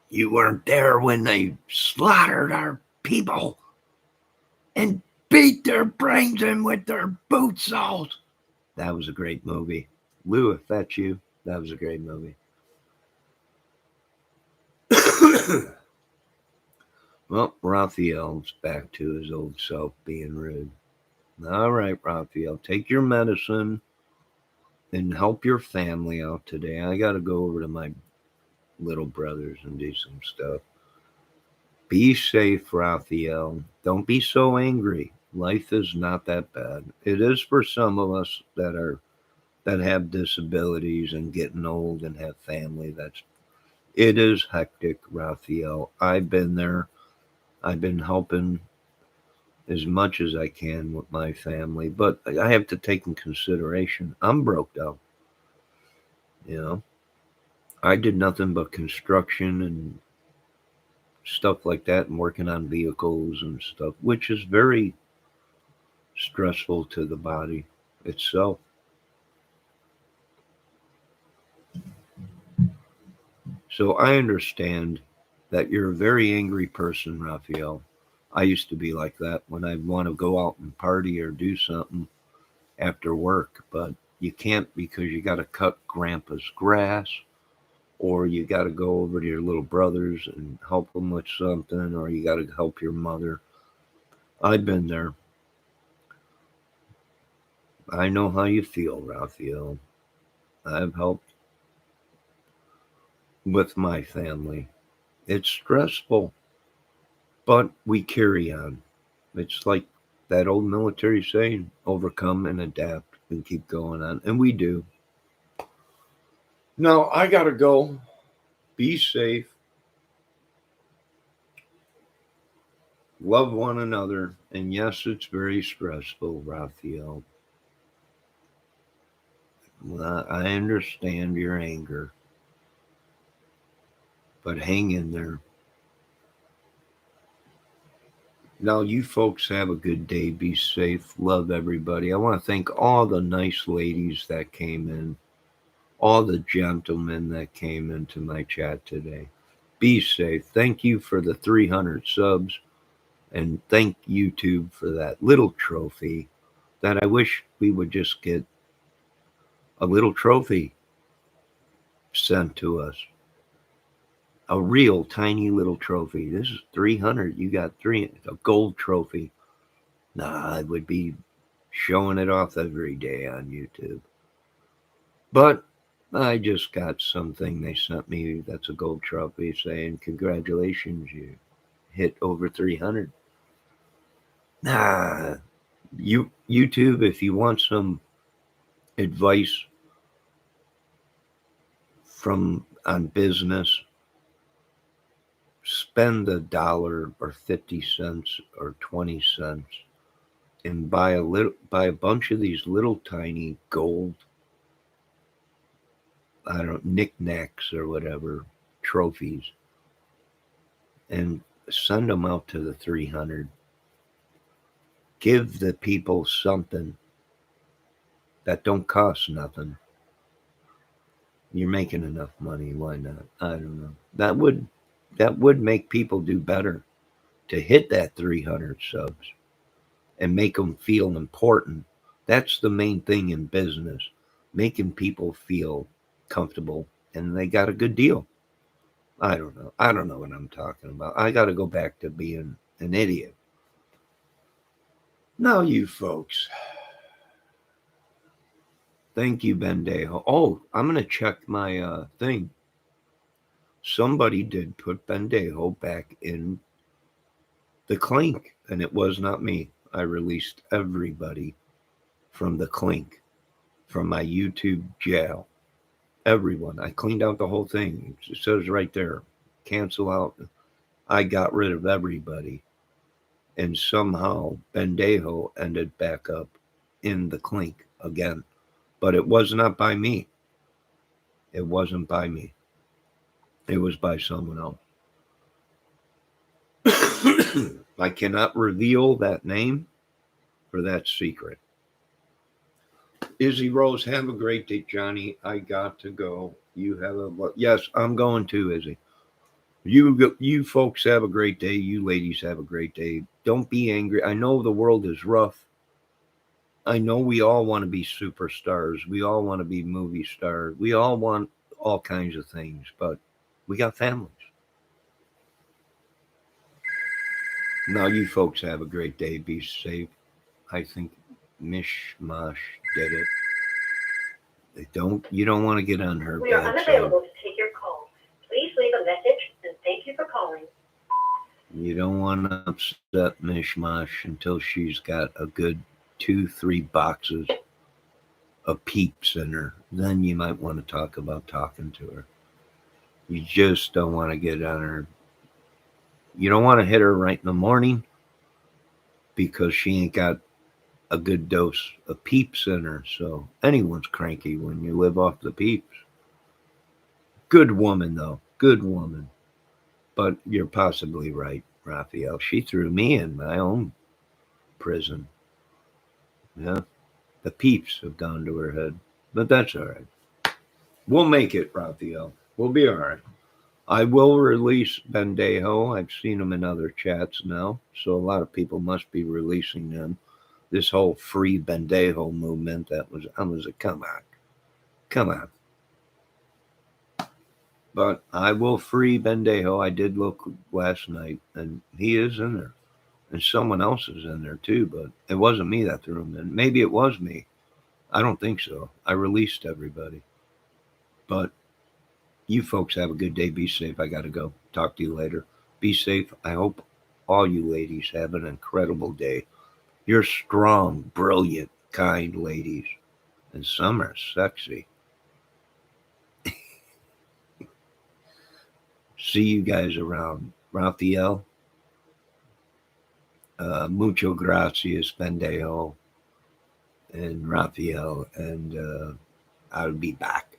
A: You weren't there when they slaughtered our people and beat their brains in with their boot saws. That was a great movie. Lou, if that's you, that was a great movie. Well, Raphael's back to his old self being rude. All right, Raphael, take your medicine and help your family out today. I got to go over to my little brothers and do some stuff. Be safe, Raphael. Don't be so angry. Life is not that bad. It is for some of us that have disabilities and getting old and have family. It is hectic, Raphael. I've been there. I've been helping as much as I can with my family. But I have to take in consideration I'm broke down. You know, I did nothing but construction and stuff like that, and working on vehicles and stuff, which is very stressful to the body itself. So I understand that you're a very angry person, Raphael. I used to be like that when I'd want to go out and party or do something after work, but you can't because you got to cut grandpa's grass, or you got to go over to your little brothers and help them with something, or you got to help your mother. I've been there. I know how you feel, Raphael. I've helped with my family. It's stressful, but we carry on. It's like that old military saying, overcome and adapt and keep going on. And we do. Now, I got to go. Be safe. Love one another. And yes, it's very stressful, Raphael. I understand your anger, but hang in there. Now, you folks have a good day. Be safe. Love everybody. I want to thank all the nice ladies that came in, all the gentlemen that came into my chat today. Be safe. Thank you for the 300 subs, and thank YouTube for that little trophy that I wish we would just get a little trophy sent to us. A real tiny little trophy. This is 300. You got a gold trophy. Nah, I would be showing it off every day on YouTube. But I just got something they sent me that's a gold trophy saying, congratulations, you hit over 300. Nah, YouTube, if you want some advice from on business, spend $1 or 50 cents or 20 cents and buy a bunch of these little tiny gold, I don't know, knickknacks or whatever, trophies, and send them out to the 300. Give the people something that don't cost nothing. You're making enough money, why not? I don't know. That would make people do better to hit that 300 subs and make them feel important. That's the main thing in business, making people feel comfortable and they got a good deal. I don't know. I don't know what I'm talking about. I got to go back to being an idiot. Now, you folks, thank you, Bendejo. Oh, I'm going to check my thing. Somebody did put Bendejo back in the clink, and it was not me. I released everybody from the clink, from my YouTube jail. Everyone. I cleaned out the whole thing. It says right there, cancel out. I got rid of everybody. And somehow Bendejo ended back up in the clink again. But it was not by me. It wasn't by me. It was by someone else. I cannot reveal that name, for that's secret. Izzy Rose, have a great day, Johnny. I got to go. You have a yes. I'm going too, Izzy. You folks have a great day. You ladies have a great day. Don't be angry. I know the world is rough. I know we all want to be superstars. We all want to be movie stars. We all want all kinds of things, but we got families. Now, you folks have a great day. Be safe. I think Mishmash did it. You don't want to get on her
B: We are
A: bad side.
B: unavailable to take your call. Please leave a message and thank you for calling.
A: You don't want to upset Mishmash until she's got a good 2-3 boxes of peeps in her. Then you might want to talk about talking to her. You just don't want to get on her. You don't want to hit her right in the morning. because she ain't got a good dose of peeps in her. So anyone's cranky when you live off the peeps. Good woman, though. Good woman. But you're possibly right, Raphael. She threw me in my own prison. Yeah. The peeps have gone to her head. But that's all right. We'll make it, Raphael. We'll be all right. I will release Bendejo. I've seen them in other chats now. So a lot of people must be releasing them. This whole free Bendejo movement, I was a come on. Come on. But I will free Bendejo. I did look last night, and he is in there. And someone else is in there too, but it wasn't me that threw him in. Maybe it was me. I don't think so. I released everybody. But you folks have a good day. Be safe. I got to go. Talk to you later. Be safe. I hope all you ladies have an incredible day. You're strong, brilliant, kind ladies. And some are sexy. See you guys around. Raphael, mucho gracias, pendejo, and Raphael, and I'll be back.